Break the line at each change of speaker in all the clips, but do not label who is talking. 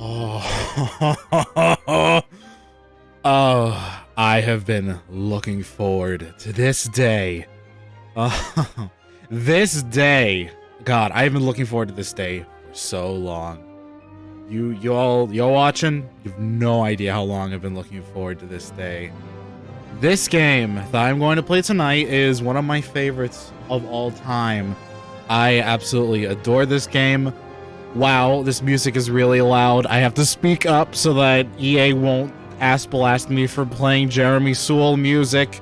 Oh, oh, I have been looking forward to this day. Oh, this day. God, I've been looking forward to this day for so long. Y'all watching? You have no idea how long I've been looking forward to this day. This game that I'm going to play tonight is one of my favorites of all time. I absolutely adore this game. Wow, this music is really loud. I have to speak up so that EA won't blast me for playing Jeremy Sewell music.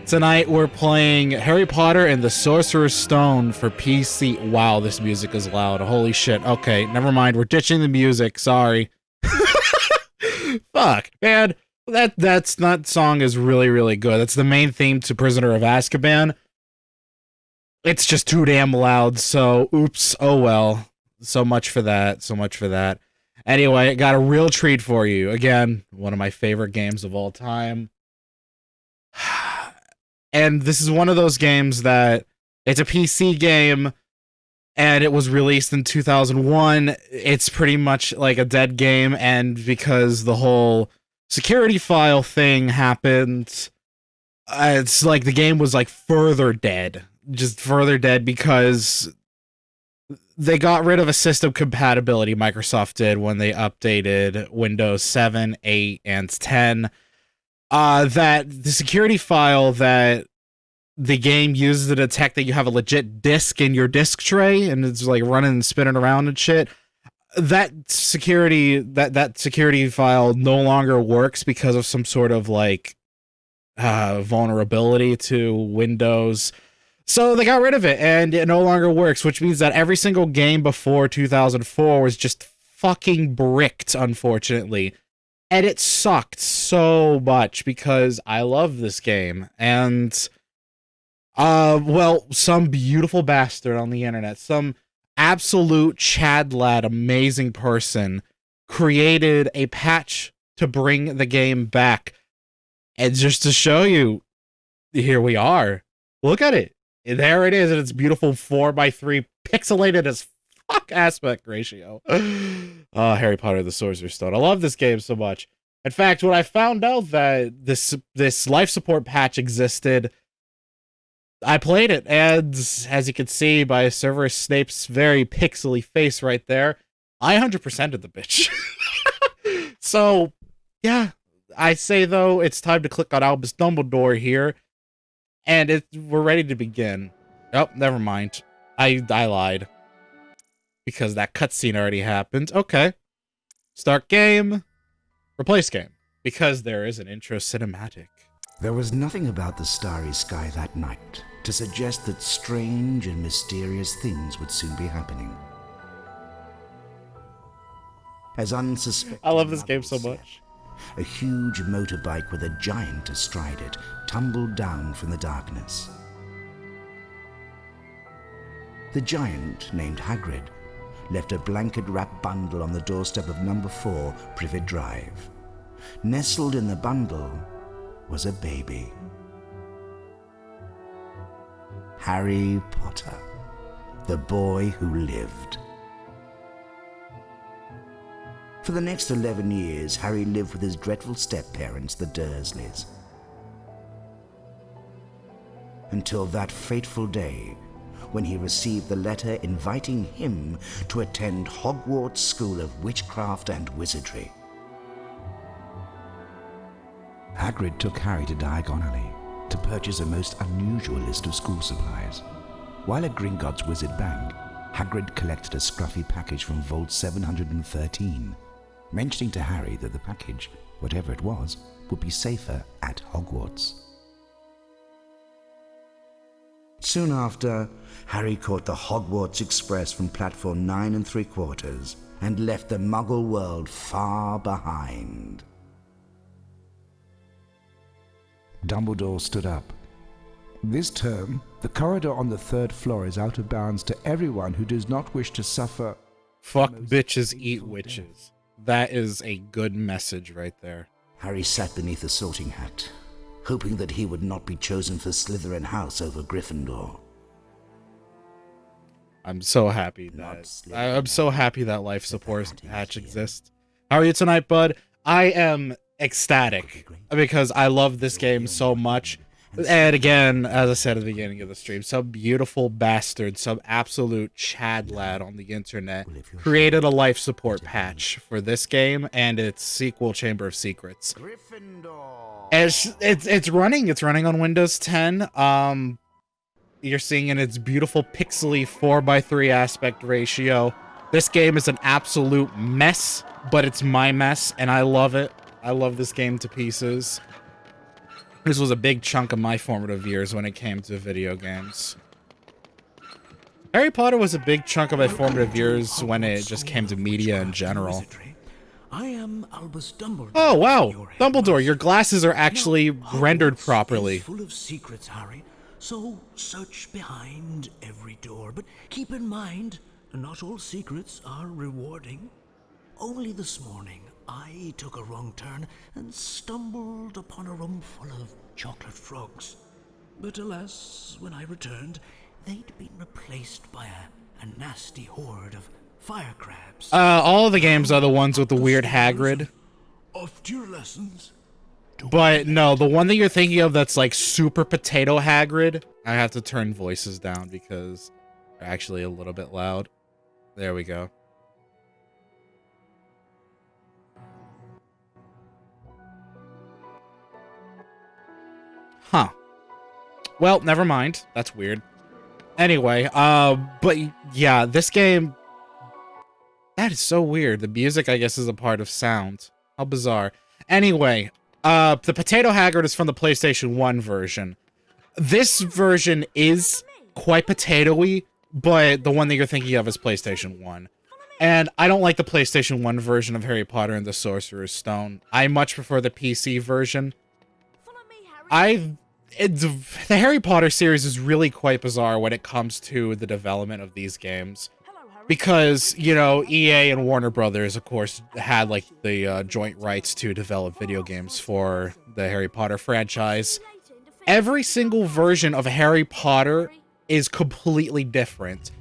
Tonight we're playing Harry Potter and the Sorcerer's Stone for PC. Wow, this music is loud. Holy shit. Okay, never mind. We're ditching the music. Sorry. Fuck, man. That song is really, really good. That's the main theme to Prisoner of Azkaban. It's just too damn loud, so oops. Oh well. So much for that. So much for that. Anyway, I got a real treat for you. Again, one of my favorite games of all time. And this is one of those games that it's a PC game and it was released in 2001. It's pretty much like a dead game, and because the whole security file thing happened, it's like the game was like further dead. Just further dead because they got rid of a system compatibility, Microsoft did, when they updated Windows 7, 8, and 10. That the security file that the game uses to detect that you have a legit disk in your disk tray and it's like running and spinning around and shit. That security file no longer works because of some sort of like vulnerability to Windows. So they got rid of it and it no longer works, which means that every single game before 2004 was just fucking bricked, unfortunately. And it sucked so much because I love this game. And, well, some beautiful bastard on the internet, some absolute Chad lad, amazing person, created a patch to bring the game back. And just to show you, here we are. Look at it. There it is, and it's beautiful 4:3 pixelated as fuck aspect ratio. Harry Potter the Sorcerer's Stone. I love this game so much. In fact, when I found out that this life support patch existed, I played it, and as you can see by Severus Snape's very pixely face right there, I 100%ed the bitch. So, yeah, I say though, it's time to click on Albus Dumbledore here. And we're ready to begin. Oh, never mind. I lied. Because that cutscene already happened. Okay. Start game. Replace game. Because there is an intro cinematic.
There was nothing about the starry sky that night to suggest that strange and mysterious things would soon be happening. As unsuspecting,
I love this game so much.
A huge motorbike with a giant astride it tumbled down from the darkness. The giant, named Hagrid, left a blanket-wrapped bundle on the doorstep of number 4 Privet Drive. Nestled in the bundle was a baby. Harry Potter, the boy who lived. For the next 11 years, Harry lived with his dreadful step-parents, the Dursleys. Until that fateful day, when he received the letter inviting him to attend Hogwarts School of Witchcraft and Wizardry. Hagrid took Harry to Diagon Alley to purchase a most unusual list of school supplies. While at Gringotts Wizard Bank, Hagrid collected a scruffy package from Vault 713, mentioning to Harry that the package, whatever it was, would be safer at Hogwarts. Soon after, Harry caught the Hogwarts Express from platform 9 3/4 and left the Muggle world far behind. Dumbledore stood up. This term, the corridor on the 3rd floor is out of bounds to everyone who does not wish to suffer.
Fuck bitches, eat witches. That is a good message right there.
Harry sat beneath a sorting hat, hoping that he would not be chosen for Slytherin House over Gryffindor.
I'm so happy that life support patch exists. How are you tonight, bud? I am ecstatic because I love this game so much. And again, as I said at the beginning of the stream, some beautiful bastard, some absolute Chad lad on the internet created a life support patch for this game and its sequel, Chamber of Secrets. And it's running on Windows 10. You're seeing in its beautiful pixely 4:3 aspect ratio. This game is an absolute mess, but it's my mess, and I love it. I love this game to pieces. This was a big chunk of my formative years when it came to video games. Harry Potter was a big chunk of my formative years when it just came to media in general.
I am Albus Dumbledore.
Oh, wow. Dumbledore, your glasses are actually rendered properly.
Full of secrets, Harry. So search behind every door, but keep in mind, not all secrets are rewarding. Only this morning, I took a wrong turn and stumbled upon a room full of chocolate frogs. But alas, when I returned, they'd been replaced by a nasty horde of fire crabs.
All of the games are the ones with the weird Hagrid.
Off to your lessons.
But no, the one that you're thinking of that's like super potato Hagrid, I have to turn voices down because they're actually a little bit loud. There we go. Huh. Well, never mind. That's weird. Anyway, but yeah, this game, that is so weird. The music, I guess, is a part of sound. How bizarre. Anyway, the Potato Hagrid is from the PlayStation 1 version. This version is quite potato-y, but the one that you're thinking of is PlayStation 1. And I don't like the PlayStation 1 version of Harry Potter and the Sorcerer's Stone. I much prefer the PC version. The Harry Potter series is really quite bizarre when it comes to the development of these games. Because, you know, EA and Warner Brothers, of course, had, like, the joint rights to develop video games for the Harry Potter franchise. Every single version of Harry Potter is completely different.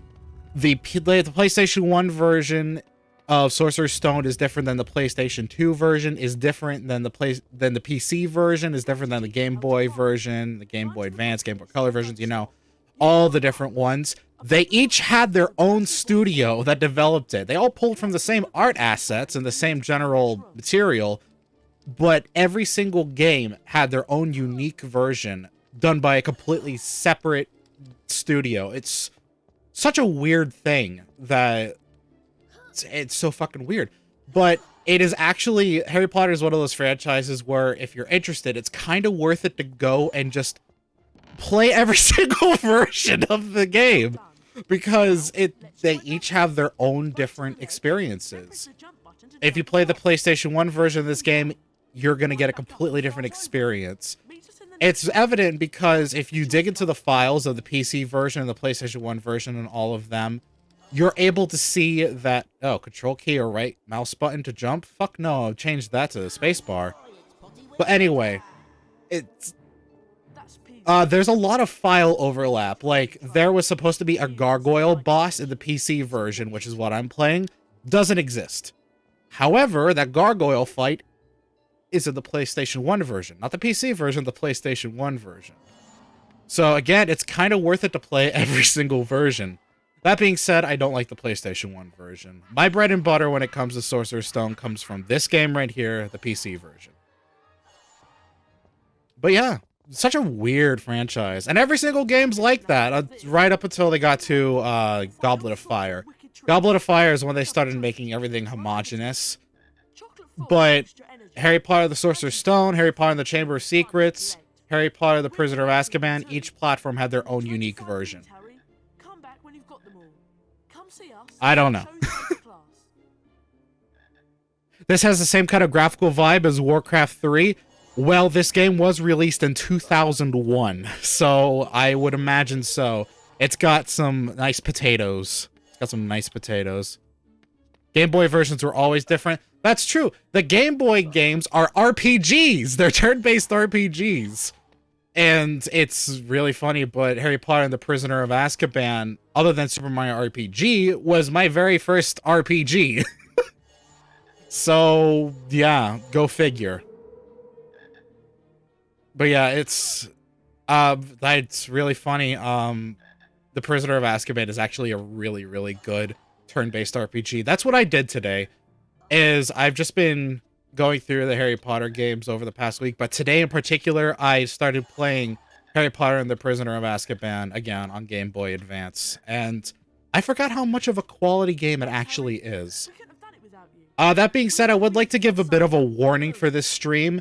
The PlayStation 1 version of Sorcerer's Stone is different than the PlayStation 2 version, is different than the PC version, is different than the Game Boy version, the Game Boy Advance, Game Boy Color versions, you know, all the different ones. They each had their own studio that developed it. They all pulled from the same art assets and the same general material, but every single game had their own unique version done by a completely separate studio. It's such a weird thing that it's so fucking weird. But it is actually, Harry Potter is one of those franchises where if you're interested, it's kind of worth it to go and just play every single version of the game, because they each have their own different experiences. If you play the PlayStation 1 version of this game, you're going to get a completely different experience. It's evident because if you dig into the files of the PC version and the PlayStation 1 version and all of them, you're able to see that, oh, control key or right mouse button to jump? Fuck no, I've changed that to the spacebar. But anyway, it's there's a lot of file overlap. Like, there was supposed to be a gargoyle boss in the PC version, which is what I'm playing. Doesn't exist. However, that gargoyle fight is in the PlayStation 1 version. Not the PC version, the PlayStation 1 version. So, again, it's kind of worth it to play every single version. That being said, I don't like the PlayStation 1 version. My bread and butter when it comes to Sorcerer's Stone comes from this game right here, the PC version. But yeah, such a weird franchise. And every single game's like that, right up until they got to Goblet of Fire. Goblet of Fire is when they started making everything homogenous. But Harry Potter the Sorcerer's Stone, Harry Potter and the Chamber of Secrets, Harry Potter the Prisoner of Azkaban, each platform had their own unique version. I don't know. This has the same kind of graphical vibe as Warcraft 3. Well, this game was released in 2001, so I would imagine so. It's got some nice potatoes. Game Boy versions were always different. That's true. The Game Boy games are RPGs. They're turn-based RPGs. And it's really funny, but Harry Potter and the Prisoner of Azkaban, other than Super Mario RPG, was my very first RPG. So yeah, go figure. But yeah, it's really funny. The Prisoner of Azkaban is actually a really, really good turn-based RPG. That's what I did today. Is I've just been going through the Harry Potter games over the past week, but today in particular, I started playing Harry Potter and the Prisoner of Azkaban again on Game Boy Advance, and I forgot how much of a quality game it actually is. That being said, I would like to give a bit of a warning for this stream.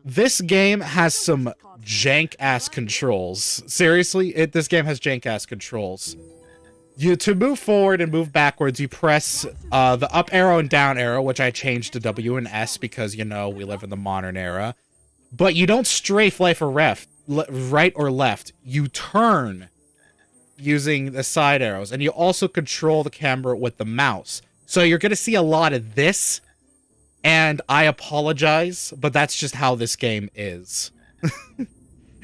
This game has some jank-ass controls. Seriously, this game has jank-ass controls. To move forward and move backwards, you press the up arrow and down arrow, which I changed to W and S because, you know, we live in the modern era. But you don't strafe right or left. You turn using the side arrows, and you also control the camera with the mouse. So you're going to see a lot of this, and I apologize, but that's just how this game is.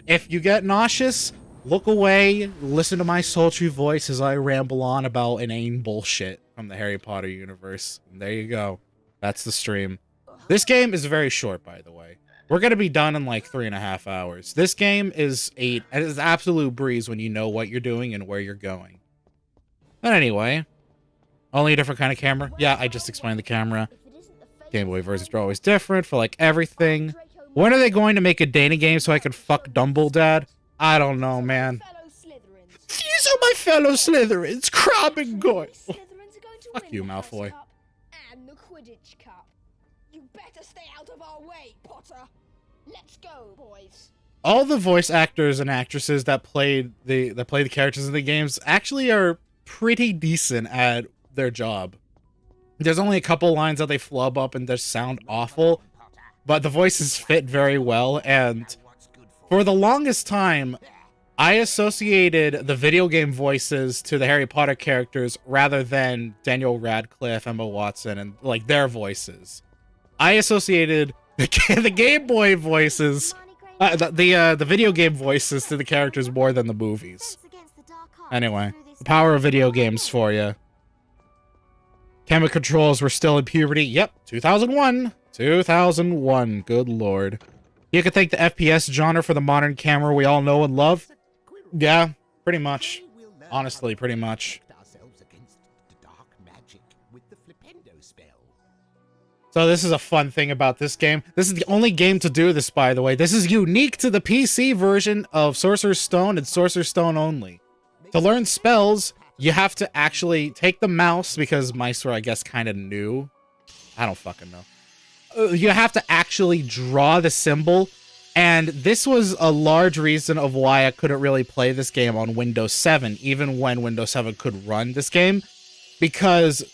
If you get nauseous, look away, listen to my sultry voice as I ramble on about inane bullshit from the Harry Potter universe. And there you go. That's the stream. This game is very short, by the way. We're going to be done in like 3.5 hours. This game is an absolute breeze when you know what you're doing and where you're going. But anyway, only a different kind of camera. Yeah, I just explained the camera. Game Boy versions are always different for like everything. When are they going to make a Dana game so I can fuck Dumbledore? I don't know, man. These are my fellow Slytherins, Crabbe and Goyle. Fuck you, Malfoy.
And the Quidditch Cup. You better stay out of our way, Potter. Let's go, boys.
All the voice actors and actresses that play the characters in the games actually are pretty decent at their job. There's only a couple lines that they flub up and just sound awful, but the voices fit very well, and for the longest time, I associated the video game voices to the Harry Potter characters rather than Daniel Radcliffe, Emma Watson, and like their voices. I associated the Game Boy voices, the video game voices to the characters more than the movies. Anyway, the power of video games for you. Camera controls were still in puberty. Yep, 2001. 2001. Good lord. You could thank the FPS genre for the modern camera we all know and love. Yeah, pretty much. Honestly, pretty much. So this is a fun thing about this game. This is the only game to do this, by the way. This is unique to the PC version of Sorcerer's Stone and Sorcerer's Stone only. To learn spells, you have to actually take the mouse, because mice were, I guess, kind of new. I don't fucking know. You have to actually draw the symbol, and this was a large reason of why I couldn't really play this game on Windows 7, even when Windows 7 could run this game, because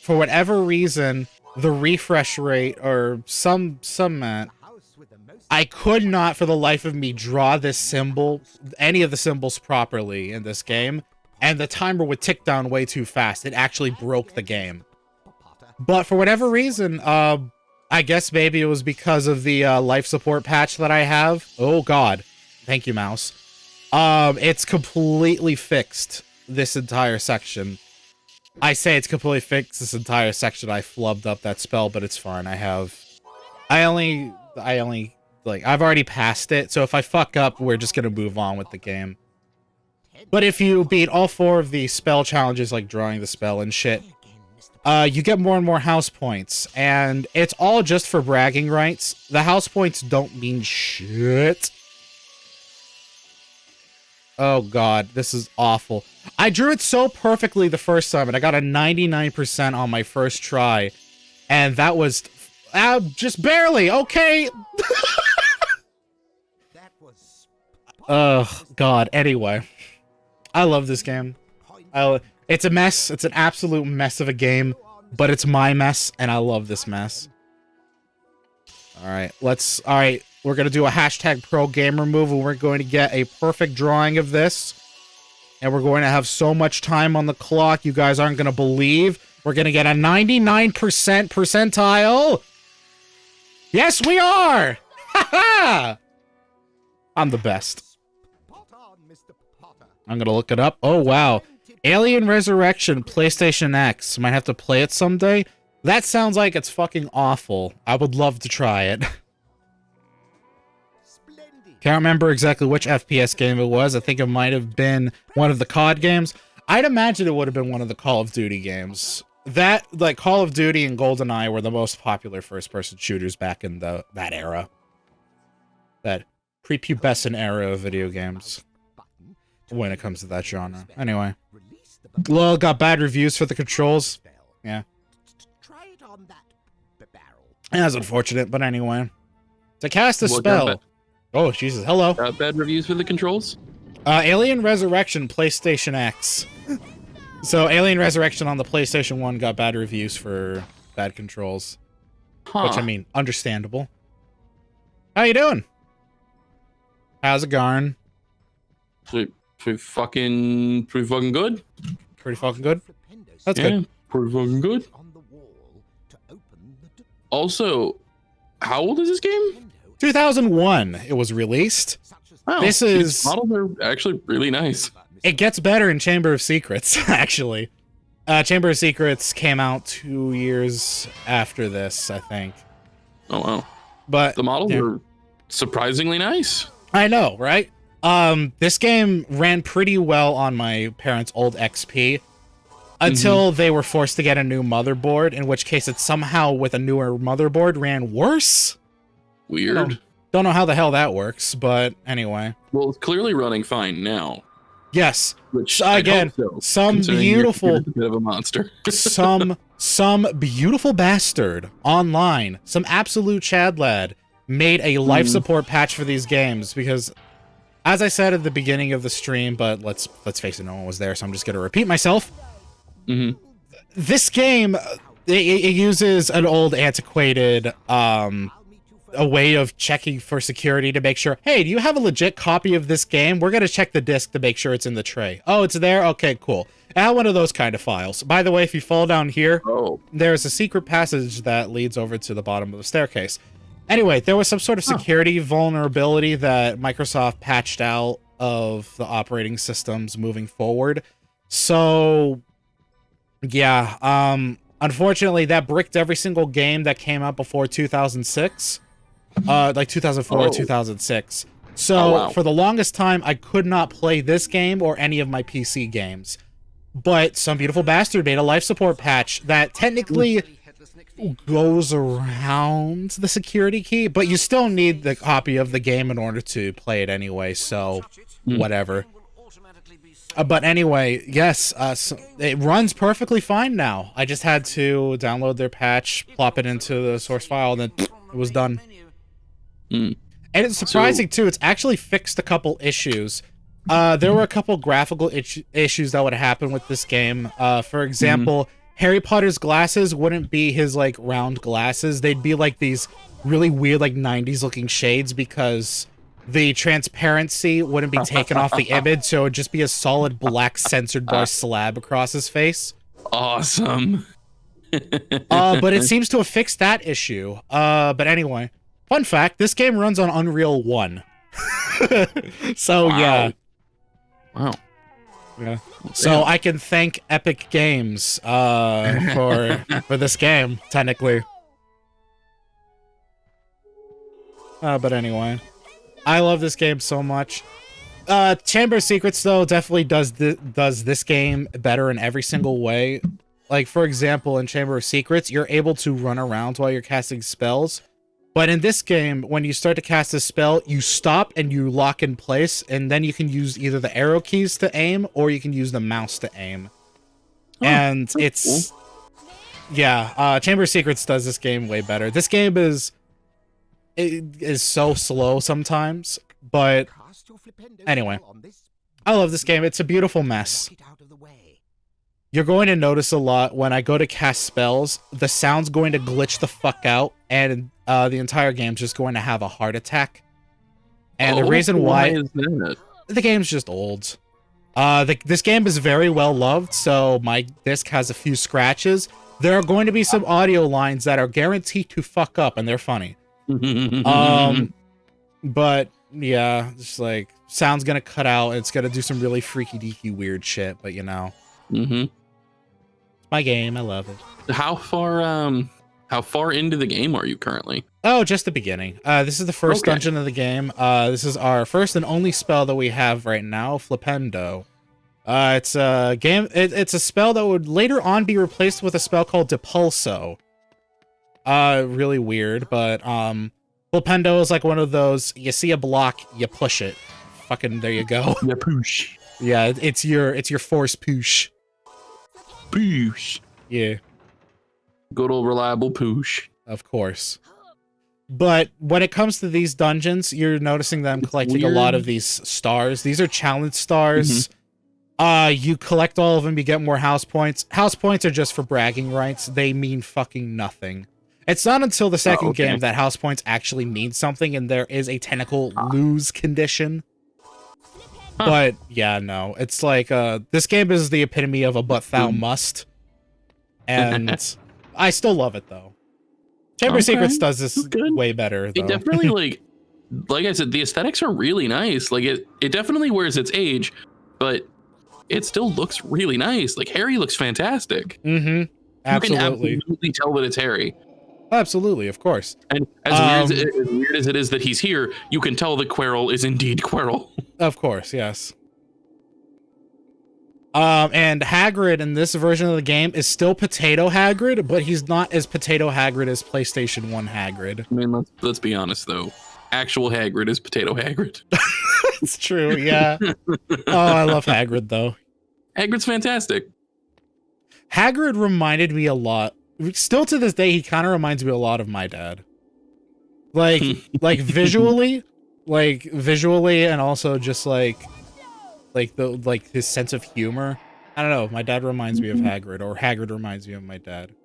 for whatever reason, the refresh rate or some I could not for the life of me draw this symbol, any of the symbols properly in this game, and the timer would tick down way too fast. It actually broke the game. But for whatever reason, I guess maybe it was because of the life support patch that I have. Oh god. Thank you, mouse. It's completely fixed this entire section. I say it's completely fixed this entire section. I flubbed up that spell, but it's fine. I only, like, I've already passed it, so if I fuck up, we're just gonna move on with the game. But if you beat all 4 of the spell challenges, like drawing the spell and shit, you get more and more house points, and it's all just for bragging rights. The house points don't mean shit. Oh god, this is awful. I drew it so perfectly the first time, and I got a 99% on my first try, and that was just barely, okay? Oh god, anyway. I love this game. It's a mess. It's an absolute mess of a game, but it's my mess, and I love this mess. Alright, we're gonna do a hashtag pro gamer move, and we're going to get a perfect drawing of this. And we're going to have so much time on the clock, you guys aren't gonna believe. We're gonna get a 99% percentile. Yes, we are! Ha-ha! I'm the best. I'm gonna look it up. Oh, wow. Alien Resurrection, PlayStation X. Might have to play it someday. That sounds like it's fucking awful. I would love to try it. Can't remember exactly which FPS game it was. I think it might have been one of the COD games. I'd imagine it would have been one of the Call of Duty games. That, like, Call of Duty and GoldenEye were the most popular first-person shooters back in that era. That prepubescent era of video games. When it comes to that genre. Anyway. Well, got bad reviews for the controls. Yeah. That's unfortunate, but anyway. To cast a spell. Oh, Jesus. Hello.
Bad reviews for the controls?
Alien Resurrection, PlayStation X. So, Alien Resurrection on the PlayStation 1 got bad reviews for bad controls.
Huh.
Which, I mean, understandable. How you doing? How's it going?
Pretty fucking good.
Pretty fucking good? That's
Yeah,
good.
pretty fucking good. Also, how old is this game?
2001 it was released.
Wow,
This
these
is...
models are actually really nice.
It gets better in Chamber of Secrets, actually. Chamber of Secrets came out 2 years after this, I think.
Oh, wow.
But
The models
yeah.
are surprisingly nice.
I know, right? This game ran pretty well on my parents' old XP until they were forced to get a new motherboard, in which case it somehow, with a newer motherboard, ran worse.
Weird.
Don't know how the hell that works, but anyway.
Well, it's clearly running fine now.
Yes.
Which
Again,
I hope so,
some
considering your
beautiful...
computer's a bit of a monster.
some beautiful bastard online, some absolute Chad lad, made a life support patch for these games because, as I said at the beginning of the stream, but let's face it, no one was there, so I'm just gonna repeat myself. This game, it uses an old antiquated a way of checking for security to make sure, hey, do you have a legit copy of this game? We're gonna check the disc to make sure it's in the tray. Oh, it's there? Okay, cool. I have one of those kind of files. By the way, if you fall down here, there's a secret passage that leads over to the bottom of the staircase. Anyway, there was some sort of security vulnerability that Microsoft patched out of the operating systems moving forward. So, yeah, unfortunately, that bricked every single game that came out before 2006. Like 2004 or 2006. So, for the longest time, I could not play this game or any of my PC games. But some beautiful bastard made a life support patch that technically goes around the security key, but you still need the copy of the game in order to play it anyway, so whatever. But anyway, yes, so it runs perfectly fine now. I just had to download their patch, plop it into the source file, and then it was done. And it's surprising, too. It's actually fixed a couple issues. There were a couple graphical issues that would happen with this game. For example, Harry Potter's glasses wouldn't be his, like, round glasses. They'd be, like, these really weird, like, 90s-looking shades because the transparency wouldn't be taken off the image, so it would just be a solid black censored bar slab across his face.
Awesome.
But it seems to have fixed that issue. But anyway, fun fact, this game runs on Unreal 1. So, yeah.
Wow.
Yeah. So I can thank Epic Games for this game, technically. But anyway, I love this game so much. Chamber of Secrets, though, definitely does this game better in every single way. Like, for example, in Chamber of Secrets, you're able to run around while you're casting spells. But in this game, when you start to cast a spell, you stop and you lock in place, and then you can use either the arrow keys to aim, or you can use the mouse to aim. And it's... Yeah, Chamber of Secrets does this game way better. This game is so slow sometimes, but anyway. I love this game. It's a beautiful mess. You're going to notice a lot when I go to cast spells, the sound's going to glitch the fuck out, and the entire game's just going to have a heart attack. And the reason why
is that?
The game's just old. This game is very well loved, so my disc has a few scratches. There are going to be some audio lines that are guaranteed to fuck up, and they're funny. But yeah, just like sound's gonna cut out. It's gonna do some really freaky deaky weird shit, but you know. My game, I love it.
How far into the game are you currently?
Oh, just the beginning. This is the first
Okay.
dungeon of the game. This is our first and only spell that we have right now, Flipendo. It's a game. It's a spell that would later on be replaced with a spell called Depulso. Really weird, but Flipendo is like one of those. You see a block, you push it. Fucking there you go.
Yeah, poosh.
Yeah, it's your force push.
Poosh.
Yeah,
Good old reliable poosh.
of course. But when it comes to these dungeons, you're noticing them collecting a lot of these stars. These are challenge stars. You collect all of them, you get more house points. House points are just for bragging rights. They mean fucking nothing. It's not until the second game that house points actually mean something, and there is a technical lose condition. But yeah, no. It's like this game is the epitome of a but thou must. And I still love it though. Chamber of Secrets does this way better though.
It definitely like I said, the aesthetics are really nice. Like it definitely wears its age, but it still looks really nice. Like Harry looks fantastic.
Absolutely.
You can absolutely tell that it's Harry.
Absolutely, of course.
And as weird as it is that he's here, you can tell that Quirrell is indeed Quirrell.
Of course, yes. And Hagrid in this version of the game is still Potato Hagrid, but he's not as Potato Hagrid as PlayStation 1 Hagrid.
I mean, let's be honest though. Actual Hagrid is Potato Hagrid.
It's true, yeah. Oh, I love Hagrid though.
Hagrid's fantastic.
Hagrid reminded me a lot. Still to this day, he kind of reminds me a lot of my dad. Like visually, and also just like his sense of humor. I don't know. My dad reminds me of Hagrid, or Hagrid reminds me of my dad,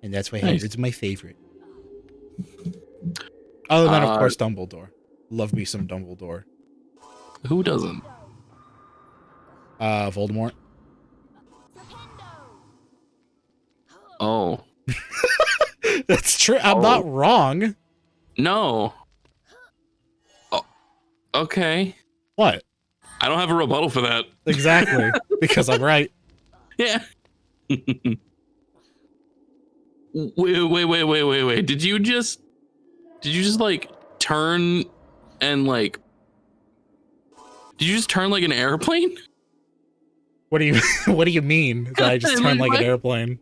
and that's why Hagrid's my favorite. Other than, of course, Dumbledore. Love me some Dumbledore.
Who doesn't?
Voldemort.
Oh.
That's true. I'm not wrong.
No. Oh, okay.
What?
I don't have a rebuttal for that.
Exactly. Because I'm right.
Yeah. Wait. Did you just like turn and like did you just turn like an airplane?
What do you mean that I just turned like an airplane?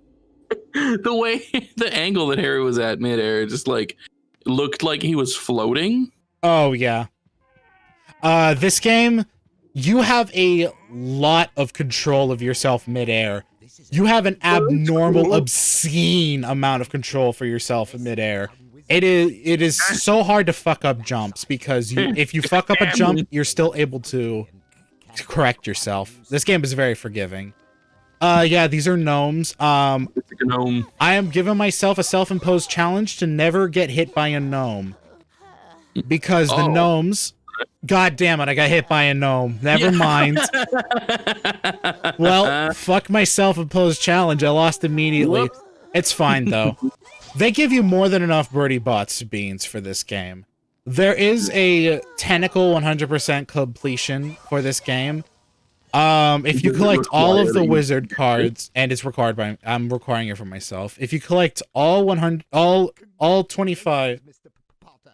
The way the angle that Harry was at midair just like looked like he was floating.
Oh yeah. This game, you have a lot of control of yourself midair. You have an abnormal, obscene amount of control for yourself in midair. It is so hard to fuck up jumps because if you fuck up a jump, you're still able to correct yourself. This game is very forgiving. Yeah, these are gnomes. I am giving myself a self-imposed challenge to never get hit by a gnome. Because the gnomes... God damn it, I got hit by a gnome. Never mind. Well, fuck my self-imposed challenge. I lost immediately. Whoops. It's fine, though. They give you more than enough birdie bots beans for this game. There is a technical 100% completion for this game. If you collect all of the wizard cards, and it's required by, I'm requiring it for myself. If you collect all 25,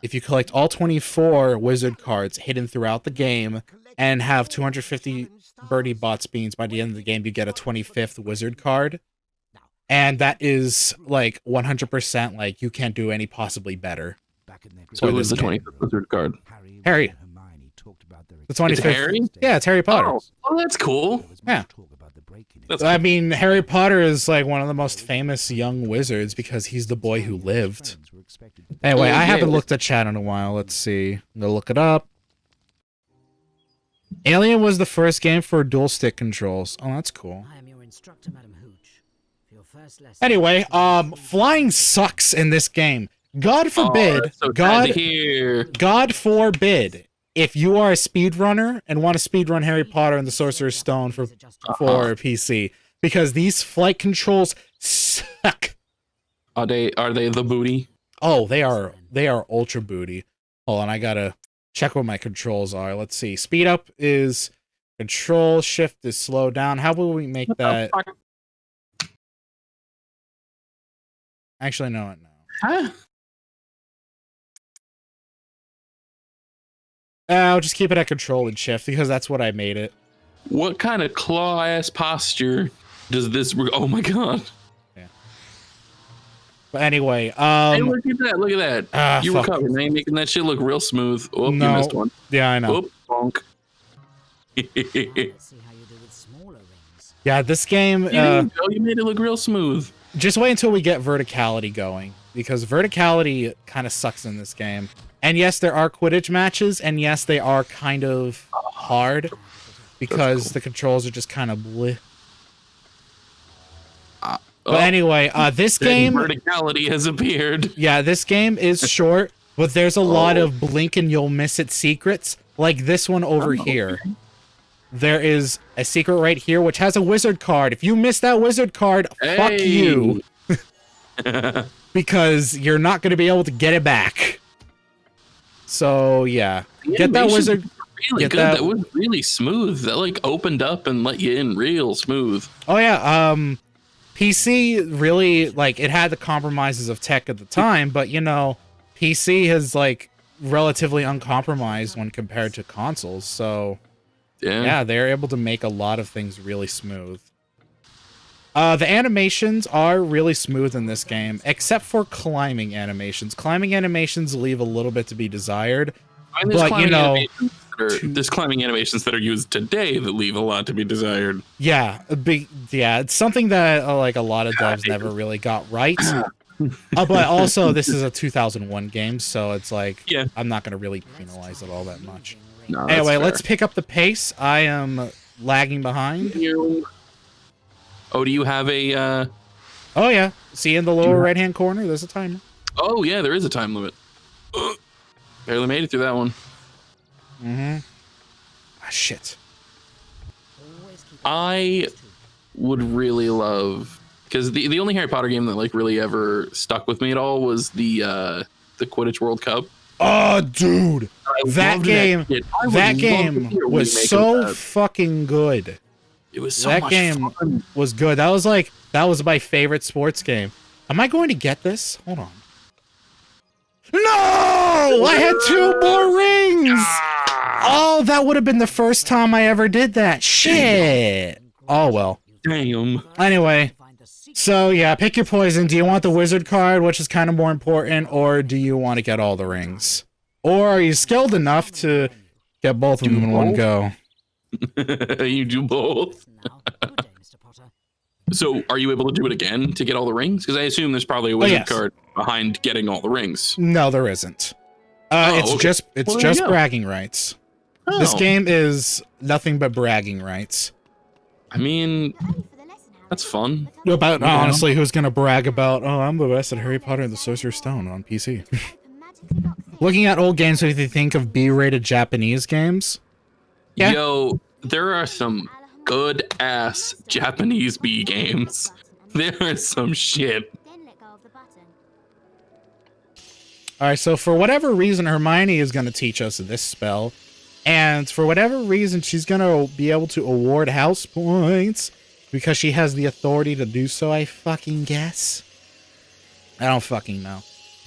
if you collect all 24 wizard cards hidden throughout the game and have 250 birdie bots beans by the end of the game, you get a 25th wizard card. And that is like 100% like you can't do any possibly better.
So it was the 25th wizard card.
Harry. The 25th.
It's Harry?
Yeah, it's Harry Potter.
Oh, that's cool.
Yeah.
That's
I mean, Harry Potter is like one of the most famous young wizards because he's the boy who lived. Anyway, I haven't looked at chat in a while. Let's see. I'm gonna look it up. Alien was the first game for dual stick controls. Oh, that's cool.
I am your instructor, Madam Hooch. For your first lesson.
Anyway, flying sucks in this game. God forbid. God forbid. If you are a speedrunner and want to speedrun Harry Potter and the Sorcerer's Stone for PC, because these flight controls suck.
Are they the booty?
Oh, they are ultra booty. Hold on, I gotta check what my controls are. Let's see. Speed up is control, shift is slow down. How will we make that? Actually, no.
Huh?
I'll just keep it at Control and Shift because that's what I made it.
What kind of claw ass posture does this? Oh my god!
Yeah. But anyway,
Hey, look at that! Look at that! You
fuck.
recovered. Now you're making that shit look real smooth. Oh,
No.
you missed one.
Yeah, I know.
Oh, bonk.
Let's see how you do with smaller rings.
Yeah, this game.
You made it look real smooth.
Just wait until we get verticality going, because verticality kind of sucks in this game. And yes, there are Quidditch matches, and yes, they are kind of hard because the controls are just kind of bleh. But anyway, this game...
Verticality has appeared.
Yeah, this game is short, but there's a lot of blink and you'll miss it secrets, like this one over here. There is a secret right here, which has a wizard card. If you miss that wizard card, fuck you. Because you're not going to be able to get it back. So, yeah. Get that wizard...
Really good. That was really smooth. That, like, opened up and let you in real smooth.
Oh, yeah. PC really, like, it had the compromises of tech at the time, but, you know, PC is, like, relatively uncompromised when compared to consoles, so... Yeah, they're able to make a lot of things really smooth. The animations are really smooth in this game, except for climbing animations. Climbing animations leave a little bit to be desired, but, you know...
There's climbing animations that are used today that leave a lot to be desired.
Yeah, it's something that like a lot of devs never really got right. But also, this is a 2001 game, so it's like I'm not going to really penalize it all that much.
No,
anyway, let's pick up the pace. I am lagging behind.
Oh, do you have a...
Oh, yeah. See in the lower right-hand corner? There's a timer.
Oh, yeah, there is a time limit. Barely made it through that one.
Mm-hmm. Ah, shit.
I would really love... Because the only Harry Potter game that, like, really ever stuck with me at all was the Quidditch World Cup.
Oh, dude! That game was so fucking good.
It was so much fun. That game
was good. That was my favorite sports game. Am I going to get this? Hold on. No! I had 2 more rings! Oh, that would have been the first time I ever did that. Shit! Oh, well.
Damn.
Anyway. So, yeah, pick your poison. Do you want the wizard card, which is kind of more important, or do you want to get all the rings? Or are you skilled enough to get both of them in one go?
You do both. So, are you able to do it again to get all the rings? Because I assume there's probably a wizard card behind getting all the rings.
No, there isn't. It's just bragging rights. Oh. This game is nothing but bragging rights.
I mean... That's fun.
About honestly, who's gonna brag about? Oh, I'm the best at Harry Potter and the Sorcerer's Stone on PC. Looking at old games, if you think of B-rated Japanese games,
yo, there are some good ass Japanese B games. There is some shit.
All right, so for whatever reason, Hermione is gonna teach us this spell, and for whatever reason, she's gonna be able to award house points. Because she has the authority to do so, I fucking guess. I don't fucking know.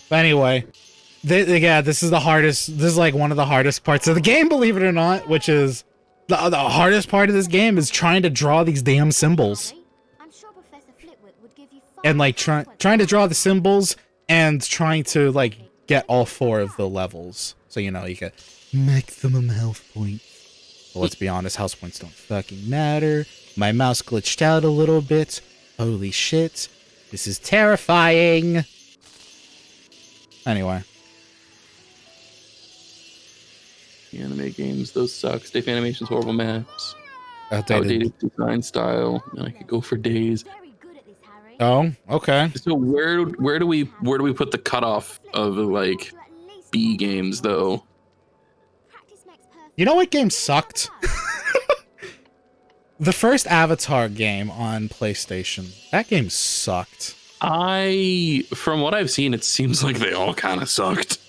But anyway, this is the hardest. This is like one of the hardest parts of the game, believe it or not. Which is the hardest part of this game is trying to draw these damn symbols. And like trying to draw the symbols and trying to like get all 4 of the levels. So you know you get maximum health points. Well, let's be honest, house points don't fucking matter. My mouse glitched out a little bit. Holy shit. This is terrifying. Anyway.
Anime games, those suck. Stiff animations, horrible maps.
Outdated
design style. I could go for days.
Oh, okay.
So where do we put the cutoff of like B games though?
You know what game sucked? The first Avatar game on PlayStation. That game sucked.
From what I've seen, it seems like they all kind of sucked.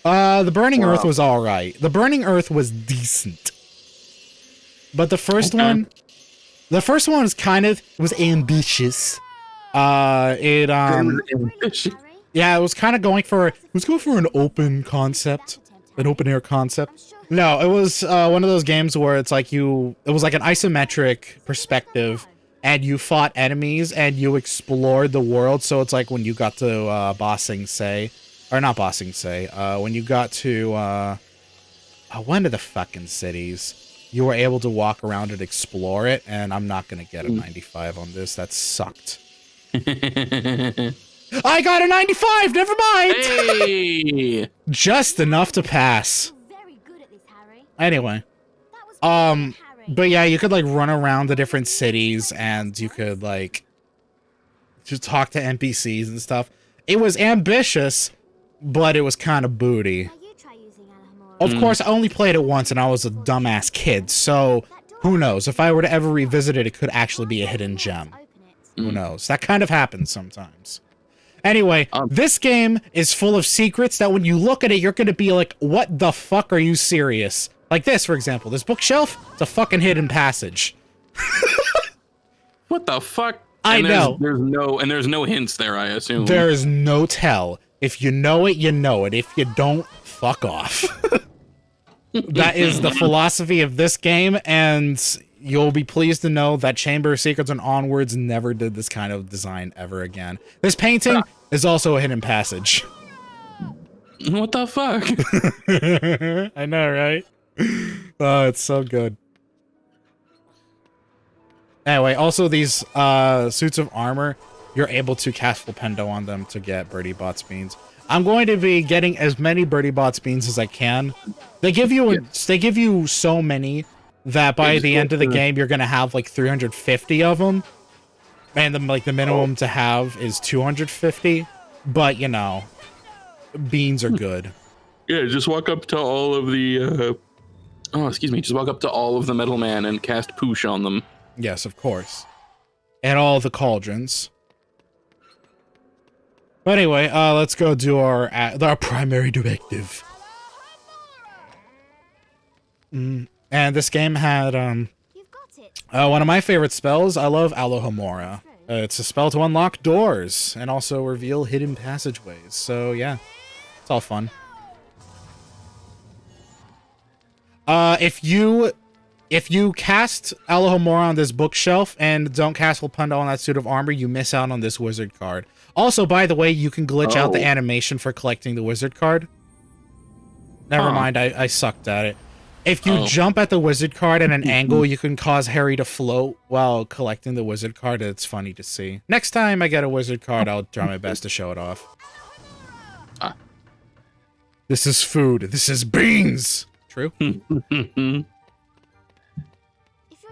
The Burning Earth was alright. The Burning Earth was decent. But the first one was ambitious. It
ambitious.
yeah, it was kind of going for an open concept, an open air concept. No, it was one of those games where it's like it was like an isometric perspective, and you fought enemies and you explored the world. So it's like when you got to Bossing Say, or not Bossing Say, when you got to one of the fucking cities, you were able to walk around and explore it. And I'm not gonna get a 95 on this. That sucked. I got a 95. Never mind.
Hey.
Just enough to pass.
Very good at this, Harry.
Anyway,
That was great, Harry.
but yeah, you could like run around the different cities and you could like just talk to NPCs and stuff. It was ambitious, but it was kind of booty.
Now you try using Alhambra.
Of course, I only played it once and I was a dumbass kid, so who knows? If I were to ever revisit it, it could actually be a hidden gem.
Open it.
Who knows? That kind of happens sometimes. Anyway, this game is full of secrets that when you look at it, you're going to be like, what the fuck, are you serious? Like this, for example. This bookshelf, it's a fucking hidden passage.
What the fuck?
I know.
There's no hints there, I assume.
There is no tell. If you know it, you know it. If you don't, fuck off. That is the philosophy of this game, and you'll be pleased to know that Chamber of Secrets and onwards never did this kind of design ever again. This painting is also a hidden passage.
What the fuck?
I know, right? Oh, it's so good. Anyway, also these suits of armor, you're able to cast Flipendo on them to get Birdie Bots beans. I'm going to be getting as many Birdie Bots beans as I can. They give you so many that by the end of the game you're gonna have like 350 of them, and the minimum to have is 250. But you know, beans are good.
Yeah, just walk up to all of the just walk up to all of the Metal Man and cast Poosh on them.
Yes, of course, and all the cauldrons. But anyway, let's go do our primary directive. And this game had
You've got it.
one of my favorite spells. I love Alohomora. It's a spell to unlock doors and also reveal hidden passageways. So yeah, it's all fun. If you cast Alohomora on this bookshelf and don't cast Flipendo on that suit of armor, you miss out on this wizard card. Also, by the way, you can glitch out the animation for collecting the wizard card. Never mind, I sucked at it. If you jump at the wizard card at an angle, you can cause Harry to float while collecting the wizard card. It's funny to see. Next time I get a wizard card, I'll try my best to show it off. This is food. This is beans. True?
If you're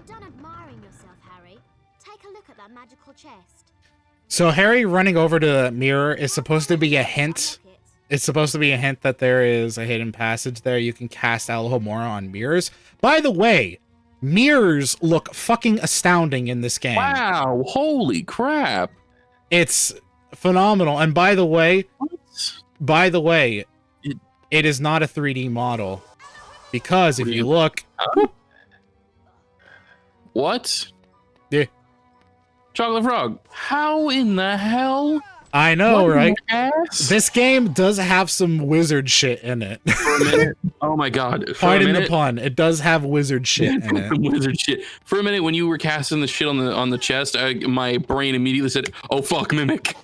done admiring yourself, Harry, take a look at that magical chest.
So Harry running over to the mirror is supposed to be a hint.
Unlock it.
It's supposed to be a hint that there is a hidden passage there. You can cast Alohomora on mirrors. By the way, mirrors look fucking astounding in this game.
Wow! Holy crap!
It's phenomenal. And by the way, it is not a 3D model. Because if you look...
What?
Yeah.
Chocolate Frog, how in the hell?
I know,
What in
right?
the ass?
This game does have some wizard shit in it.
For a minute. Oh my god. For a
Pardon the
minute,
pun. It does have wizard shit in it.
Wizard shit. For a minute, when you were casting the shit on the chest, my brain immediately said, "Oh fuck, mimic."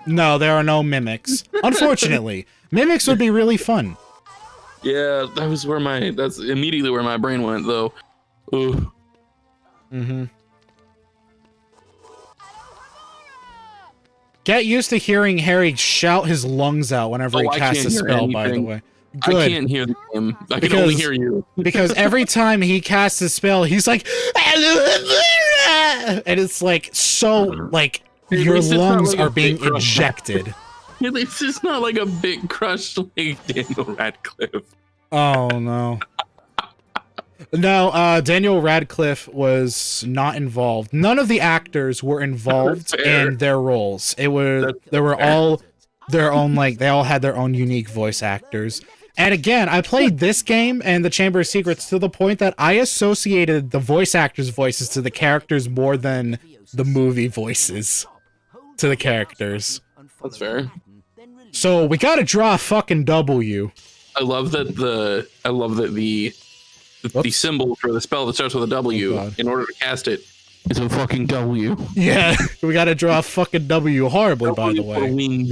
No, there are no mimics. Unfortunately. Mimics would be really fun.
Yeah, that's immediately where my brain went, though. Ugh.
Mm-hmm. Get used to hearing Harry shout his lungs out whenever he
I
casts a
can't hear
spell, by the
anything.
way.
I
Good.
can't hear him. I can only hear you.
Because every time he casts a spell, he's like, and it's like so like your
least it's not
lungs
like a
are being
big crush.
ejected.
It's just not like a big crush like Daniel Radcliffe.
Oh no. No, Daniel Radcliffe was not involved. None of the actors were involved in their roles. They were all their own, like they all had their own unique voice actors. And again, I played this game and the Chamber of Secrets to the point that I associated the voice actors' voices to the characters more than the movie voices to the characters.
That's fair.
So we gotta draw a fucking W.
I love that the symbol for the spell that starts with a W,
Oh,
in order to cast it, is a fucking W.
Yeah, we gotta draw a fucking W horribly, by the
W for
way.
wing.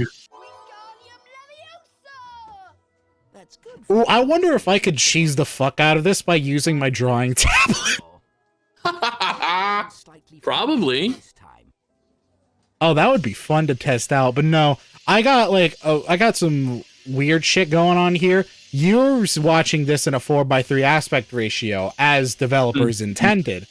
That's good.
Ooh, I wonder if I could cheese the fuck out of this by using my drawing tablet.
Probably.
This time.
Oh, that would be fun to test out, but no. I got some weird shit going on here. You're watching this in a 4:3 aspect ratio as developers intended.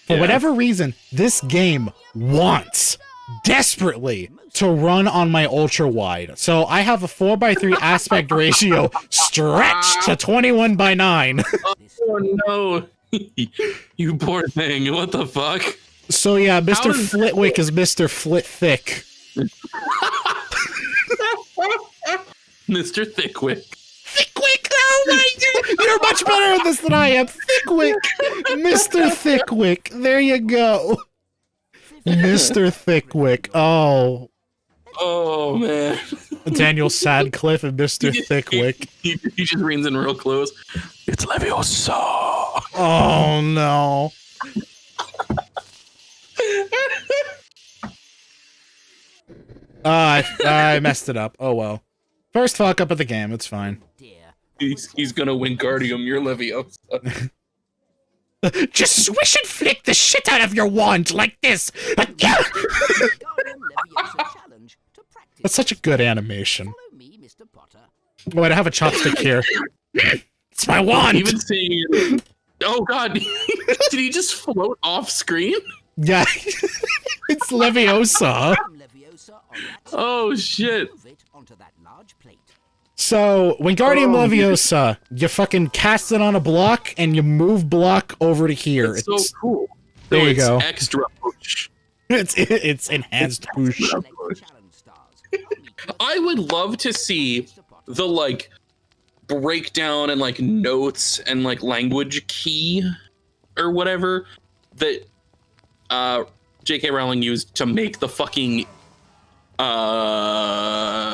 For whatever reason, this game wants desperately to run on my ultra wide. So I have a 4:3 aspect ratio stretched to 21:9.
Oh no. You poor thing. What the fuck?
So yeah, Mr. Flitwick is Mr. Flitwick.
Mr. Thickwick.
Thickwick! Oh my god! You're much better at this than I am. Thickwick! Mr. Thickwick. There you go. Mr. Thickwick. Oh.
Oh man.
Daniel Sadcliffe and Mr. Thickwick.
He just reins in real close. It's Leviosa.
Oh no. I messed it up. Oh well. First fuck up of the game, it's fine.
Dear.
He's gonna Wingardium your Leviosa.
Just swish and flick the shit out of your wand like this.
Guardian Leviosa challenge to practice.
That's such a good animation.
Follow me, Mr. Potter.
Wait, I have a chopstick here. It's my wand!
Even seeing it. Oh god. Did he just float off screen?
Yeah. It's Leviosa.
Leviosa on that
Oh shit.
move it onto that large plate.
So, Wingardium
Oh,
Leviosa, you fucking cast it on a block and you move block over to here.
It's so cool.
There
So
you
it's
go.
Extra push.
It's enhanced push.
Select the challenge stars.
I would love to see the like breakdown and like notes and like language key or whatever that J.K. Rowling used to make the fucking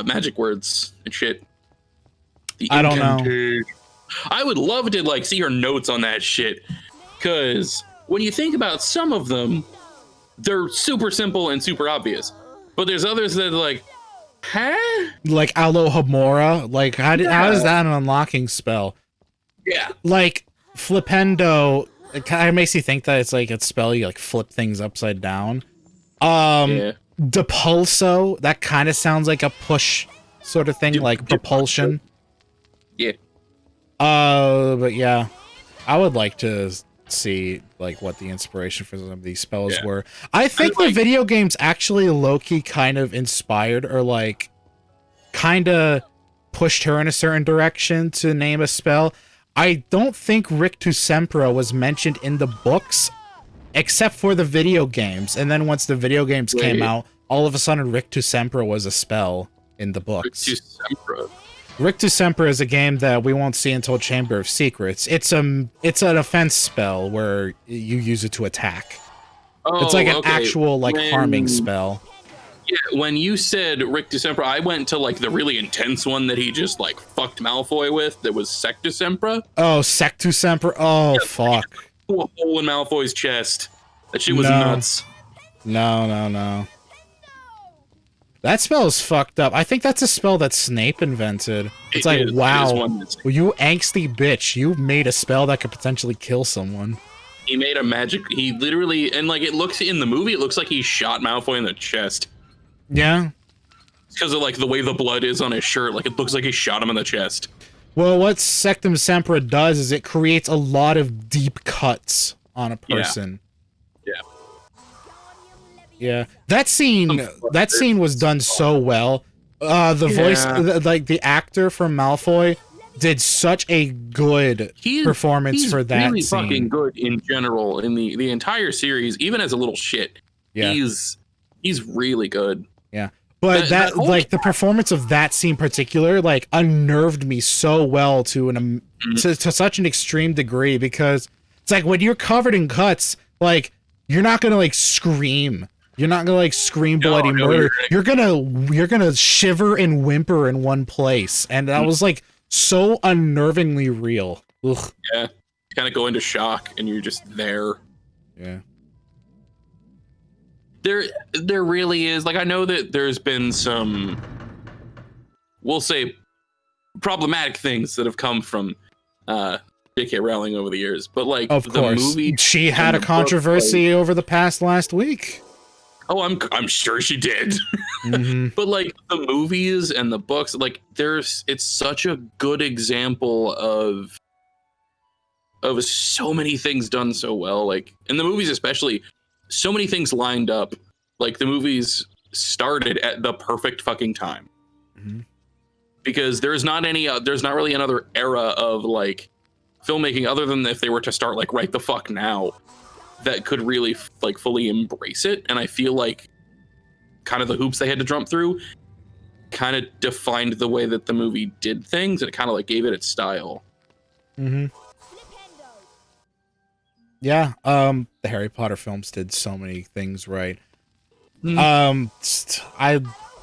magic words and shit. The
I don't know.
incantation. I would love to like see her notes on that shit, because when you think about some of them, they're super simple and super obvious, but there's others that are like, huh?
Like Alohomora. Like, how is that an unlocking spell?
Yeah.
Like, Flipendo, it kind of makes you think that it's like a spell you like flip things upside down.
Yeah.
Depulso, that kind of sounds like a push sort of thing, like propulsion.
Yeah.
But yeah, I would like to see like what the inspiration for some of these spells were. I think the video games actually low-key kind of inspired or like kind of pushed her in a certain direction to name a spell. I don't think Rictus Sempra was mentioned in the books except for the video games, and then once the video games came out, all of a sudden Rictus Sempra was a spell in the books. Rictus Sempra is a game that we won't see until Chamber of Secrets. It's an offense spell where you use it to attack.
Oh,
It's like an actual like harming spell.
Yeah, when you said Rictus Sempra, I went to like the really intense one that he just like fucked Malfoy with. That was Sectus Sempra.
Oh, Sectus Sempra. Oh, fuck.
A hole in Malfoy's chest. That shit was
No.
nuts.
No. That spell is fucked up. I think that's a spell that Snape invented. It's like, wow, well, you angsty bitch, you made a spell that could potentially kill someone.
He made a magic. He literally, and like it looks in the movie, it looks like he shot Malfoy in the chest.
Yeah.
Because of like the way the blood is on his shirt, like it looks like he shot him in the chest.
Well, what Sectum Sempra does is it creates a lot of deep cuts on a person. Yeah. That scene was done so well. The voice, like the actor from Malfoy did such a good performance for that
really
scene.
fucking good in general in the entire series, even as a little shit.
Yeah.
He's really good.
Yeah. But
That whole
like the performance of that scene in particular, like unnerved me so well to to such an extreme degree, because it's like when you're covered in cuts, like you're not gonna like scream. You're not gonna like scream bloody murder. You're gonna shiver and whimper in one place, and that was like so unnervingly real. Ugh.
Yeah, you kind of go into shock, and you're just there.
Yeah.
There really is, like, I know that there's been some, we'll say, problematic things that have come from J.K. Rowling over the years, but like
Of course,
movie,
she had a controversy over the past last week.
Oh, I'm sure she did.
Mm-hmm.
But like the movies and the books, like it's such a good example of so many things done so well. Like in the movies, especially, so many things lined up. Like the movies started at the perfect fucking time.
Mm-hmm.
Because there's not really another era of like filmmaking other than if they were to start like right the fuck now that could really like fully embrace it. And I feel like kind of the hoops they had to jump through kind of defined the way that the movie did things, and it kind of like gave it its style.
Mm-hmm. Yeah, the Harry Potter films did so many things right. I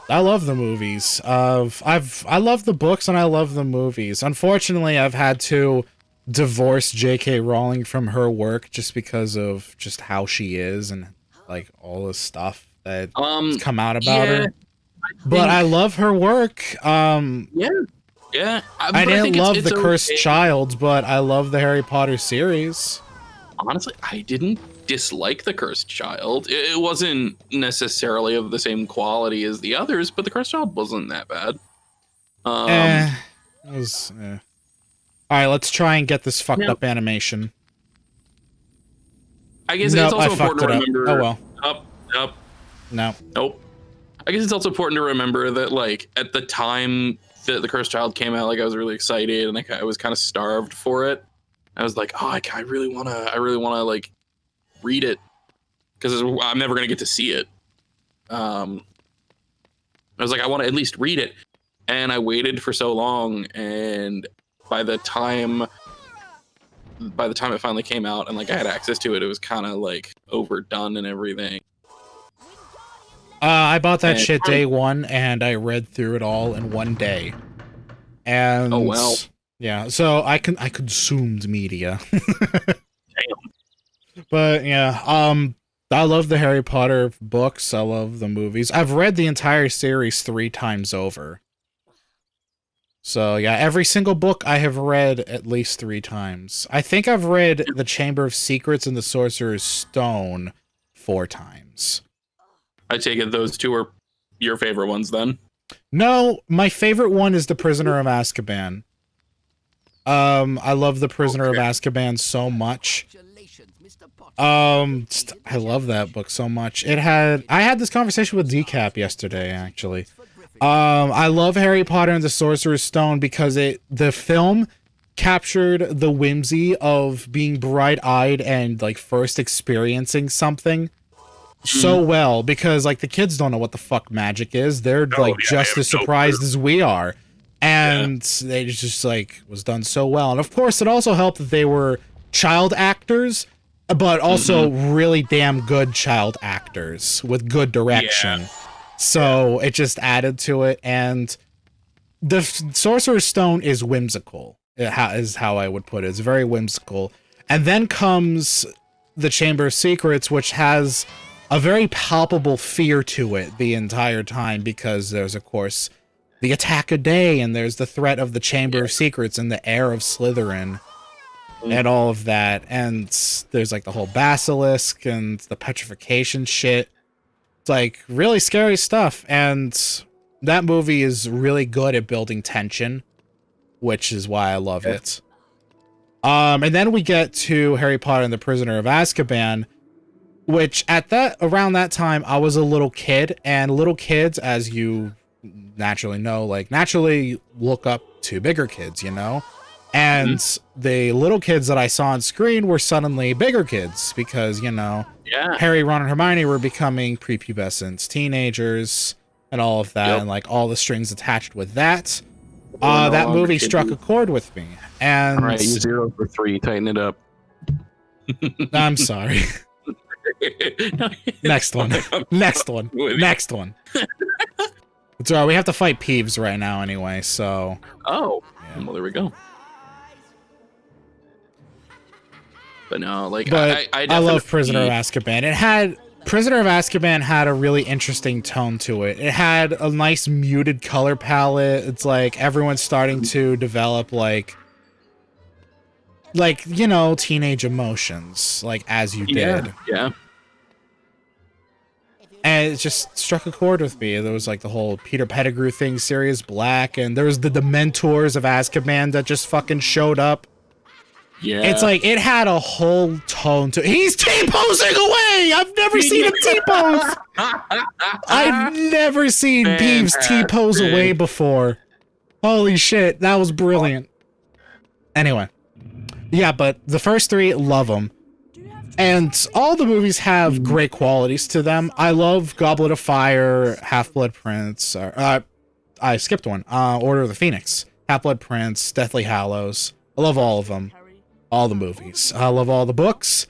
love the movies. I love the books and I love the movies. Unfortunately, I've had to divorce J.K. Rowling from her work just because of just how she is and like all the stuff that's come out about her. But I love her work.
Yeah.
I didn't love The Cursed Child, but I love the Harry Potter series.
Honestly, I didn't dislike The Cursed Child. It wasn't necessarily of the same quality as the others, but The Cursed Child wasn't that bad.
It was. All right, let's try and get this fucked up animation.
I guess it's also important to remember.
Oh well.
Nope. I guess it's also important to remember that, like, at the time that The Cursed Child came out, like, I was really excited and like I was kind of starved for it. I was like, oh, I really wanna like read it because I'm never gonna get to see it. I was like, I want to at least read it, and I waited for so long, and by the time it finally came out and like I had access to it, it was kind of like overdone and everything.
I bought that shit day one, and I read through it all in one day. And
oh well.
Yeah, so I consumed media.
Damn.
But yeah, I love the Harry Potter books. I love the movies. I've read the entire series 3 times over. So yeah, every single book I have read at least 3 times. I think I've read The Chamber of Secrets and The Sorcerer's Stone 4 times.
I take it those 2 are your favorite ones then?
No, my favorite one is The Prisoner of Azkaban. I love The Prisoner of Azkaban so much. I love that book so much. I had this conversation with Decap yesterday, actually. I love Harry Potter and the Sorcerer's Stone because the film captured the whimsy of being bright-eyed and like first experiencing something so well, because like the kids don't know what the fuck magic is. They're just as surprised as we are. And they just like was done so well. And of course it also helped that they were child actors, but also really damn good child actors with good direction. Yeah. So it just added to it. And the Sorcerer's Stone is whimsical, is how I would put it. It's very whimsical. And then comes the Chamber of Secrets, which has a very palpable fear to it the entire time, because there's, of course, the attack a day, and there's the threat of the Chamber of Secrets and the heir of Slytherin and all of that. And there's like the whole basilisk and the petrification shit. It's like really scary stuff. And that movie is really good at building tension, which is why I love it. And then we get to Harry Potter and the Prisoner of Azkaban, which around that time I was a little kid, and little kids, as you naturally know, like naturally look up to bigger kids, you know? And the little kids that I saw on screen were suddenly bigger kids because, you know, Harry, Ron, and Hermione were becoming prepubescent teenagers, and all of that,
Yep.
and like all the strings attached with that.
We're no
That
longer
movie
kidding.
struck a chord with me, and
All right, you 0 for 3. Tighten it up.
I'm sorry.
No,
Next one. Next one.
With-
Next one. It's all right. We have to fight Peeves right now anyway, so.
Oh,
Yeah.
well, there we go. But no, like
But
I
I love Prisoner of
definitely-
Azkaban. Prisoner of Azkaban had a really interesting tone to it. It had a nice muted color palette. It's like everyone's starting to develop like you know, teenage emotions, like as you did.
Yeah.
And it just struck a chord with me. There was like the whole Peter Pettigrew thing, Sirius Black, and there was the Dementors of Azkaban that just fucking showed up.
Yeah.
It's like it had a whole tone to. He's T-posing away. I've never seen him T-pose. I've never seen Peeves T-pose
Fantastic.
away before. Holy shit, that was brilliant. Anyway, yeah, but the first three, love them. And all the movies have great qualities to them. I love Goblet of Fire, Half-Blood Prince. I skipped one. Order of the Phoenix, Half-Blood Prince, Deathly Hallows. I love all of them. All the movies. I love all the books.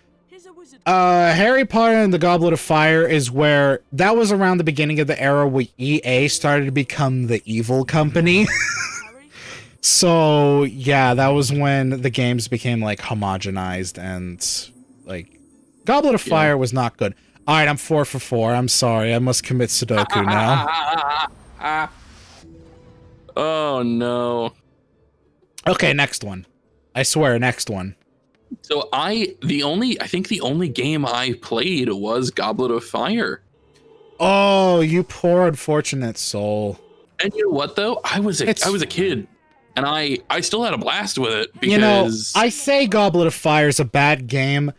Harry Potter and the Goblet of Fire is where that was around the beginning of the era where EA started to become the evil company. So yeah, that was when the games became like homogenized and like Goblet of Fire was not good. All right, I'm 4 for 4. I'm sorry. I must commit Sudoku now.
Oh no.
Okay, next one. I swear, next one.
So I think the only game I played was Goblet of Fire.
Oh, you poor unfortunate soul.
And you know what though? I was a kid, and I still had a blast with it because
You know, I say Goblet of Fire is a bad game.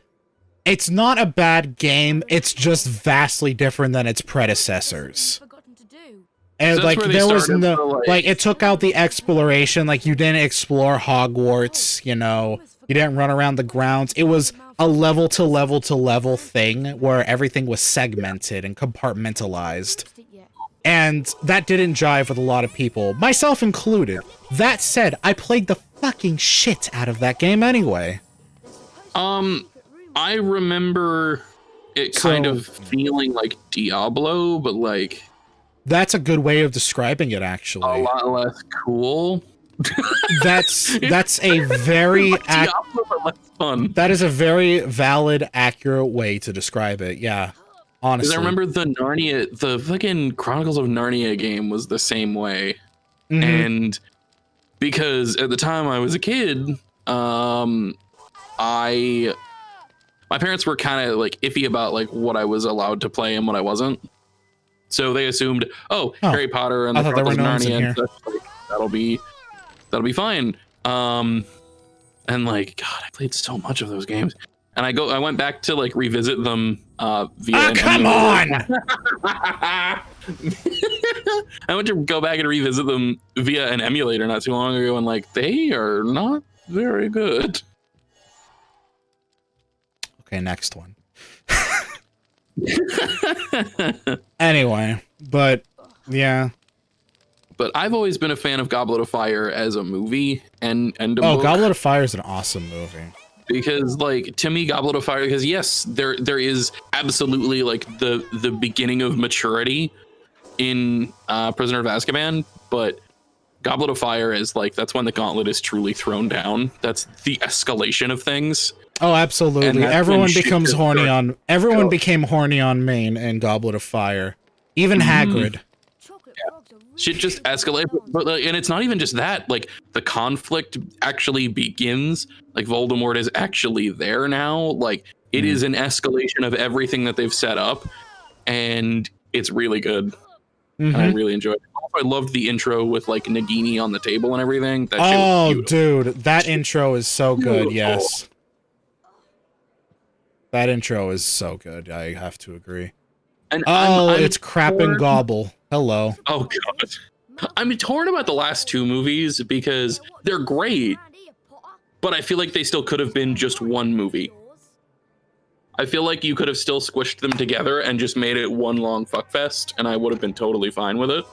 It's not a bad game. It's just vastly different than its predecessors.
Forgotten to do.
And
So that's
like
where they
there was
started
no
to,
like it took out the exploration. Like you didn't explore Hogwarts. You know, you didn't run around the grounds. It was a level to level to level thing where everything was segmented and compartmentalized.
Fixed it yet.
And that didn't jive with a lot of people, myself included. That said, I played the fucking shit out of that game anyway.
I remember it kind of feeling like Diablo, but like
That's a good way of describing it,
a
actually.
lot less cool.
That's a very
Diablo, but less fun.
that is a very valid, accurate way to describe it. Yeah, honestly.
Because I remember the fucking Chronicles of Narnia game was the same way.
Mhm.
And because at the time I was a kid, my parents were kind of like iffy about like what I was allowed to play and what I wasn't. So they assumed, Harry Potter and
I
the
thought there were
Chronicles of
gnomes in
Narnia and stuff, like, that'll be fine. And like, God, I played so much of those games. And I went back to like revisit them via an
come
emulator.
on!
I went to go back and revisit them via an emulator not too long ago, and like they are not very good.
Okay, next one. Anyway, but yeah.
But I've always been a fan of Goblet of Fire as a movie and a
Oh,
book,
Goblet of Fire is an awesome movie.
because like to me Goblet of Fire, because yes, there is absolutely like the beginning of maturity in Prisoner of Azkaban, but Goblet of Fire is like that's when the gauntlet is truly thrown down. That's the escalation of things.
Oh,
And
absolutely.
that's
Everyone
when shit
becomes
just
horny
starts
on. Everyone
going.
became horny on Maine in Goblet of Fire. Even Hagrid.
Chocolate frogs are really
Shit just escalates, but like, and it's not even just that. Like the conflict actually begins. Like Voldemort is actually there now. Like it is an escalation of everything that they've set up, and it's really good. And I
Mhm.
really enjoyed it. Also, I loved the intro with like Nagini on the table and everything. That shit was
Oh,
beautiful.
dude, that intro is so good.
Beautiful.
Yes, that intro is so good. I have to agree.
And
Oh,
I'm
it's Crap and
torn-
Gobble. Hello.
Oh god, I'm torn about the last two movies because they're great, but I feel like they still could have been just one movie. I feel like you could have still squished them together and just made it one long fuckfest, and I would have been totally fine with it.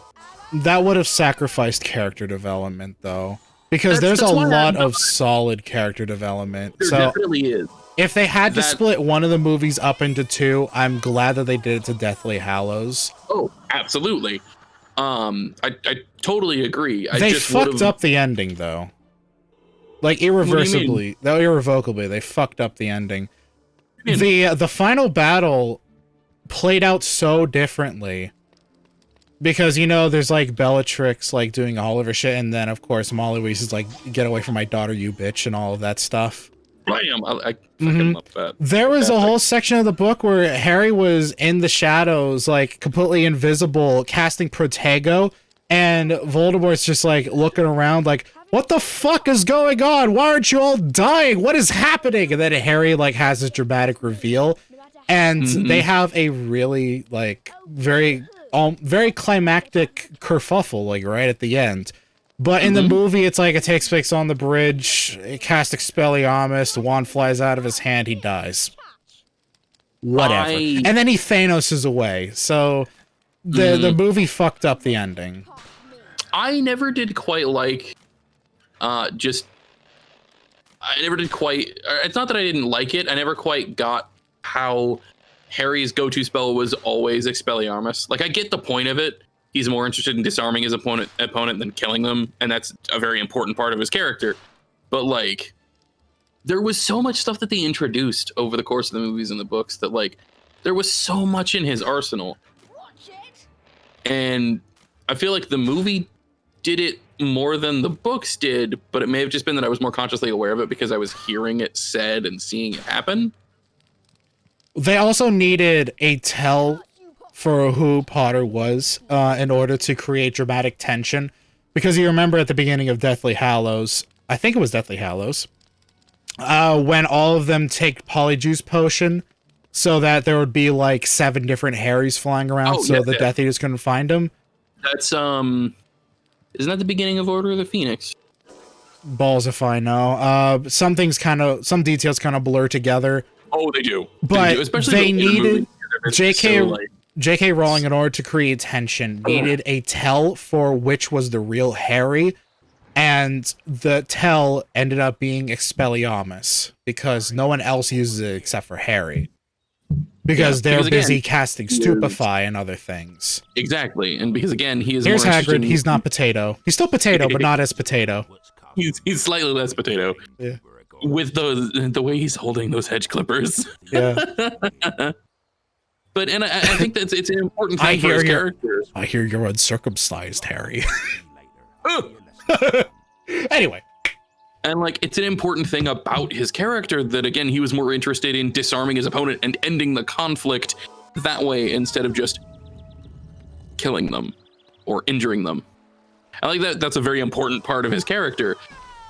That would have sacrificed character development, though. Because there's
That's
a
why
lot of solid character development.
There
So
definitely is.
if they had to
That-
split one of the movies up into two, I'm glad that they did it to Deathly Hallows.
Oh, absolutely. I totally agree. I
They
just
fucked
would've-
up the ending, though. Like, irreversibly. No, irrevocably. They fucked up the ending.
What do you
The final battle played out so differently. Because, you know, there's, like, Bellatrix, like, doing all of her shit, and then, of course, Molly Weasley is like, get away from my daughter, you bitch, and all of that stuff.
Bam! I fucking love that.
There was a
That's
whole section of the book where Harry was in the shadows, like, completely invisible, casting Protego, and Voldemort's just, like, looking around, like, what the fuck is going on? Why aren't you all dying? What is happening? And then Harry, like, has this dramatic reveal, and they have a really, like, very climactic kerfuffle, like, right at the end. But in the movie, it's like it takes place on the bridge, it casts Expelliarmus, the wand flies out of his hand, he dies. Whatever. And then he Thanos' away. So the movie fucked up the ending.
I never did quite like it's not that I didn't like it, I never quite got how Harry's go-to spell was always Expelliarmus. Like, I get the point of it. He's more interested in disarming his opponent than killing them, and that's a very important part of his character. But, like, there was so much stuff that they introduced over the course of the movies and the books that, like, there was so much in his arsenal. And I feel like the movie did it more than the books did, but it may have just been that I was more consciously aware of it because I was hearing it said and seeing it happen.
They also needed a tell for who Potter was in order to create dramatic tension. Because you remember at the beginning of Deathly Hallows, I think it was Deathly Hallows, when all of them take Polyjuice Potion so that there would be like 7 different Harrys flying around the Death Eaters couldn't find them.
That's, isn't that the beginning of Order of the Phoenix?
Balls if I know. Some details kind of blur together.
Oh, they do.
But
Especially
they
the later
needed
movies, they're
J.K.
so, like,
J.K. Rowling, in order to create tension, needed a tell for which was the real Harry, and the tell ended up being Expelliarmus, because no one else uses it except for Harry. Because they're busy casting Stupefy and other things.
Exactly, and because, again, he is
Here's
more
Hagrid, he's not Potato. He's still Potato, but not as Potato.
He's slightly less Potato.
Yeah.
With the way he's holding those hedge clippers.
Yeah.
But I think that it's an important thing for his characters.
I hear you're uncircumcised, Harry. Anyway.
And, like, it's an important thing about his character that, again, he was more interested in disarming his opponent and ending the conflict that way instead of just killing them or injuring them. I like that. That's a very important part of his character.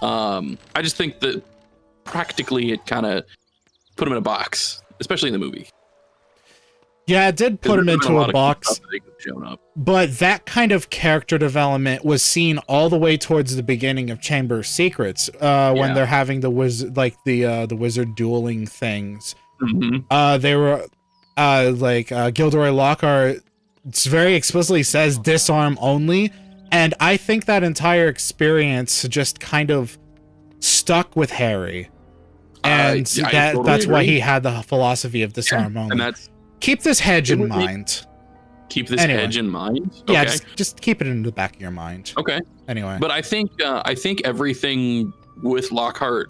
I just think that practically it kind of put him in a box, especially in the movie.
Yeah, it did put him into a box,
up.
but that kind of character development was seen all the way towards the beginning of Chamber of Secrets, when they're having the wizard, like the wizard dueling things. They were Gilderoy Lockhart very explicitly says disarm only, and I think that entire experience just kind of stuck with Harry, and that's why he had the philosophy of disarm only.
And that's
keep this hedge in mind.
Keep this hedge in mind. Okay.
Yeah, just keep it in the back of your mind.
Okay.
Anyway,
but I think everything with Lockhart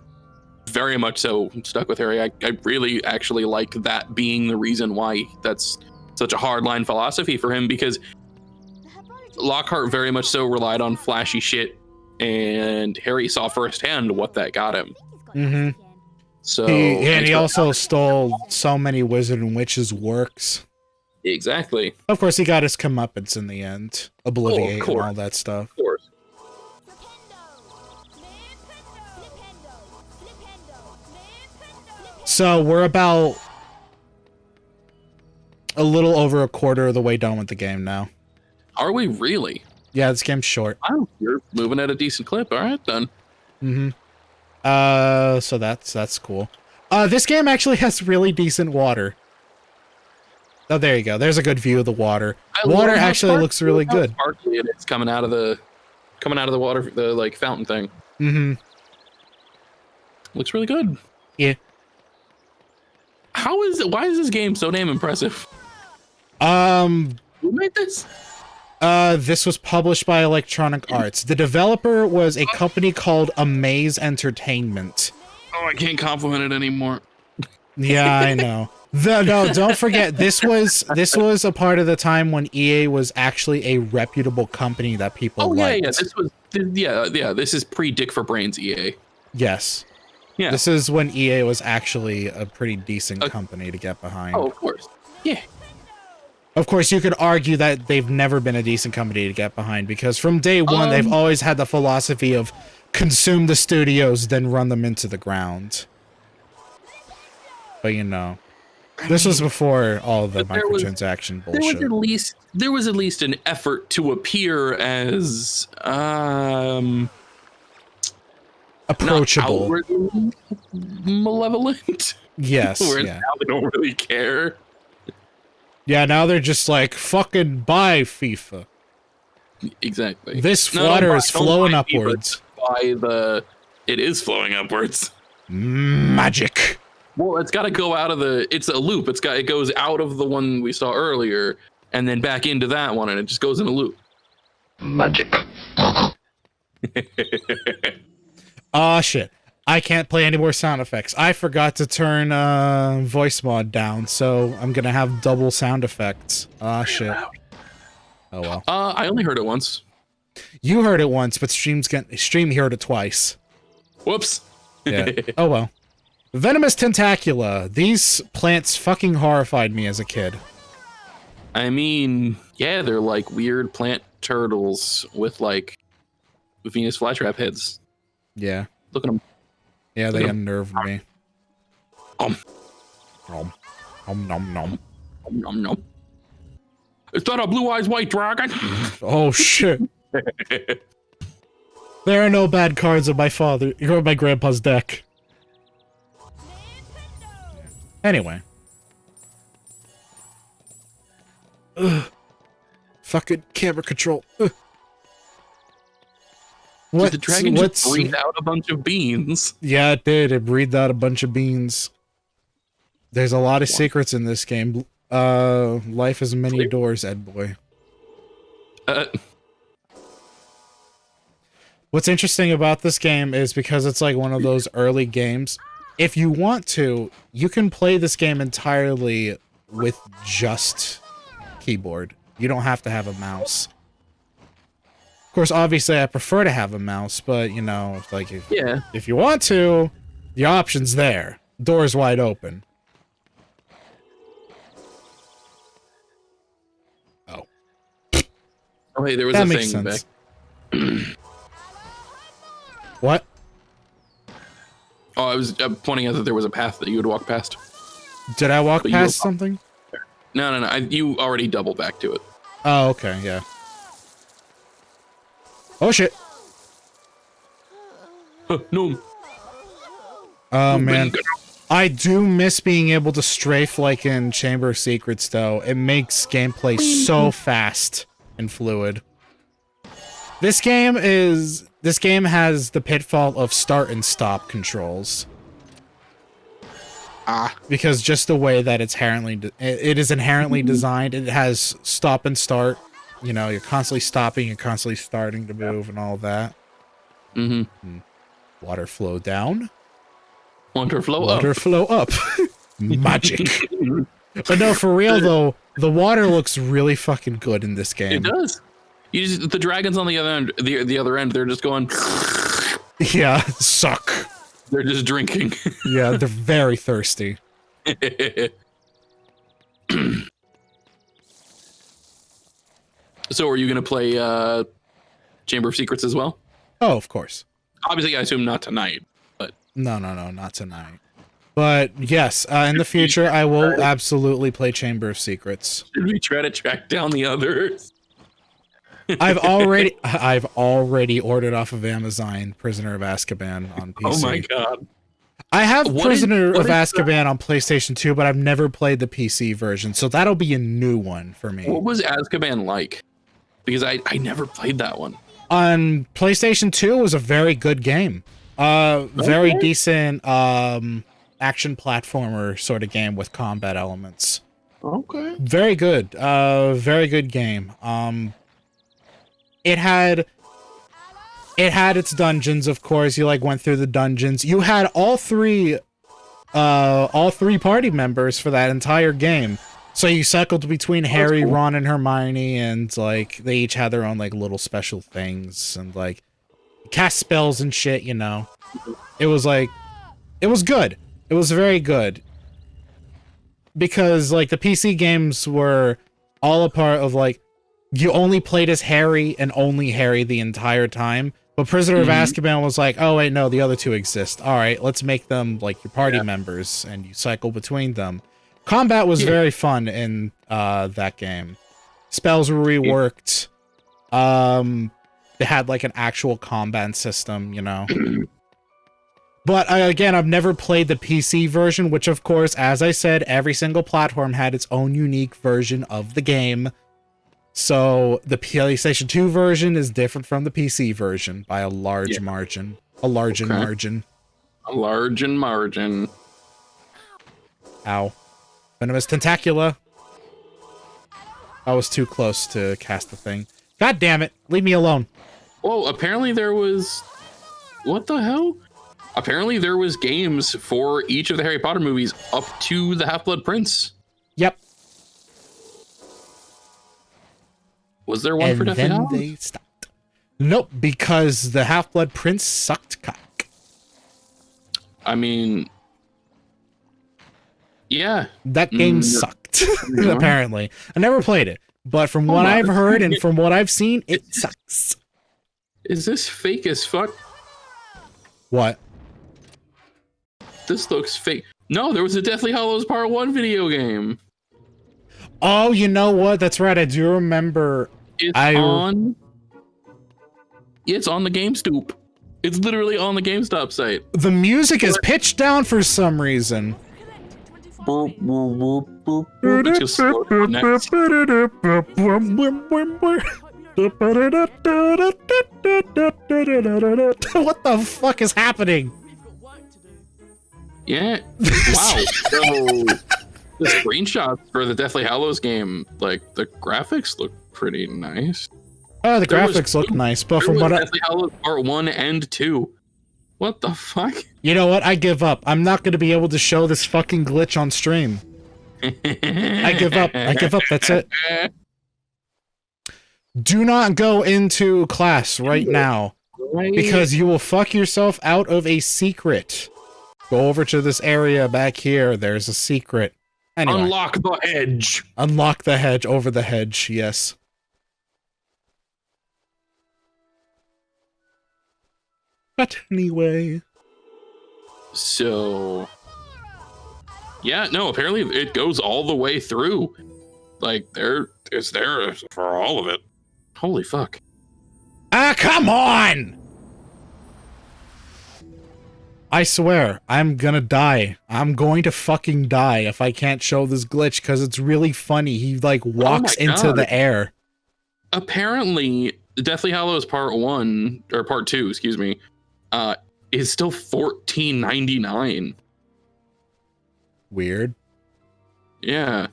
very much so stuck with Harry. I really actually like that being the reason why that's such a hardline philosophy for him, because Lockhart very much so relied on flashy shit, and Harry saw firsthand what that got him.
Mm-hmm.
So
he also stole so many wizard and witches works.
Exactly.
Of course, he got his comeuppance in the end, Obliviate and all that stuff.
Of course.
So we're about a little over a quarter of the way done with the game now.
Are we really?
Yeah, this game's short.
Wow, you're moving at a decent clip. All right, then.
Mm-hmm. So that's cool. This game actually has really decent water. Oh, there you go. There's a good view of the water. Water actually looks really good.
Sparkly it is coming out of the water, the like fountain thing.
Mm-hmm.
Looks really good.
Yeah.
Why is this game so damn impressive?
Who
made this?
This was published by Electronic Arts. The developer was a company called Amaze Entertainment.
Oh, I can't compliment it anymore.
Yeah, I know. No, don't forget, this was a part of the time when EA was actually a reputable company that people liked.
This is pre-Dick for Brains EA.
Yes.
Yeah.
This is when EA was actually a pretty decent company to get behind.
Oh, of course. Yeah.
Of course, you could argue that they've never been a decent company to get behind, because from day one, they've always had the philosophy of consume the studios, then run them into the ground. But, you know, this was before all the microtransaction bullshit.
There was at least an effort to appear as
approachable,
not outwardly malevolent.
Yes.
Whereas now they don't really care.
Yeah, now they're just like, fucking buy FIFA.
Exactly.
This water is flowing upwards.
It is flowing upwards.
Magic.
Well, it's got to go out of it's a loop. It goes out of the one we saw earlier and then back into that one, and it just goes in a loop.
Magic.
Aw, shit. I can't play any more sound effects. I forgot to turn voice mod down, so I'm gonna have double sound effects. Ah, shit. Oh well.
I only heard it once.
You heard it once, but Stream heard it twice.
Whoops.
Yeah. Oh well. Venomous Tentacula. These plants fucking horrified me as a kid.
I mean, yeah, they're like weird plant turtles with like Venus flytrap heads.
Yeah.
Look at them.
Yeah, they unnerved me.
Nom.
Nom nom.
Nom nom. Is that a blue eyes white dragon?
Oh shit. There are no bad cards on my grandpa's deck. Anyway. Ugh. Fucking camera control. Ugh.
Did the dragon just breathe out a bunch of beans?
Yeah, it did. It breathed out a bunch of beans. There's a lot of secrets in this game. Life has many doors, Ed boy. What's interesting about this game is because it's like one of those early games, if you want to, you can play this game entirely with just keyboard. You don't have to have a mouse. Of course, obviously, I prefer to have a mouse, but, you know, like, if you want to, the option's there. Door's wide open. Oh.
Oh, hey, there was a thing back.
What?
Oh, I was pointing out that there was a path that you would walk past.
Did I walk past something?
No. You already double back to it.
Oh, okay, yeah. Oh, shit.
No.
Oh, man. I do miss being able to strafe like in Chamber of Secrets, though. It makes gameplay so fast and fluid. This game has the pitfall of start and stop controls. Because just the way that it is inherently designed, it has stop and start. You know, you're constantly stopping, you're constantly starting to move and all that.
Mm-hmm.
Water flow down.
Water flow up.
Water flow up. Magic. But no, for real though, the water looks really fucking good in this game.
It does. The dragons on the other end, the other end, they're just going.
Yeah, suck.
They're just drinking.
Yeah, they're very thirsty.
So are you going to play Chamber of Secrets as well?
Oh, of course.
Obviously, I assume not tonight, but...
No, not tonight. But yes, in the future, I will absolutely play Chamber of Secrets.
Should we try to track down the others?
I've already ordered off of Amazon Prisoner of Azkaban on PC.
Oh my god.
I have
What
Prisoner
what
of
is
Azkaban on PlayStation 2, but I've never played the PC version, so that'll be a new one for me.
What was Azkaban like? Because I never played that one.
On PlayStation 2 was a very good game. Very decent action platformer sort of game with combat elements.
Okay.
Very good. Very good game. It had its dungeons, of course. You like went through the dungeons. You had all three party members for that entire game. So you cycled between Harry,
cool.
Ron, and Hermione, and like they each had their own like little special things and like cast spells and shit, you know. It was like it was good. It was very good. Because like the PC games were all a part of like you only played as Harry and only Harry the entire time. But Prisoner of Azkaban was like, oh wait, no, the other two exist. All right, let's make them like your party members, and you cycle between them. Combat was very fun in that game. Spells were reworked. They had like an actual combat system, you know. But again, I've never played the PC version, which of course, as I said, every single platform had its own unique version of the game. So the PlayStation 2 version is different from the PC version by a large margin. A large margin.
A large margin.
Ow. Venomous Tentacula. I was too close to cast the thing. God damn it. Leave me alone.
Whoa, apparently there was... What the hell? Apparently there was games for each of the Harry Potter movies up to the Half-Blood Prince.
Yep.
Was there one for Deathly
then
Hallows?
they stopped. Nope, because the Half-Blood Prince sucked cock.
I mean... Yeah.
That game sucked, apparently. I never played it, but from what I've heard and from what I've seen, it sucks.
Is this fake as fuck?
What?
This looks fake. No, there was a Deathly Hallows Part 1 video game.
Oh, you know what? That's right. I do remember.
It's on the GameStop. It's literally on the GameStop site.
The music is pitched down for some reason.
Boop, boop, boop, boop, boop. It's just slow down next.
What the fuck is happening?
Yeah. Wow. So the screenshots for the Deathly Hallows game, like the graphics look pretty nice.
Oh, the graphics look nice, but from what
Deathly Hallows Part 1 and 2. What the fuck?
You know what? I give up. I'm not going to be able to show this fucking glitch on stream. I give up. I give up. That's it. Do not go into class right now, because you will fuck yourself out of a secret. Go over to this area back here. There's a secret. Anyway.
Unlock the hedge.
Unlock the hedge. Over the hedge. Yes. But anyway.
So... Yeah, no, apparently it goes all the way through. Like, it's there for all of it. Holy fuck.
Ah, come on! I swear, I'm gonna die. I'm going to fucking die if I can't show this glitch, because it's really funny. He, like, walks into the air.
Apparently, Deathly Hallows Part 1, or Part 2, excuse me, is still $14.99.
Weird.
Yeah.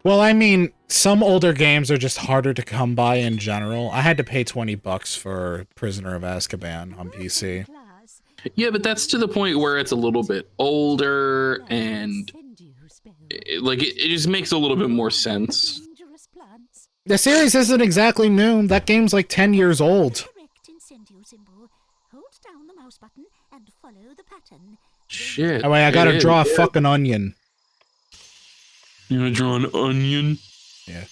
Well, I mean, some older games are just harder to come by in general. I had to pay $20 for Prisoner of Azkaban on PC.
Yeah, but that's to the point where it's a little bit older and it just makes a little bit more sense.
The series isn't exactly new. That game's like 10 years old.
Shit.
Oh, wait, I gotta draw a fucking onion.
You gonna draw an onion?
Yeah.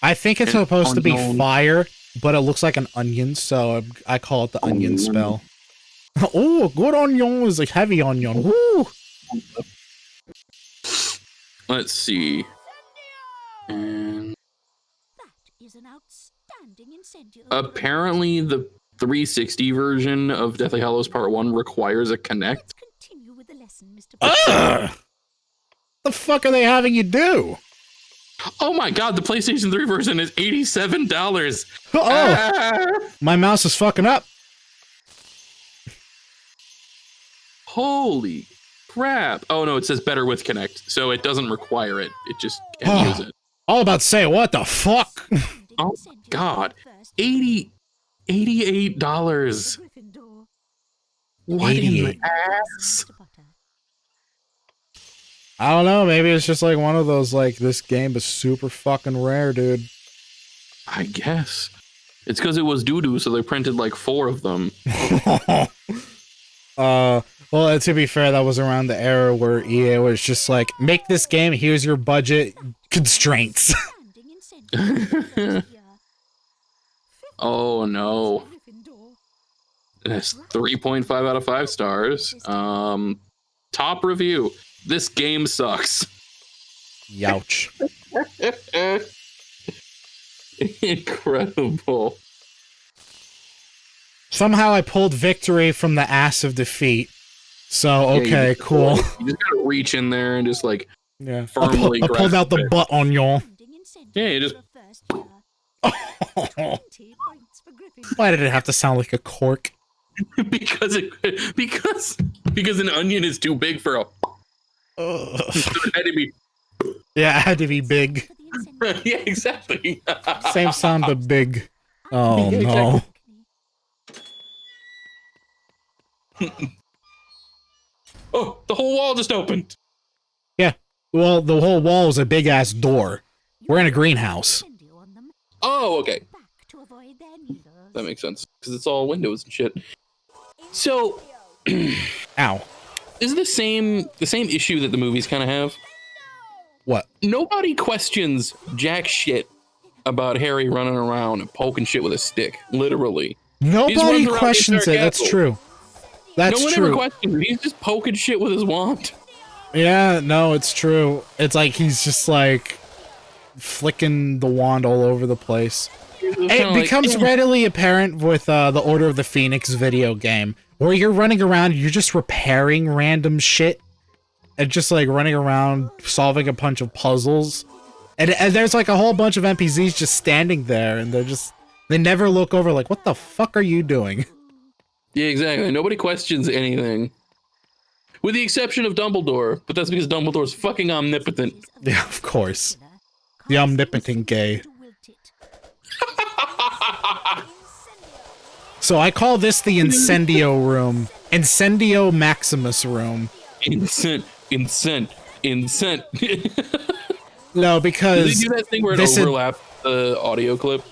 I think it's supposed to be fire, but it looks like an onion, so I call it the onion spell. Oh, good onion is a heavy onion. Woo!
Let's see. And apparently the 360 version of Deathly Hallows Part 1 requires a Kinect.
lesson, Mr. Potter.
Ugh! The fuck are they having you do?
Oh my god, the PlayStation 3 version is $87.
Oh, my mouse is fucking up.
Holy crap. Oh no, it says better with Connect, so it doesn't require it. It just can use it.
All about to say, what the fuck?
Oh god. $88.
Gryffindor.
What in the
88.
ass?
Mr. Potter.
I don't know. Maybe it's just like one of those, like, this game is super fucking rare, dude.
I guess. It's because it was doo-doo, so they printed like 4 of them.
Well, to be fair, that was around the era where EA was just like, make this game, here's your budget constraints.
Standing in centre first year.
Oh no.
Gryffindor.
That's 3.5 out of 5 stars. Top review. This game sucks.
Youch.
Incredible.
Somehow I pulled victory from the ass of defeat. So,
Yeah,
okay, cool.
You just gotta reach in there and just like,
Yeah.
firmly
I pulled out the
grasp it.
butt on y'all.
Standing in centre
Yeah, you just-
for first year. 20 points for Gryffindor.
Why did it have to sound like a cork?
because an onion is too big for a.
Ugh.
It had to be.
Yeah, it had to be big.
For the incentive.
Yeah, exactly.
Same sound, but big. Oh,
Yeah,
no.
Oh, the whole wall just opened.
Yeah. Well, the whole wall is a big-ass door. We're in a greenhouse.
Incendio on them.
Oh, okay.
Back to avoid their needles.
That makes sense because it's all windows and shit. So,
Ow.
is the same issue that the movies kind of have?
What?
Nobody questions jack shit about Harry running around and poking shit with a stick. Literally,
Nobody
runs around the
questions
entire
it. That's
castle.
true. That's
no one
true.
ever questions it. He's just poking shit with his wand.
Yeah, no, it's true. It's like he's just like flicking the wand all over the place. It becomes readily apparent with the Order of the Phoenix video game, where you're running around, you're just repairing random shit, and just like running around solving a bunch of puzzles, and there's like a whole bunch of NPCs just standing there, and they never look over like, what the fuck are you doing?
Yeah, exactly. Nobody questions anything. With the exception of Dumbledore, but that's because Dumbledore's fucking omnipotent.
Yeah, of course. The omnipotent gay.
To wilt it.
So I call this the Incendio room. Incendio Maximus room.
Incent.
No,
Did
because
they do that thing where it
this
overlaps the audio clip?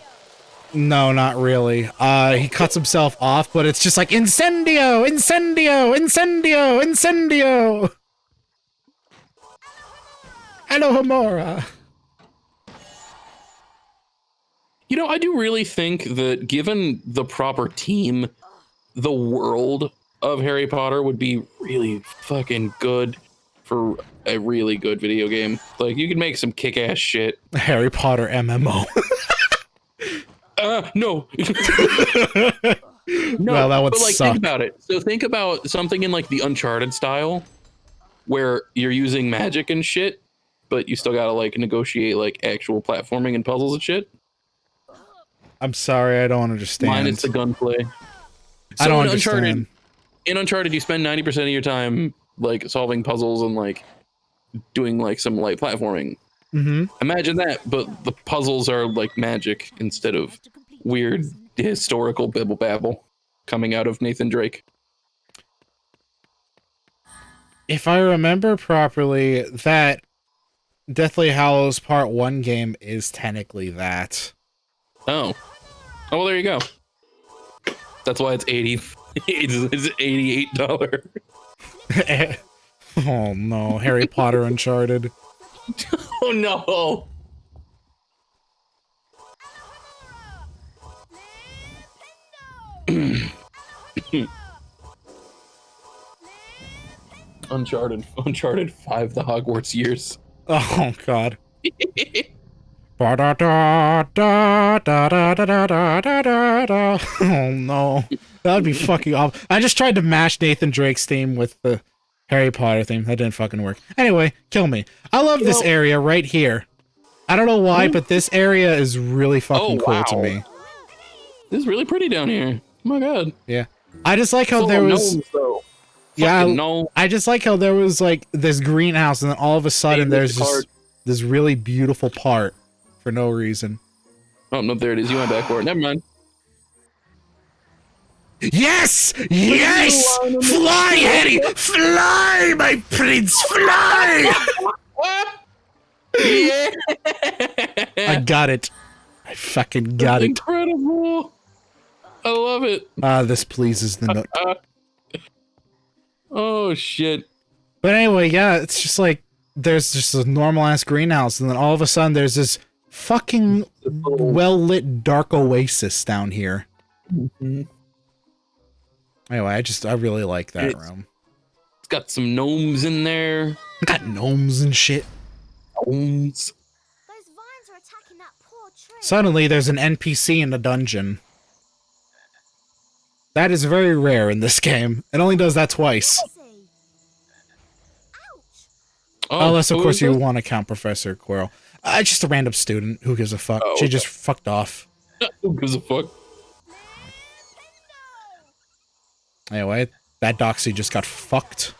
no, not really. He cuts himself off, but it's just like Incendio, Incendio, Incendio, Incendio. Hello, Homora.
You know, I do really think that given the proper team, the world of Harry Potter would be really fucking good for a really good video game. Like, you could make some kick-ass shit.
Harry Potter MMO.
No. No,
Well, that would
but like,
suck.
think about it. So think about something in like the Uncharted style, where you're using magic and shit, but you still gotta like negotiate like actual platforming and puzzles and shit.
I'm sorry, I don't understand.
Mine is the gunplay.
I don't
in
understand.
In Uncharted, you spend 90% of your time like solving puzzles and like doing like some light platforming.
Mm-hmm.
Imagine that, but the puzzles are like magic instead of weird historical bibble babble coming out of Nathan Drake.
If I remember properly, that Deathly Hallows Part 1 game is technically that.
Oh. Oh, well, there you go. That's why it's 80. It's $88.
Oh no, Harry Potter Uncharted.
Oh no. Uncharted 5, the Hogwarts years.
Oh god. Ba-da-da-da-da-da-da-da-da-da. Oh no. That would be fucking awful. I just tried to mash Nathan Drake's theme with the Harry Potter theme. That didn't fucking work. Anyway, kill me. I love this area right here. I don't know why, but this area is really fucking cool to me.
This is really pretty down here. Oh my god.
Yeah. I just like how
Full
there
of
was...
gnomes, though.
Yeah,
Fucking gnome.
I just like how there was like this greenhouse and then all of a sudden there's just this really beautiful part for no reason.
Oh, no, there it is. You went back for it. Never mind.
Yes! Yes! Fly, Harry! Fly, my prince! Fly!
Yeah!
I got it. I fucking got it.
Incredible. I love it.
This pleases the nook.
Oh, shit.
But anyway, yeah, it's just like, there's just a normal-ass greenhouse, and then all of a sudden there's this fucking well-lit dark oasis down here.
Mm-hmm.
Anyway, I really like that room.
It's got some gnomes in there.
Got gnomes and shit.
Gnomes.
Those vines are attacking that poor tree.
Suddenly, there's an NPC in the dungeon. That is very rare in this game. It only does that twice.
Oh,
unless, of course, you
this?
want to count Professor Quirrell. Just a random student. Who gives a fuck?
Oh,
She
okay.
just fucked off.
Who gives a fuck?
Anyway, that Doxy just got fucked.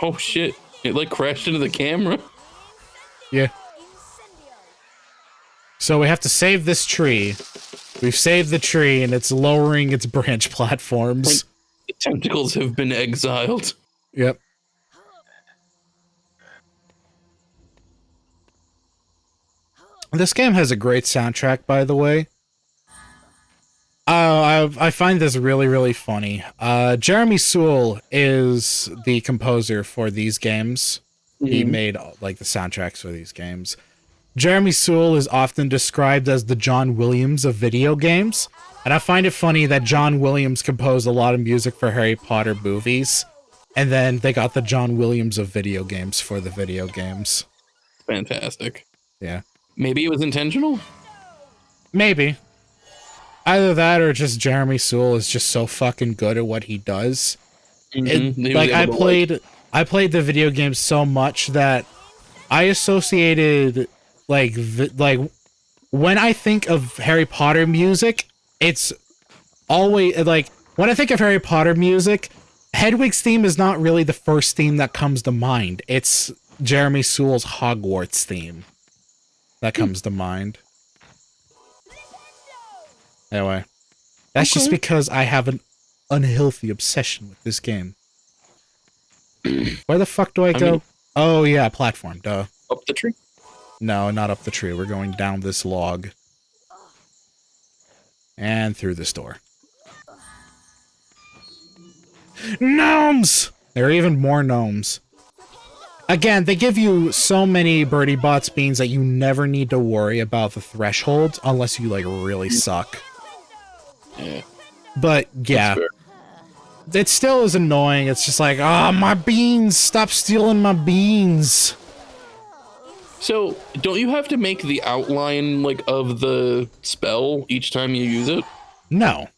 Oh shit! It like crashed into the camera.
Yeah. So we have to save this tree. We've saved the tree, and it's lowering its branch platforms.
The tentacles have been exiled.
Yep. This game has a great soundtrack, by the way. I find this really, really funny. Jeremy Soule is the composer for these games. He made like the soundtracks for these games. Jeremy Soule is often described as the John Williams of video games, and I find it funny that John Williams composed a lot of music for Harry Potter movies, and then they got the John Williams of video games for the video games.
Fantastic.
Yeah.
Maybe it was intentional?
Maybe. Either that or just Jeremy Soule is just so fucking good at what he does. Like I played the video games so much that I associated like when I think of Harry Potter music, it's always like when I think of Harry Potter music, Hedwig's theme is not really the first theme that comes to mind. It's Jeremy Soule's Hogwarts theme that comes to mind. Anyway, that's just because I have an unhealthy obsession with this game. Where the fuck do I go? Oh yeah, platform, duh.
Up the tree?
No, not up the tree. We're going down this log. And through this door. Gnomes! There are even more gnomes. Again, they give you so many Birdie Bots beans that you never need to worry about the threshold unless you, like, really suck.
Yeah.
But, yeah. It still is annoying. It's just like, ah, my beans! Stop stealing my beans!
So, don't you have to make the outline, like, of the spell each time you use it?
No.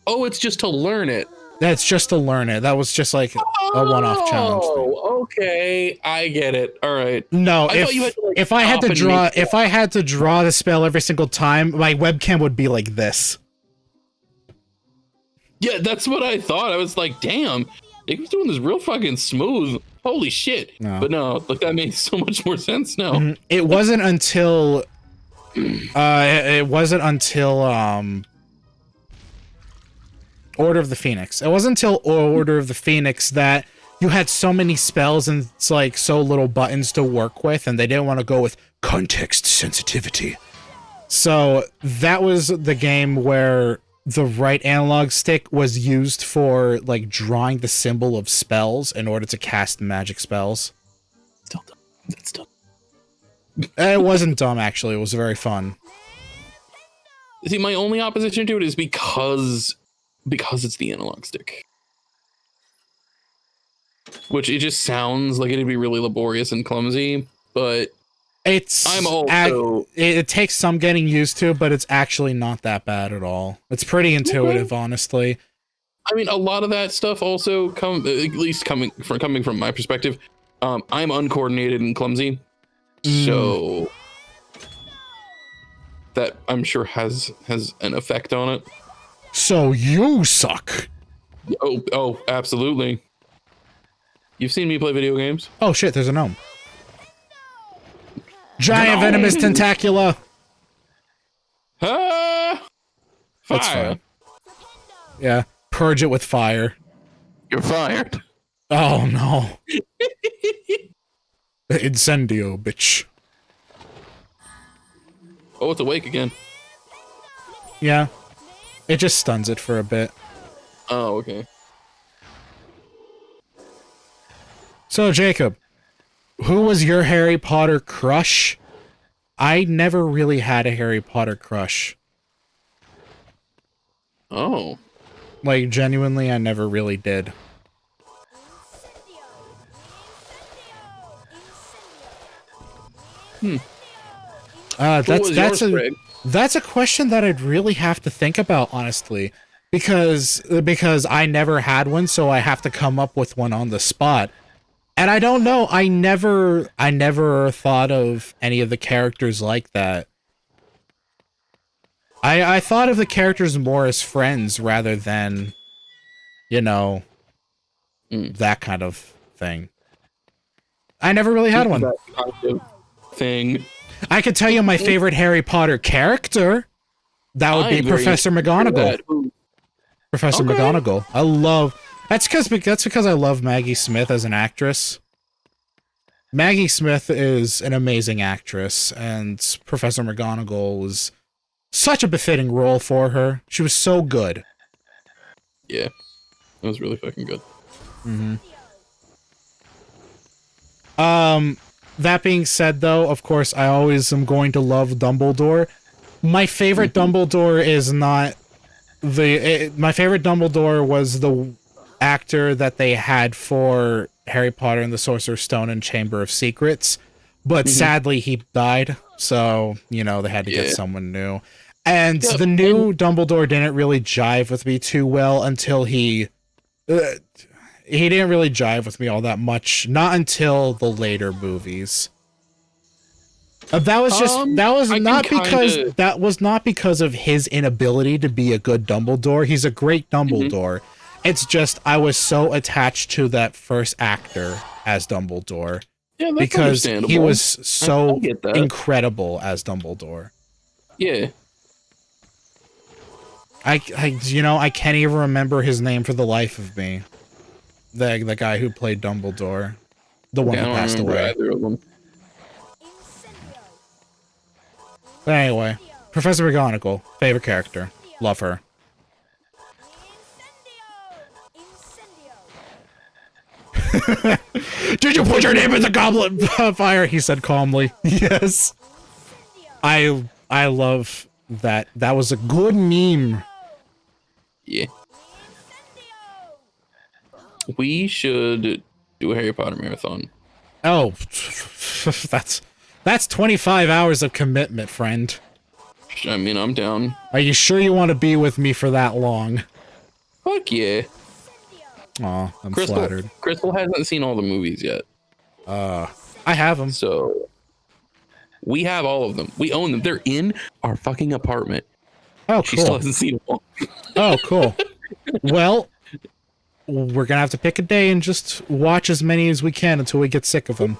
Oh, it's just to learn it.
That's just to learn it. That was just like a one-off challenge thing.
Oh, okay. I get it. All right.
No,
I thought you had to, like,
if I had to
stop and
draw,
make
if I had to draw the spell every single time, my webcam would be like this.
Yeah, that's what I thought. I was like, damn, he was doing this real fucking smooth. Holy shit.
No.
But no, like that makes so much more sense now.
It wasn't until Order of the Phoenix. It wasn't until Order of the Phoenix that you had so many spells and it's like so little buttons to work with, and they didn't want to go with context sensitivity. So that was the game where the right analog stick was used for like drawing the symbol of spells in order to cast magic spells.
Still dumb. That's dumb.
It wasn't dumb, actually. It was very fun.
See, my only opposition to it is because it's the analog stick. Which it just sounds like it'd be really laborious and clumsy, but
it takes some getting used to, but it's actually not that bad at all. It's pretty intuitive, honestly.
I mean, a lot of that stuff also at least coming from my perspective. I'm uncoordinated and clumsy, so that I'm sure has an effect on it.
So you suck.
Oh, absolutely. You've seen me play video games.
Oh shit, there's a gnome. Giant venomous tentacula.
Ah!
That's
Fire.
fine. Yeah, purge it with fire.
You're fired.
Oh no. Incendio, bitch.
Oh, it's awake again.
Yeah. It just stuns it for a bit.
Oh, okay.
So, Jacob, who was your Harry Potter crush? I never really had a Harry Potter crush.
Oh.
Like, genuinely, I never really did. That's a question that I'd really have to think about, honestly, because I never had one, so I have to come up with one on the spot. And I don't know, I never thought of any of the characters like that. I thought of the characters more as friends rather than, you know, that kind of thing. I never really had one.
That kind of thing.
I could tell you my favorite Harry Potter character. That would be Professor McGonagall. Professor McGonagall. I love... That's because I love Maggie Smith as an actress. Maggie Smith is an amazing actress, and Professor McGonagall was such a befitting role for her. She was so good.
Yeah. That was really fucking good.
That being said, though, of course, I always am going to love Dumbledore. My favorite Dumbledore is not my favorite Dumbledore was the actor that they had for Harry Potter and the Sorcerer's Stone and Chamber of Secrets, but sadly he died, so, you know, they had to get someone new. And the new Dumbledore didn't really jive with me too well until he didn't really jive with me all that much, not until the later movies. That was not because of his inability to be a good Dumbledore. He's a great Dumbledore. It's just I was so attached to that first actor as Dumbledore because he was so incredible as Dumbledore.
Yeah.
I can't even remember his name for the life of me. The guy who played Dumbledore, the one who passed away.
Either of them.
But anyway, Professor McGonagall, favorite character, love her. Did you put your name in the goblet of fire? He said calmly. Yes. I love that. That was a good meme.
Yeah. We should do a Harry Potter marathon.
Oh, that's 25 hours of commitment, friend.
I mean, I'm down.
Are you sure you want to be with me for that long?
Fuck yeah.
Aw, I'm flattered.
Crystal hasn't seen all the movies yet.
I have them.
So, we have all of them. We own them. They're in our fucking apartment.
Oh, cool.
She still hasn't seen them all.
Oh, cool. Well, we're gonna have to pick a day and just watch as many as we can until we get sick of them.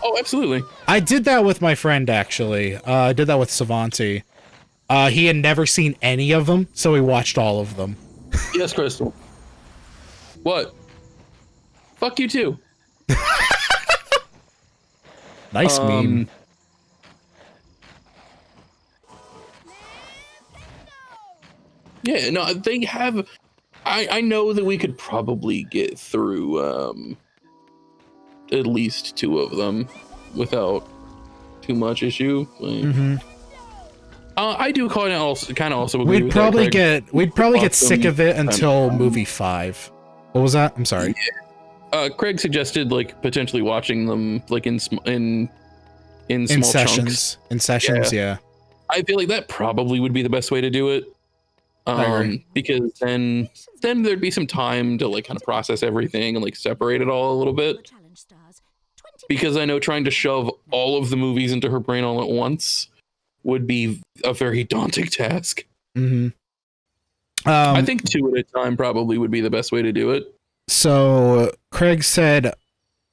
Oh, absolutely.
I did that with my friend, actually. I did that with Savanti. He had never seen any of them, so we watched all of them.
Yes, Crystal. What? Fuck you too.
Nice meme.
Yeah, no, they have... I know that we could probably get through at least 2 of them without too much issue. Like, I do kind of also agree
we'd probably get sick of it until movie 5. What was that? I'm sorry.
Yeah. Craig suggested like potentially watching them like in small
sessions.
chunks.
In sessions, yeah.
I feel like that probably would be the best way to do it.
agree.
Because then there'd be some time to like kind of process everything and like separate it all a little bit. Because I know trying to shove all of the movies into her brain all at once would be a very daunting task.
Mm-hmm.
I think 2 at a time probably would be the best way to do it.
So Craig said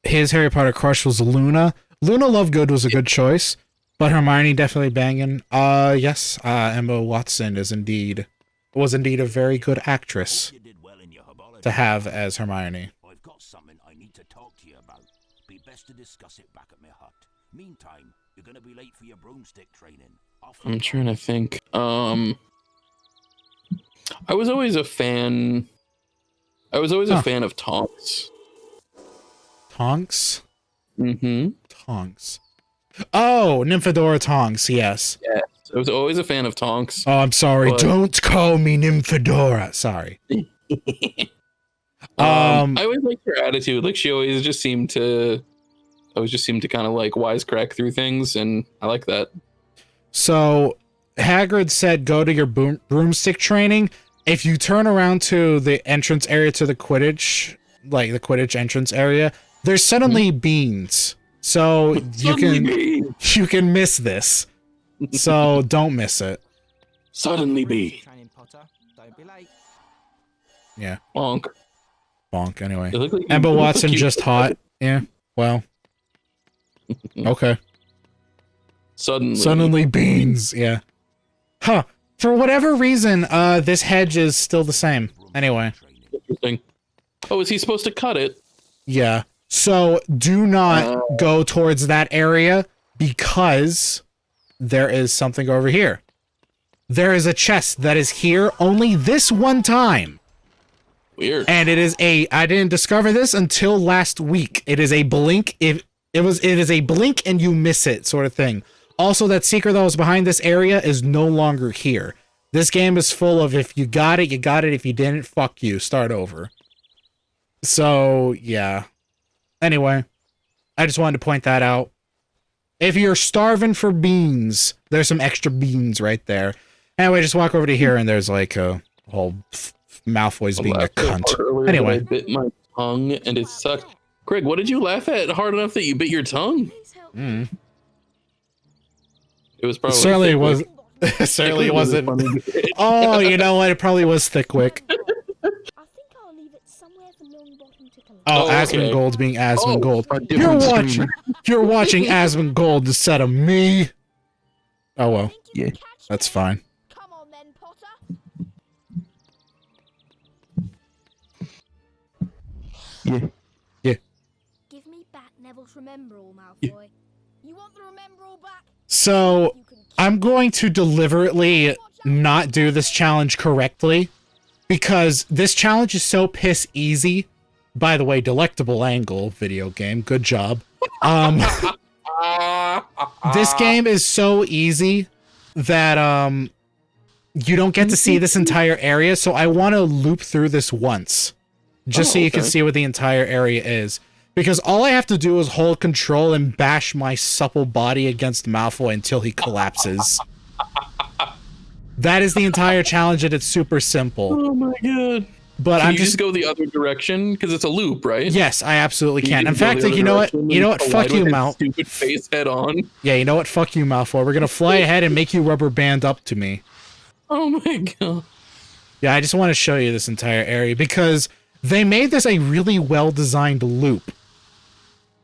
his Harry Potter crush was Luna. Luna Lovegood was a good choice, but Hermione definitely banging. Yes, Emma Watson was indeed a very good actress to have as Hermione.
I've got something I need to talk to you about. Be best to discuss it back at my hut. Meantime, you're gonna be late for your broomstick training.
I'm trying to think. I was always a fan. I was always a fan of Tonks.
Tonks?
Mm-hmm.
Tonks. Oh, Nymphadora Tonks, yes.
Yes. I was always a fan of Tonks.
Oh, I'm sorry.
But...
Don't call me Nymphadora. Sorry.
I always liked her attitude. Like she always just seemed to kind of like wisecrack through things, and I like that. So
Hagrid said go to your broomstick training. If you turn around to the entrance area to the Quidditch, like the Quidditch entrance area, there's suddenly beans. So you can miss this. So don't miss it.
Suddenly be.
Yeah.
Bonk.
Anyway.
Like
Emma Watson just hot. Yeah. Well. Okay. Suddenly beans. Yeah. Huh. For whatever reason, this hedge is still the same. Anyway.
Interesting. Oh, is he supposed to cut it?
Yeah. So do not go towards that area because there is something over here. There is a chest that is here only this one time.
Weird.
And it is I didn't discover this until last week. It is a blink it is a blink and you miss it sort of thing. Also, that secret that was behind this area is no longer here. This game is full of if you got it, you got it. If you didn't, fuck you. Start over. So, yeah. Anyway, I just wanted to point that out. If you're starving for beans, there's some extra beans right there. Anyway, just walk over to here and there's like a whole Malfoy's being a cunt. Anyway.
I bit my tongue and it sucked. Craig, what did you laugh at hard enough that you bit your tongue?
Mm.
It was probably
certainly was. Certainly wasn't. Oh, you know what? It probably was Thickwick.
I think I'll leave it somewhere for Longbottom to collect.
Oh, Asmongold's being Asmongold. You're watching Asmongold instead of me. Oh well.
Yeah.
That's fine.
Come on then, Potter.
Yeah.
Give me back Neville's Rememberall, Malfoy.
You want the Rememberall back?
So, I'm going to deliberately not do this challenge correctly because this challenge is so piss easy. By the way, delectable angle video game. Good job. This game is so easy that you don't get to see this entire area, so I want to loop through this once just so you can see what the entire area is. Because all I have to do is hold control and bash my supple body against Malfoy until he collapses. That is the entire challenge, and it's super simple.
Oh my god.
But
can
I'm
you
just
go the other direction? Because it's a loop, right?
Yes, I absolutely can. In fact, like, you know what? You know what? Fuck you, Malfoy.
Stupid face head on.
Yeah, you know what? Fuck you, Malfoy. We're gonna fly ahead and make you rubber band up to me.
Oh my god.
Yeah, I just want to show you this entire area because they made this a really well-designed loop.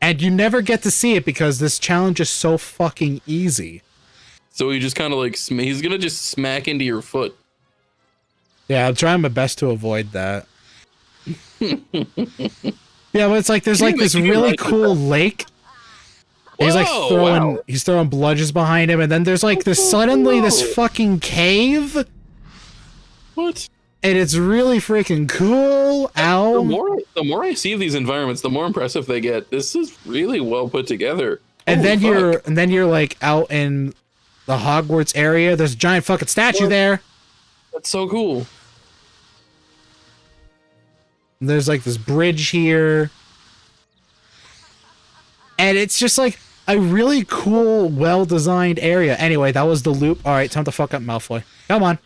And you never get to see it because this challenge is so fucking easy.
So he just kind of like, he's gonna just smack into your foot.
Yeah, I'm trying my best to avoid that. Yeah, but it's like, there's like this really cool lake. He's like he's throwing bludgeons behind him, and then there's like this this fucking cave.
What?
And it's really freaking cool. Ow.
The more I see of these environments, the more impressive they get. This is really well put together.
And then you're like out in the Hogwarts area. There's a giant fucking statue there.
That's so cool.
And there's like this bridge here. And it's just like a really cool, well-designed area. Anyway, that was the loop. All right, time to fuck up Malfoy. Come on.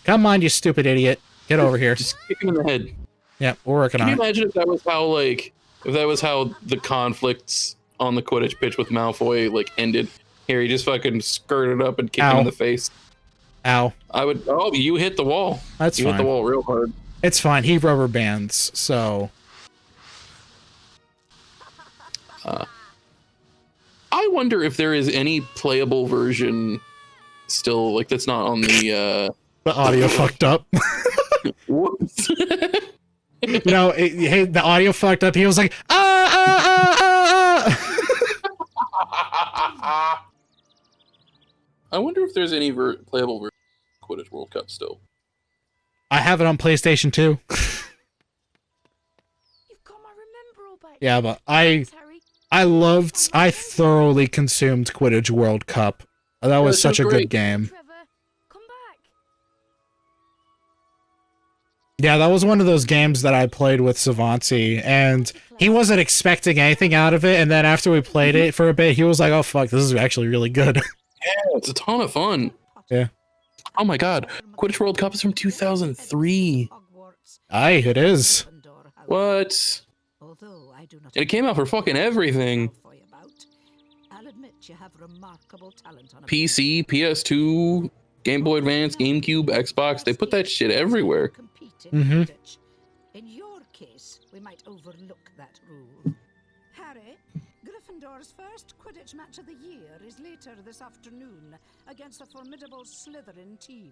Come on, you stupid idiot. Get over here.
Just kick him in the head.
Yeah, we're working
Can
on
you
it.
imagine if that was how the conflicts on the Quidditch pitch with Malfoy like ended? Here, he just fucking skirted up and kicked him in the face.
Ow.
I would. Oh, you hit the wall.
That's
you
fine.
hit the wall real hard.
It's fine. He rubber bands, so.
I wonder if there is any playable version still, like, that's not on the.
The audio fucked up.
Whoops.
No, the audio fucked up. He was like,
I wonder if there's any playable version of Quidditch World Cup still.
I have it on PlayStation 2.
You've got my remember all back.
Yeah, but
Thanks, Harry.
I thoroughly consumed Quidditch World Cup. That was such a good game.
Trevor, come back.
Yeah, that was one of those games that I played with Savanti, and he wasn't expecting anything out of it, and then after we played it for a bit, he was like, oh fuck, this is actually really good.
Yeah, it's a ton of fun.
Yeah.
Oh my god, Quidditch World Cup is from 2003.
Aye, it is.
What?
Although I do not
And it came out for fucking everything.
I'll admit you have remarkable talent on a
PC, PS2, Game Boy Advance, GameCube, Xbox, they put that shit everywhere.
Mm-hmm.
In your case, we might overlook that rule.
Harry, Gryffindor's first Quidditch match of the year is later this afternoon against the formidable Slytherin team.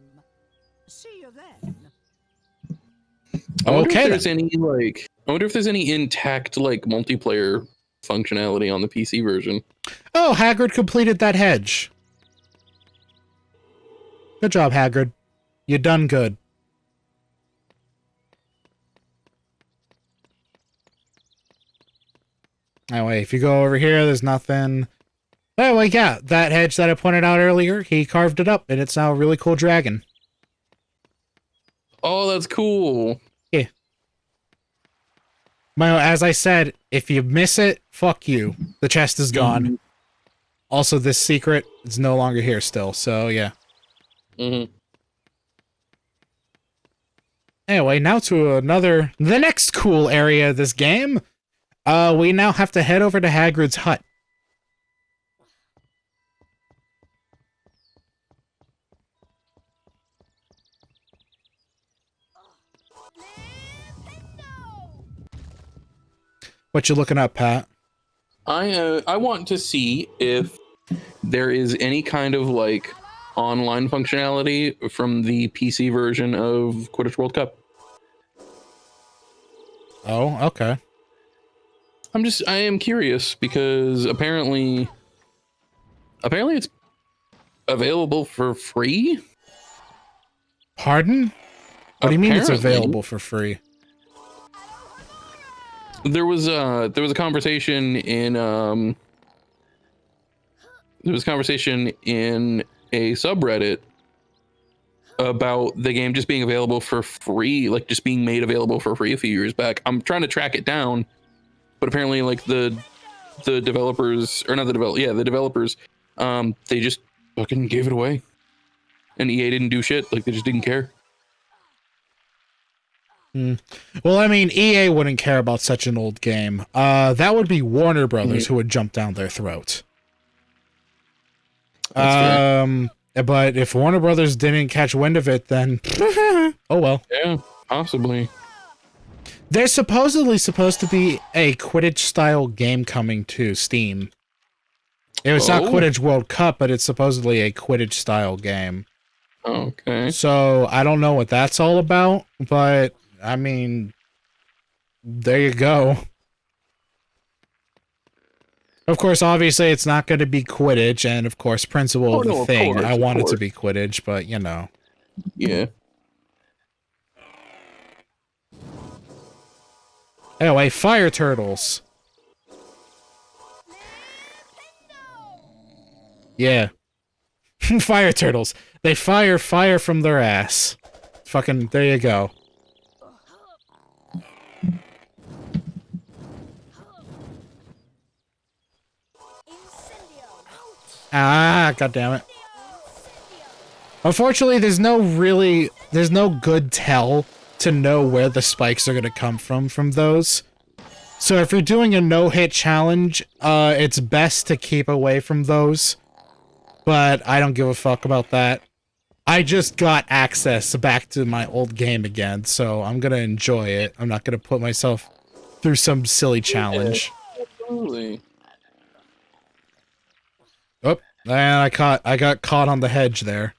See you then.
I wonder
Okay,
if there's any like I wonder if there's any intact like multiplayer functionality on the PC version.
Oh, Hagrid completed that hedge. Good job, Hagrid. You done good. Anyway, if you go over here, there's nothing. Anyway, yeah, that hedge that I pointed out earlier, he carved it up, and it's now a really cool dragon.
Oh, that's cool.
Yeah. Well, as I said, if you miss it, fuck you. The chest is gone. Also, this secret is no longer here still, so yeah.
Mm-hmm.
Anyway, now to the next cool area of this game. We now have to head over to Hagrid's hut. What you looking up, Pat?
I want to see if there is any kind of like online functionality from the PC version of Quidditch World Cup.
Oh, okay.
I am curious because apparently it's available for free.
Pardon? What do you mean it's
Apparently.
available for free?
There was a conversation in a subreddit about the game just being available for free, like just being made available for free a few years back. I'm trying to track it down, but apparently like the developers, or not the developers, they just fucking gave it away, and EA didn't do shit. Like they just didn't care.
Well, I mean, EA wouldn't care about such an old game. That would be Warner Brothers who would jump down their throat.
That's
But if Warner Brothers didn't catch wind of it, then oh well.
Yeah, possibly.
There's supposedly supposed to be a Quidditch-style game coming to Steam. It was not Quidditch World Cup, but it's supposedly a Quidditch-style game.
Okay.
So I don't know what that's all about, but I mean, there you go. Of course, obviously, it's not going to be Quidditch, and of course, principle of the thing. I want it to be Quidditch, but you know.
Yeah.
Anyway, fire turtles. Yeah. Fire turtles. They fire from their ass. Fucking, there you go. Ah, goddammit. Unfortunately, there's no good tell to know where the spikes are going to come from those. So if you're doing a no-hit challenge, it's best to keep away from those. But I don't give a fuck about that. I just got access back to my old game again, so I'm gonna enjoy it. I'm not gonna put myself through some silly challenge.
Yeah, absolutely.
Oh, and I got caught on the hedge there.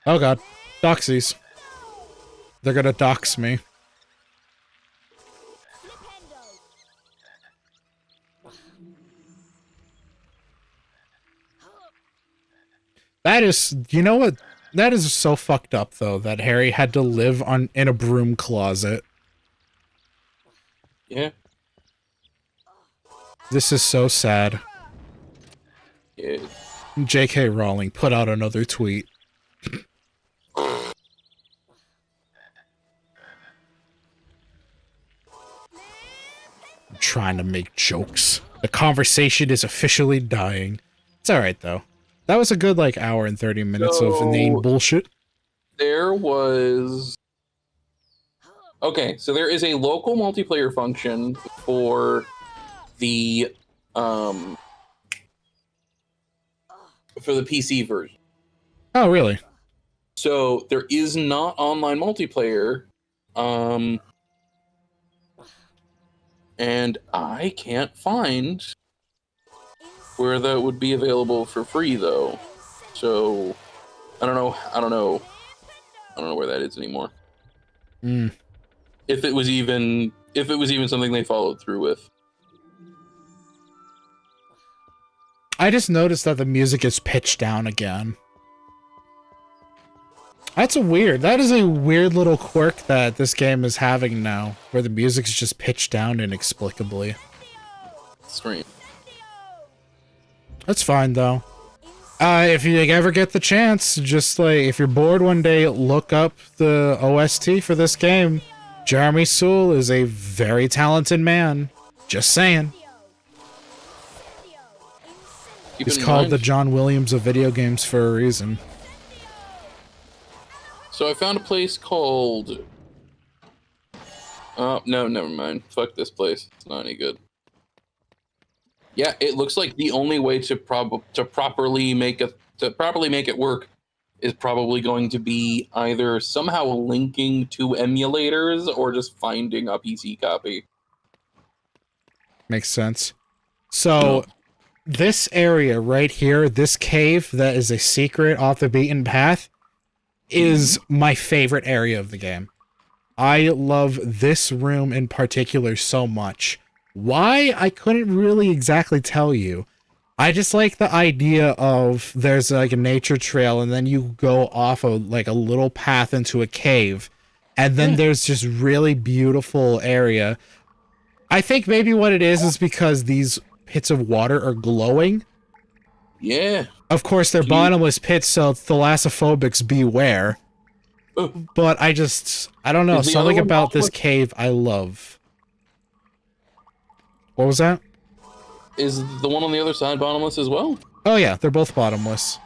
Oh god, doxies. They're gonna dox me. That is, you know what? That is so fucked up, though, that Harry had to live in a broom closet.
Yeah.
This is so sad.
Yeah.
J.K. Rowling put out another tweet. I'm trying to make jokes. The conversation is officially dying. It's alright, though. That was a good, like, hour and 30 minutes of inane bullshit.
There was... Okay, so there is a local multiplayer function for the PC version.
Oh, really?
So there is not online multiplayer, and I can't find where that would be available for free, though. So I don't know where that is anymore. If it was even something they followed through with.
I just noticed that the music is pitched down again. That is a weird little quirk that this game is having now, where the music's just pitched down inexplicably.
Strange.
That's fine, though. If you ever get the chance, just, like, if you're bored one day, look up the OST for this game. Jeremy Soule is a very talented man. Just saying. He's called the John Williams of video games for a reason.
So I found a place called... Oh, no, never mind. Fuck this place. It's not any good. Yeah, it looks like the only way to properly make it work is probably going to be either somehow linking to emulators or just finding a PC copy.
Makes sense. So, this area right here, this cave that is a secret off the beaten path, is my favorite area of the game. I love this room in particular so much. Why? I couldn't really exactly tell you. I just like the idea of there's like a nature trail and then you go off of like a little path into a cave and then there's just really beautiful area. I think maybe what it is because these pits of water are glowing.
Yeah.
Of course, they're bottomless pits, so thalassophobics beware. But I don't know, something about this cave I love. What was that?
Is the one on the other side bottomless as well?
Oh yeah, they're both bottomless.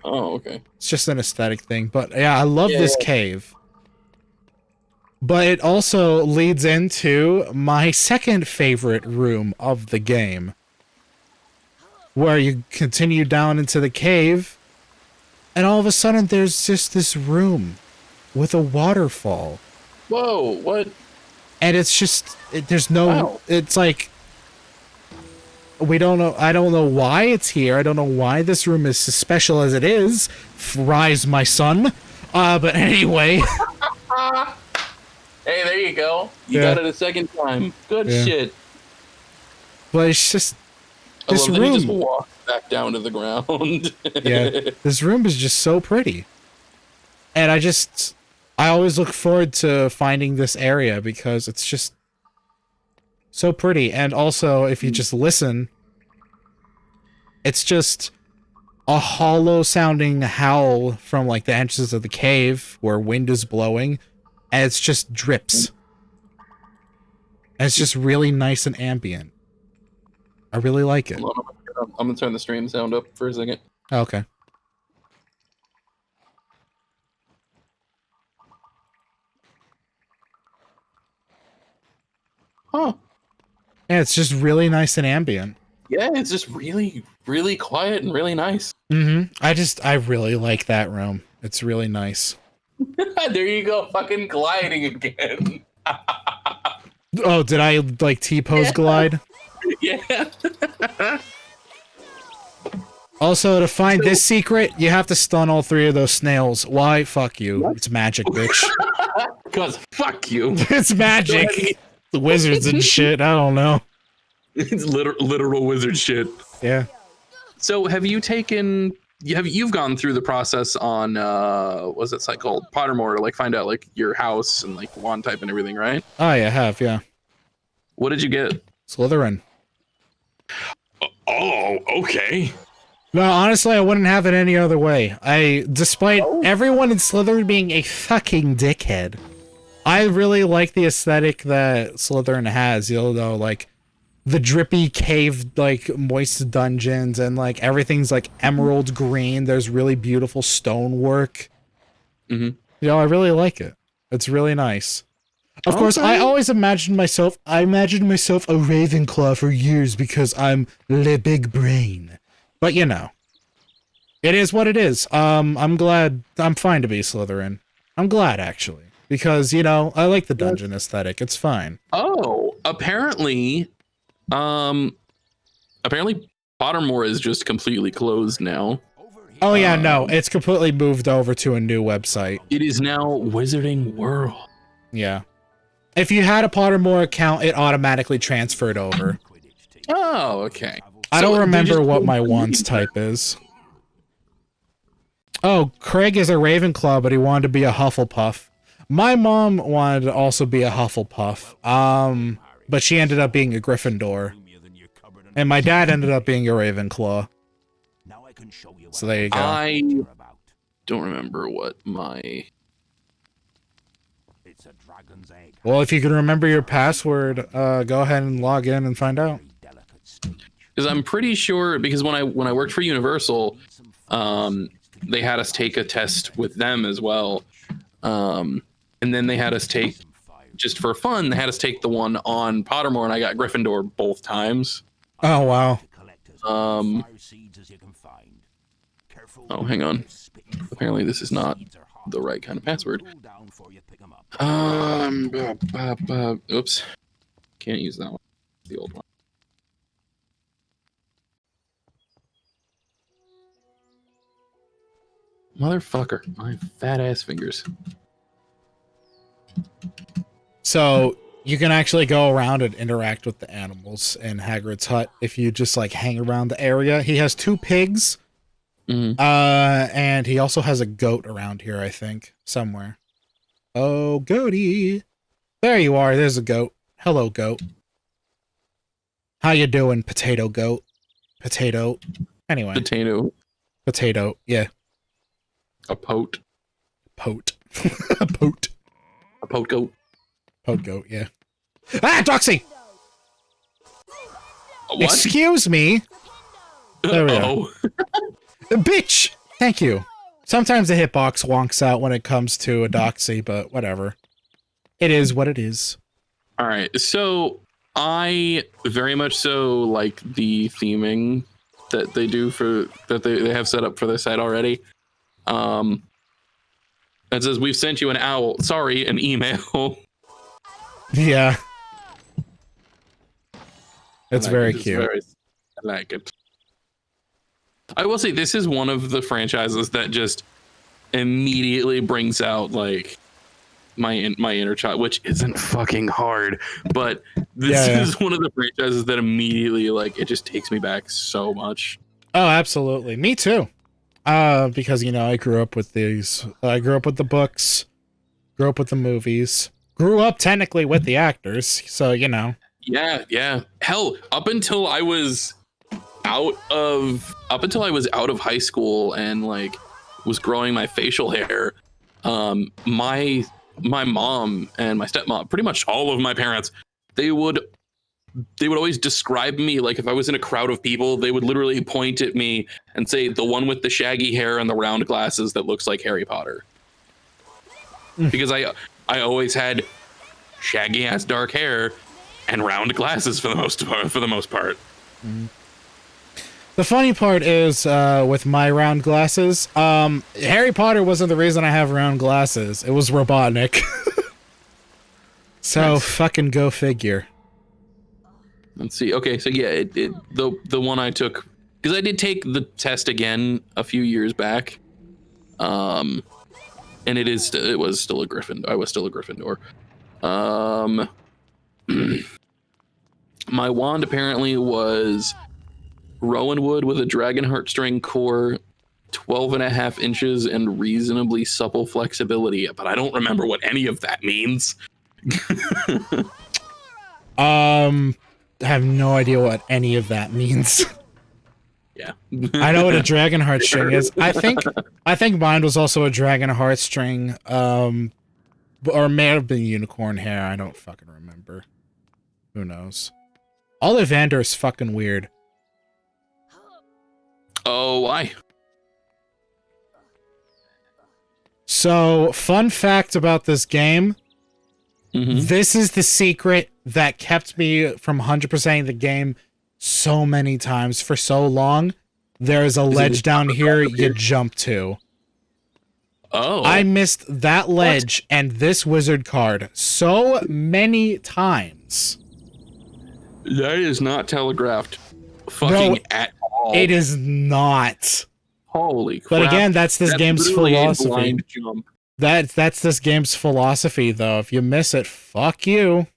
Oh, okay.
It's just an aesthetic thing, but yeah, I love this cave. But it also leads into my second favorite room of the game, where you continue down into the cave, and all of a sudden there's just this room with a waterfall.
Whoa, what?
And it's just, there's no,
wow.
It's like, we don't know, I don't know why it's here, I don't know why this room is as special as it is. Rise, my son. But anyway.
Hey, there you go. You got it a second time. Good shit.
But it's just, this room.
He just walked back down to the ground.
Yeah, this room is just so pretty. And I always look forward to finding this area because it's just so pretty. And also, if you just listen, it's just a hollow sounding howl from like the entrance of the cave where wind is blowing, and it's just drips. And it's just really nice and ambient. I really like it.
Hold on, I'm gonna turn the stream sound up for a second.
Okay.
Huh.
Yeah, it's just really nice and ambient.
Yeah, it's just really, really quiet and really nice.
I really like that room. It's really nice.
There you go, fucking gliding again.
Oh, did I like T-pose glide?
Yeah.
Also, to find this secret, you have to stun all 3 of those snails. Why? Fuck you. It's magic, bitch.
Because fuck you.
It's magic. The wizards and shit. I don't know.
It's literal wizard shit.
Yeah.
So have you taken? You've gone through the process on what's that site called, Pottermore, to like find out like your house and like wand type and everything, right?
Oh, yeah, I have. Yeah.
What did you get?
Slytherin.
Oh, okay.
No, honestly, I wouldn't have it any other way. Despite everyone in Slytherin being a fucking dickhead, I really like the aesthetic that Slytherin has, you know, like the drippy cave, like moist dungeons, and like everything's like emerald green. There's really beautiful stonework. You know, I really like it. It's really nice. Of course, I always imagined myself a Ravenclaw for years because I'm le big brain. But you know, it is what it is. I'm glad. I'm fine to be Slytherin. I'm glad, actually. Because, you know, I like the dungeon aesthetic. It's fine.
Oh, apparently Pottermore is just completely closed now.
Oh yeah, no, it's completely moved over to a new website.
It is now Wizarding World.
Yeah. If you had a Pottermore account, it automatically transferred over.
Oh, okay.
I don't remember what my wand's type is. Oh, Craig is a Ravenclaw, but he wanted to be a Hufflepuff. My mom wanted to also be a Hufflepuff, but she ended up being a Gryffindor. And my dad ended up being a Ravenclaw. So there you go.
I don't remember what my...
Well, if you can remember your password, go ahead and log in and find out.
Because I'm pretty sure, because when I worked for Universal, they had us take a test with them as well. And then they had us take, just for fun, they had us take the one on Pottermore, and I got Gryffindor both times.
Oh, wow.
Oh, hang on. Apparently this is not the right kind of password. Oops. Can't use that one. The old one. Motherfucker. My fat ass fingers.
So you can actually go around and interact with the animals in Hagrid's hut if you just like hang around the area. He has 2 pigs. And he also has a goat around here, I think, somewhere. Oh, goaty. There you are. There's a goat. Hello, goat. How you doing, potato goat? Potato. Anyway.
Potato.
Potato. Yeah.
A pote.
Pote. A pote.
A pote goat.
Pote goat, yeah. Ah, Doxy!
What?
Excuse me. There we go. Bitch! Thank you. Sometimes the hitbox wonks out when it comes to a doxy, but whatever. It is what it is.
All right, so I very much so like the theming that they do for that they have set up for their site already. It says we've sent you an email.
Yeah. It's very cute.
I like it. I will say this is one of the franchises that just immediately brings out like my inner child, which isn't fucking hard, but this is one of the franchises that immediately like it just takes me back so much.
Oh, absolutely. Me too. Because you know, I grew up with these. I grew up with the books, grew up with the movies, grew up technically with the actors, so you know.
Yeah. Hell, up until I was out of high school and like was growing my facial hair, my mom and my stepmom, pretty much all of my parents, they would they would always describe me like if I was in a crowd of people, they would literally point at me and say the one with the shaggy hair and the round glasses that looks like Harry Potter. Because I always had shaggy ass dark hair and round glasses for the most part.
The funny part is with my round glasses, Harry Potter wasn't the reason I have round glasses. It was Robotnik. So nice. Fucking go figure.
Let's see. Okay, so yeah, the one I took, because I did take the test again a few years back, and it was still a Gryffindor. I was still a Gryffindor. My wand apparently was Rowan wood with a dragon heartstring core, 12.5 inches, and reasonably supple flexibility. But I don't remember what any of that means.
I have no idea what any of that means.
Yeah.
I know what a dragon heartstring is. I think mine was also a dragon heartstring, or it may have been unicorn hair. I don't fucking remember. Who knows? Ollivander is fucking weird.
Oh, why?
So, fun fact about this game. This is the secret that kept me from 100%ing the game so many times for so long. There's a ledge down here you jump to.
Oh.
I missed that ledge and this wizard card so many times.
That is not telegraphed fucking at all.
It is not.
Holy crap.
But again, that's this game's philosophy.
Blind jump.
That's this game's philosophy, though. If you miss it, fuck you.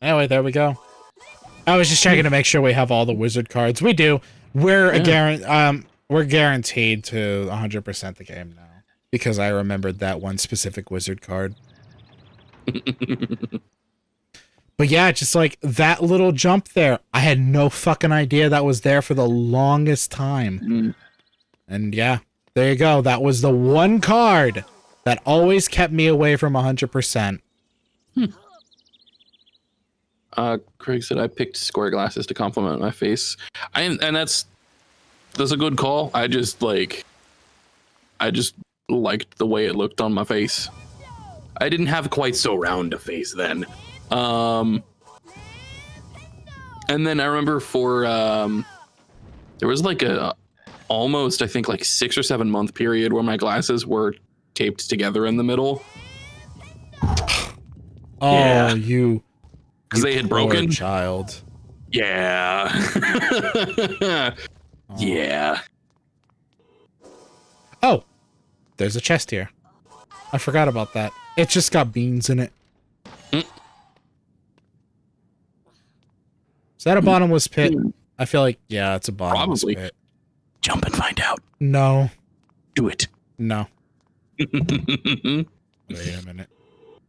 Anyway, there we go. I was just checking to make sure we have all the wizard cards. We do. We're guaranteed to 100% the game now because I remembered that one specific wizard card. But yeah, just like that little jump there, I had no fucking idea that was there for the longest time. And yeah. There you go. That was the one card that always kept me away from 100%.
Craig said I picked square glasses to complement my face. And that's a good call. I just liked the way it looked on my face. I didn't have quite so round a face then. And then I remember for there was like almost, I think, like 6 or 7 month period where my glasses were taped together in the middle.
Oh, yeah. You
because they had broken.
Child.
Yeah. Yeah.
Oh, there's a chest here. I forgot about that. It just got beans in it. Is that a bottomless pit? I feel like, yeah, it's a bottomless pit.
Jump and find out.
No.
Do it.
No. Wait a minute.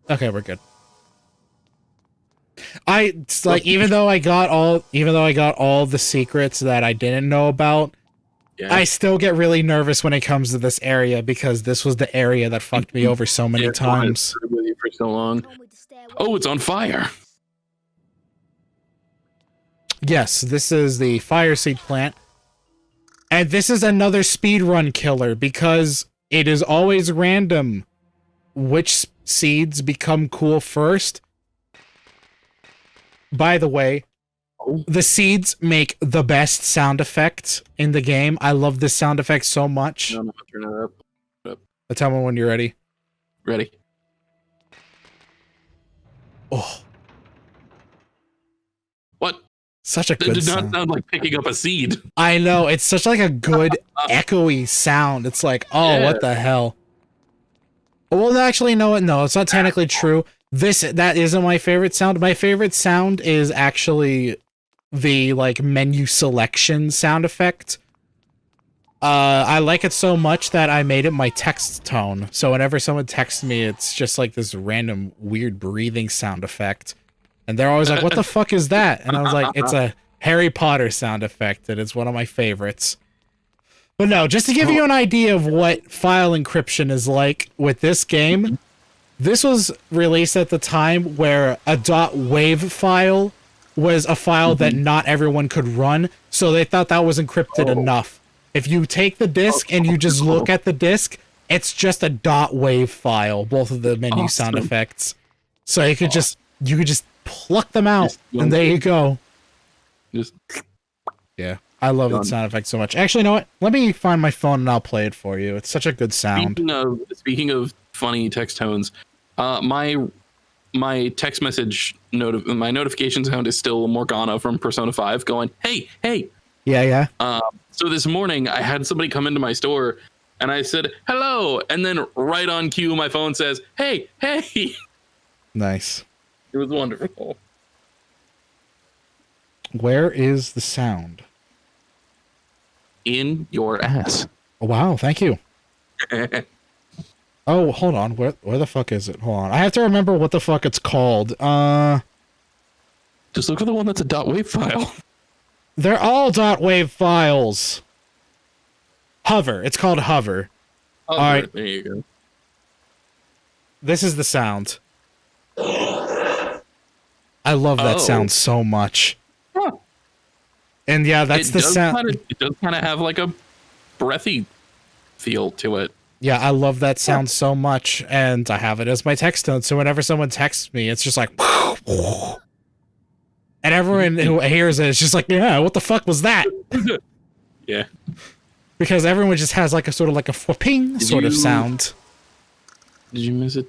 Okay, we're good. Even though I got all the secrets that I didn't know about, yeah. I still get really nervous when it comes to this area because this was the area that fucked me over so many times.
With you for so long. Oh, it's on fire.
Yes, this is the fire seed plant. And this is another speedrun killer because it is always random which seeds become cool first. By the way, the seeds make the best sound effect in the game. I love this sound effect so much.
No, turn it up.
Tell me when you're ready.
Ready.
Oh.
What?
Such a good
It did not
sound.
sound like picking up a seed.
I know. It's such like a good echoey sound. It's like, oh, yeah. What the hell? Well, actually, no, it's not technically true. That isn't my favorite sound. My favorite sound is actually the like menu selection sound effect. I like it so much that I made it my text tone. So whenever someone texts me, it's just like this random weird breathing sound effect. And they're always like, what the fuck is that? And I was like, it's a Harry Potter sound effect, and it's one of my favorites. But no, just to give you an idea of what file encryption is like with this game, This was released at the time where a .wav file was a file that not everyone could run, so they thought that was encrypted enough. If you take the disk and you just look at the disk, it's just a .wav file, both of the menu sound effects. So you could just pluck them out, and there you go.
Just
yeah, I love that sound effect so much. Actually, you know what? Let me find my phone and I'll play it for you. It's such a good sound.
Speaking of funny text tones, my text message my notification sound is still Morgana from Persona 5 going, hey.
Yeah.
So this morning I had somebody come into my store and I said, hello. And then right on cue, my phone says, hey.
Nice.
It was wonderful.
Where is the sound?
In your ass.
Oh, wow, thank you. Oh, hold on. Where the fuck is it? Hold on. I have to remember what the fuck it's called.
Just look for the one that's a .wav file.
They're all .wav files. Hover. It's called Hover.
All
right.
There you go.
This is the sound. I love that sound so much.
Huh.
And yeah, that's the sound.
It does kind of have like a breathy feel to it.
Yeah, I love that sound so much, and I have it as my text tone, so whenever someone texts me, it's just like... And everyone who hears it is just like, yeah, what the fuck was that?
Yeah.
Because everyone just has like a sort of like a ping sort of sound.
Did you miss a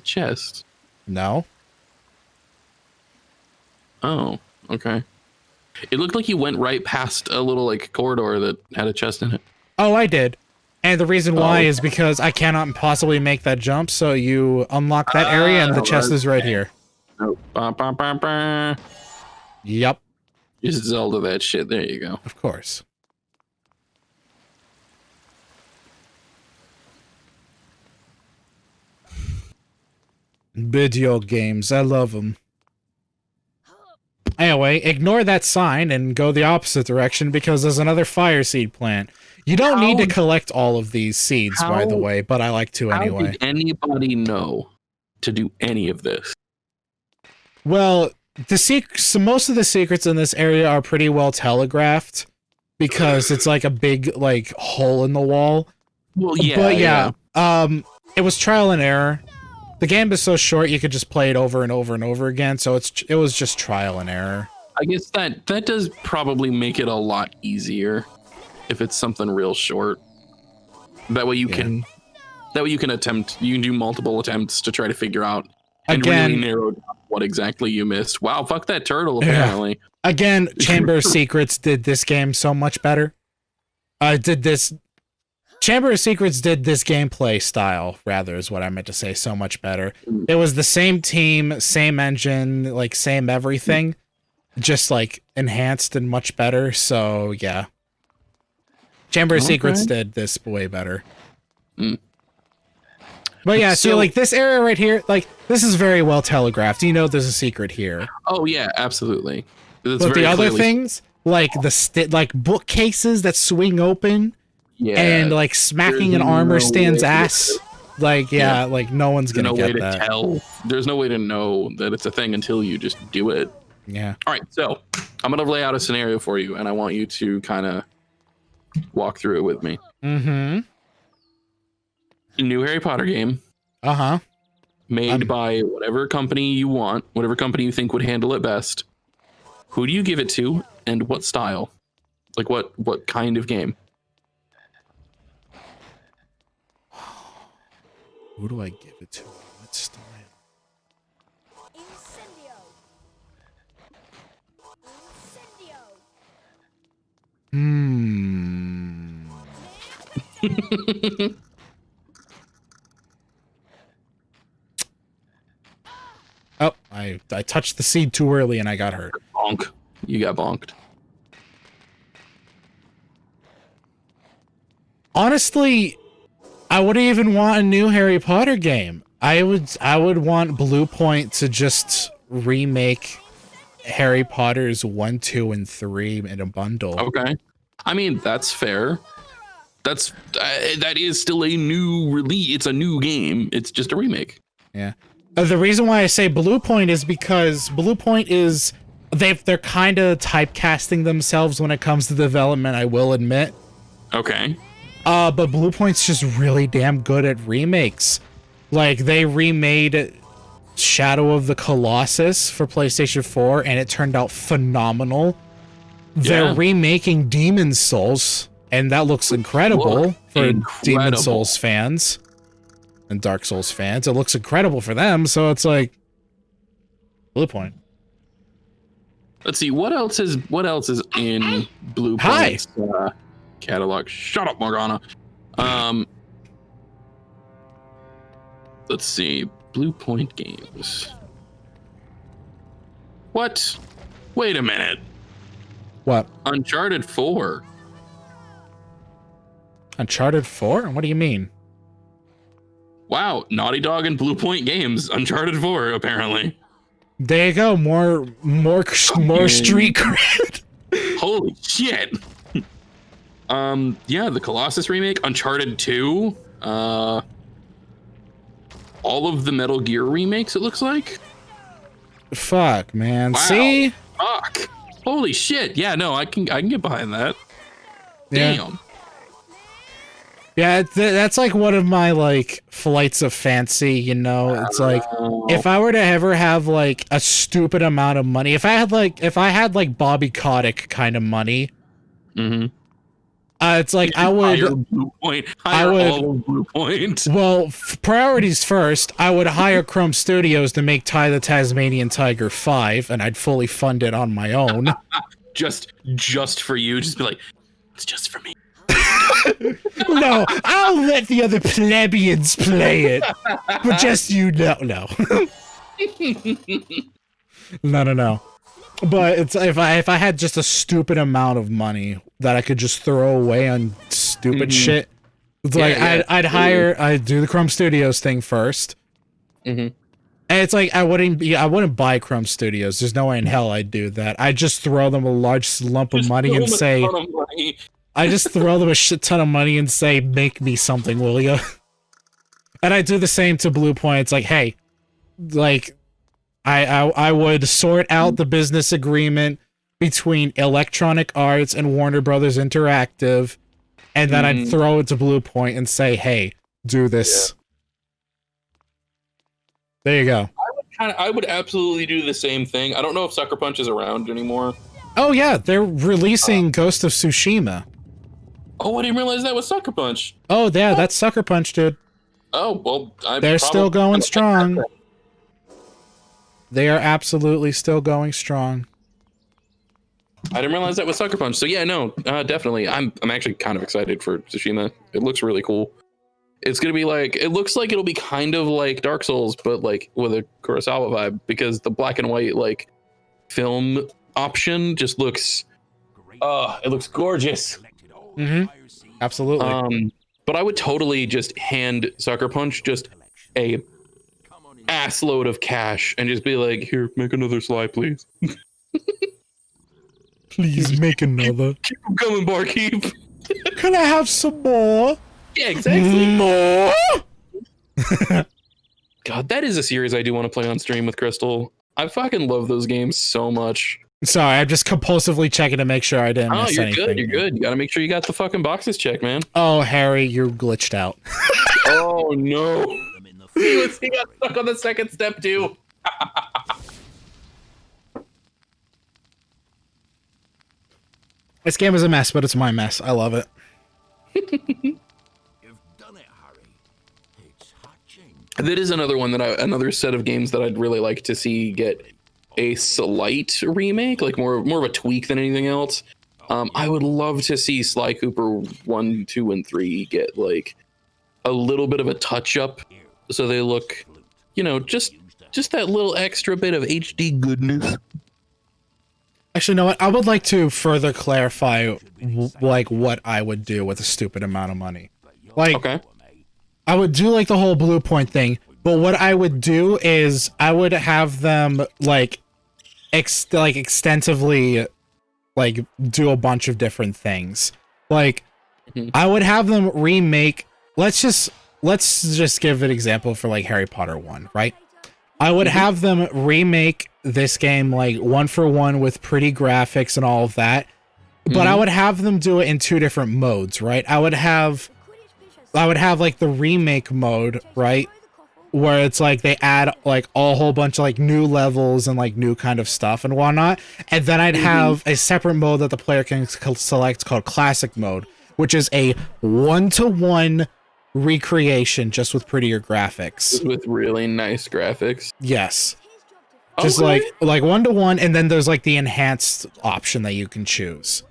chest?
No.
Oh, okay. It looked like you went right past a little like corridor that had a chest in it.
Oh, I did. And the reason why is because I cannot possibly make that jump, so you unlock that area and the chest is right here.
Oh.
Yep.
Just Zelda that shit. There you go.
Of course. Video games, I love them. Anyway, ignore that sign and go the opposite direction because there's another fire seed plant. You don't need to collect all of these seeds, by the way, but I like to anyway.
How did anybody know to do any of this?
Well, most of the secrets in this area are pretty well telegraphed because it's like a big like hole in the wall.
Well, yeah.
But yeah. It was trial and error. The game is so short you could just play it over and over and over again, so it was just trial and error.
I guess that does probably make it a lot easier if it's something real short. That way you can attempt, you can do multiple attempts to try to figure out and really narrow down what exactly you missed. Wow, fuck that turtle, apparently.
Yeah. Again, Chamber of Secrets did this game so much better. Chamber of Secrets did this gameplay style, rather, is what I meant to say, so much better. It was the same team, same engine, like, same everything, just, like, enhanced and much better, so, yeah. Chamber of Secrets did this way better. But yeah, see, like, this area right here, like, this is very well telegraphed. You know there's a secret here.
Oh, yeah, absolutely.
But the other things, like, like, bookcases that swing open... Yeah, and like smacking an armor stand's ass. Like, yeah, like no one's gonna get that.
There's no way to know that it's a thing until you just do it.
Yeah.
All right, so I'm gonna lay out a scenario for you, and I want you to kind of walk through it with me.
Mm-hmm.
New Harry Potter game.
Uh-huh.
Made by whatever company you want, whatever company you think would handle it best. Who do you give it to, and what style? Like what kind of game?
Who do I give it to? What style?
Incendio.
Oh, I touched the seed too early and I got hurt.
Bonk. You got bonked.
Honestly, I wouldn't even want a new Harry Potter game. I would want Blue Point to just remake Harry Potter's 1, 2, and 3 in a bundle.
Okay. I mean, that's fair. that is still a new release. It's a new game. It's just a remake.
Yeah. The reason why I say Blue Point is because Blue Point is they're kind of typecasting themselves when it comes to development, I will admit.
Okay.
But Blue Point's just really damn good at remakes. Like, they remade Shadow of the Colossus for PlayStation 4, and it turned out phenomenal. They're remaking Demon's Souls, and that looks incredible for Demon's Souls fans and Dark Souls fans. It looks incredible for them, so it's like Blue Point.
Let's see what else is in Blue Point's catalog. Shut up, Morgana. Let's see. Blue Point games. What? Wait a minute.
What?
Uncharted 4.
Uncharted 4? What do you mean?
Wow, Naughty Dog and Blue Point games. Uncharted 4, apparently.
There you go. More street cred.
Holy shit. Yeah, the Colossus remake, Uncharted 2, all of the Metal Gear remakes, it looks like.
Fuck, man.
Wow.
See?
Fuck. Holy shit. Yeah, no, I can get behind that. Damn.
Yeah, that's like one of my like flights of fancy, you know. It's like if I were to ever have like a stupid amount of money, if I had like Bobby Kotick kind of money, it's like I would
Blue Point. All of Blue Point.
Well, priorities first. I would hire Chrome Studios to make Ty the Tasmanian Tiger 5, and I'd fully fund it on my own.
just for you. Just be like, it's just for me.
No, I'll let the other plebeians play it, but just you know, no. No. But it's if I had just a stupid amount of money that I could just throw away on stupid shit, it's like I'd do the Chrome Studios thing first, and it's like I wouldn't buy Chrome Studios. There's no way in hell I'd do that. I'd just throw them a large lump of money and say, I just throw them a shit ton of money and say, make me something, will ya? And I do the same to Blue Point. It's like, hey, like, I would sort out the business agreement between Electronic Arts and Warner Brothers Interactive, and then I'd throw it to Blue Point and say, hey, do this. Yeah. There you go.
I would absolutely do the same thing. I don't know if Sucker Punch is around anymore.
Oh yeah, they're releasing Ghost of Tsushima.
Oh, I didn't realize that was Sucker Punch.
Oh yeah, that's Sucker Punch, dude.
Oh, well,
they're still going strong. They are absolutely still going strong.
I didn't realize that was Sucker Punch. So yeah, no, definitely. I'm actually kind of excited for Tsushima. It looks really cool. It's gonna be like, it looks like it'll be kind of like Dark Souls, but like with a Kurosawa vibe, because the black and white like film option just looks, it looks gorgeous.
Absolutely.
But I would totally just hand Sucker Punch just a ass load of cash and just be like, here, make another slide, please.
Please make another.
Keep coming, barkeep.
Can I have some more?
Yeah, exactly.
More?
God, that is a series I do want to play on stream with Crystal. I fucking love those games so much.
Sorry, I'm just compulsively checking to make sure I didn't miss anything.
Good, you're good. You gotta make sure you got the fucking boxes checked, man.
Oh, Harry, you're glitched out.
Oh, no. He got stuck on the second step, too.
This game is a mess, but it's my mess. I love it.
You've done it, Harry. It's hatching.
That is another one another set of games that I'd really like to see get a slight remake, like more of a tweak than anything else. I would love to see Sly Cooper 1, 2, and 3 get like a little bit of a touch up, so they look, you know, just that little extra bit of HD goodness.
Actually, no, I would like to further clarify like what I would do with a stupid amount of money. Like,
okay.
I would do like the whole Blue Point thing, but what I would do is I would have them like extensively like do a bunch of different things. Like I would have them remake. Let's just give an example for like Harry Potter 1, right? I would have them remake this game like 1-for-1 with pretty graphics and all of that. But I would have them do it in 2 different modes, right? I would have like the remake mode, right? Where it's like they add like a whole bunch of like new levels and like new kind of stuff and whatnot. And then I'd have a separate mode that the player can select called classic mode, which is a 1-to-1 recreation just with prettier graphics.
With really nice graphics.
Yes. Just like 1-to-1, and then there's like the enhanced option that you can choose.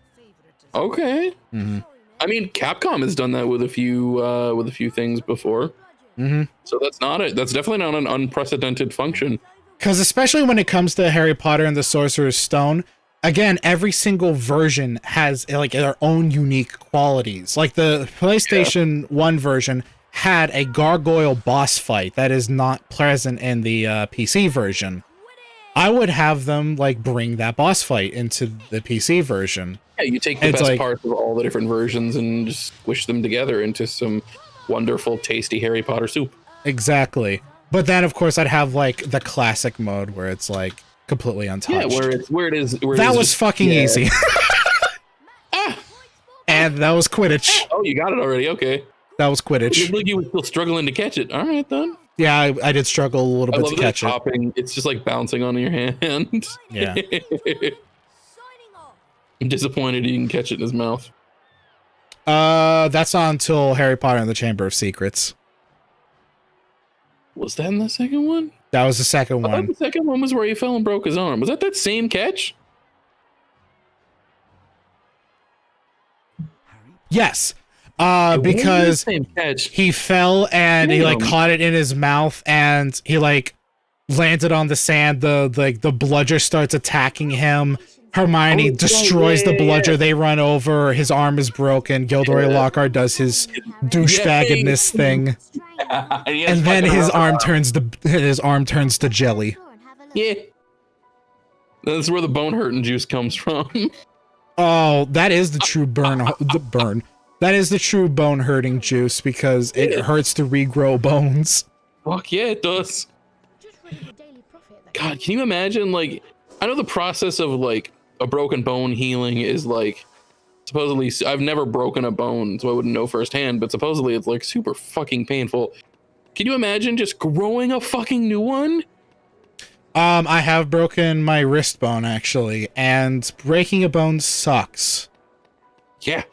Okay. I mean, Capcom has done that with a few things before. So that's definitely not an unprecedented function.
Because especially when it comes to Harry Potter and the Sorcerer's Stone, again, every single version has like their own unique qualities. Like the PlayStation 1 version had a gargoyle boss fight that is not present in the PC version. I would have them like bring that boss fight into the PC version.
Yeah, you take the best parts of all the different versions and just squish them together into some wonderful, tasty Harry Potter soup.
Exactly. But then, of course, I'd have like the classic mode where it's like completely untouched.
Yeah, where it is.
That was fucking easy. And that was Quidditch.
Oh, you got it already. Okay.
That was Quidditch.
It looked like you were still struggling to catch it. All right, then.
Yeah, I did struggle a little bit to catch it.
Hopping. It's just like bouncing on your hand.
Yeah.
I'm disappointed he didn't catch it in his mouth.
That's not until Harry Potter and the Chamber of Secrets.
Was that in the second one?
That was the second
I
one.
thought the second one was where he fell and broke his arm. Was that same catch?
Yes. Because he fell and he like caught it in his mouth and he like landed on the sand. The bludger starts attacking him. Hermione destroys the bludger. They run over. His arm is broken. Gilderoy Lockhart does his douchebaggedness thing, and then his arm turns to jelly.
Yeah, that's where the bone hurting juice comes from.
Oh, that is the true burn. That is the true bone hurting juice because it hurts to regrow bones.
Fuck yeah, it does. God, can you imagine? Like, I know the process of like a broken bone healing is like supposedly. I've never broken a bone, so I wouldn't know firsthand. But supposedly it's like super fucking painful. Can you imagine just growing a fucking new one?
I have broken my wrist bone actually, and breaking a bone sucks.
Yeah,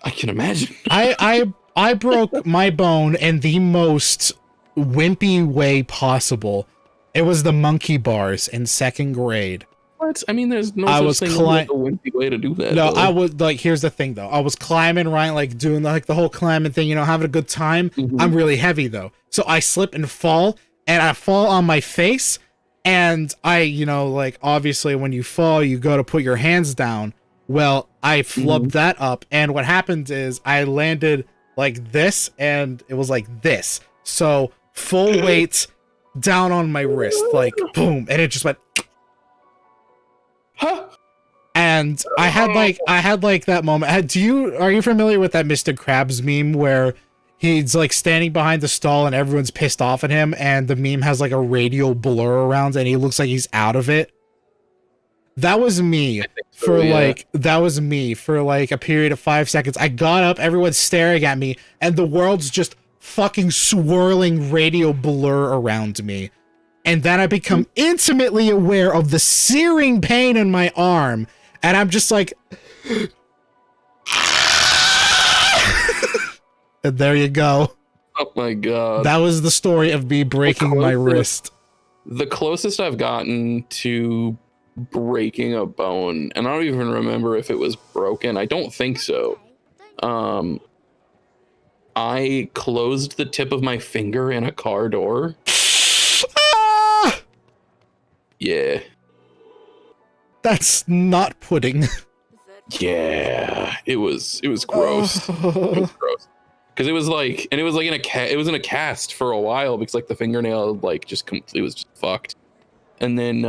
I can imagine.
I broke my bone in the most wimpy way possible. It was the monkey bars in 2nd grade.
What? I mean, there's no such thing like a wimpy way to do that.
No,
though.
I would like. Here's the thing, though. I was climbing, right, like doing like the whole climbing thing, having a good time. I'm really heavy though, so I slip and fall, and I fall on my face, and I, like obviously when you fall, you go to put your hands down. Well, I flubbed that up, and what happened is I landed like this, and it was like this. So full weight down on my wrist, like boom, and it just went. And I had like that moment. Are you familiar with that Mr. Krabs meme where he's like standing behind the stall and everyone's pissed off at him, and the meme has like a radial blur around and he looks like he's out of it? That was me for like a period of 5 seconds. I got up, everyone's staring at me, and the world's just fucking swirling radial blur around me. And then I become intimately aware of the searing pain in my arm, and I'm just like, and there you go.
Oh my god.
That was the story of me breaking my wrist.
The closest I've gotten to breaking a bone, and I don't even remember if it was broken. I don't think so. I closed the tip of my finger in a car door. Yeah.
That's not pudding.
Yeah, it was gross. It was gross. Because it was in a cast for a while because like the fingernail like just completely was just fucked. And then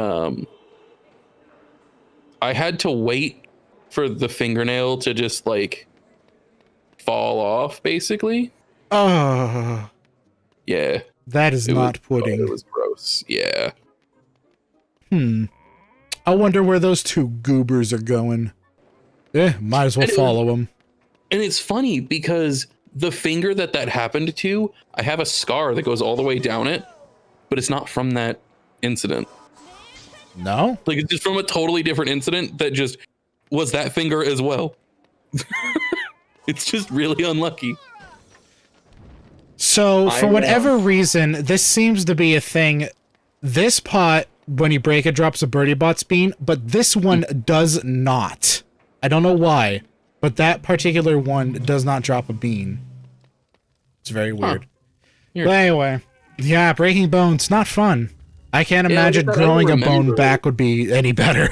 I had to wait for the fingernail to just like fall off, basically.
Oh,
Yeah.
that is not pudding.
It was gross. Yeah.
I wonder where those two goobers are going. Might as well follow them.
And it's funny because the finger that happened to, I have a scar that goes all the way down it, but it's not from that incident.
No?
Like, it's just from a totally different incident that just was that finger as well. It's just really unlucky.
So, for whatever reason, this seems to be a thing. This pot, when you break it, drops a Birdie Bot's bean, but this one does not. I don't know why, but that particular one does not drop a bean. It's very weird. But anyway, yeah, breaking bones, not fun. I can't imagine growing a bone back would be any better.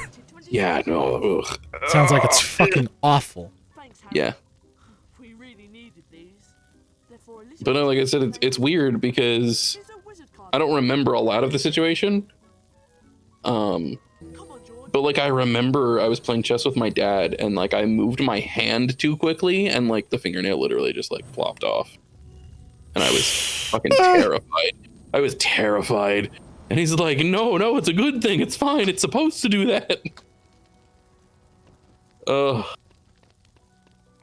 Yeah, no. Ugh.
Sounds like it's fucking awful.
Yeah. But no, like I said, it's weird because I don't remember a lot of the situation. But like I remember I was playing chess with my dad and like I moved my hand too quickly and like the fingernail literally just like flopped off. And I was fucking terrified. I was terrified. And he's like, no, it's a good thing. It's fine. It's supposed to do that. Oh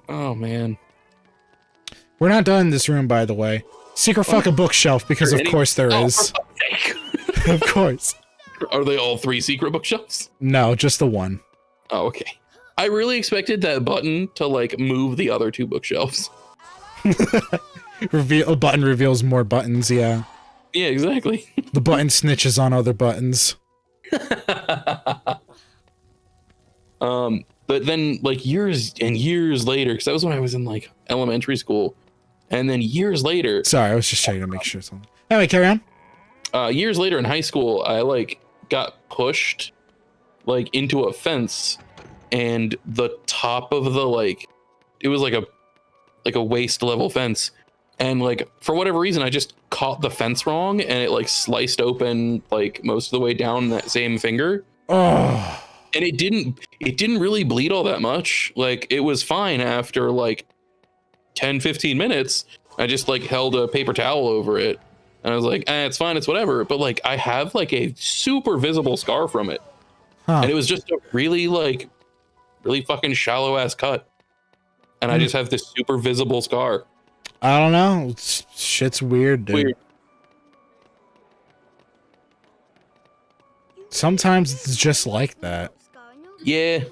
man.
We're not done in this room, by the way. Secret fucking bookshelf, because of course there is. Of course.
Are they all 3 secret bookshelves?
No, just the one.
Oh, okay. I really expected that button to like move the other 2 bookshelves.
A button reveals more buttons, yeah.
Yeah, exactly.
The button snitches on other buttons.
But then like years and years later, because that was when I was in like elementary school, and then years later.
Sorry, I was just checking to make sure something. Anyway, carry on.
Years later in high school, I like got pushed like into a fence, and the top of the like, it was like a waist level fence, and like for whatever reason, I just caught the fence wrong, and it like sliced open like most of the way down that same finger.
Oh.
And it didn't really bleed all that much. Like it was fine after like 10-15 minutes. I just like held a paper towel over it and I was like, it's fine, it's whatever. But like I have like a super visible scar from it. And it was just a really fucking shallow ass cut. And I just have this super visible scar.
I don't know. Shit's weird, dude. Weird. Sometimes it's just like that.
Yeah.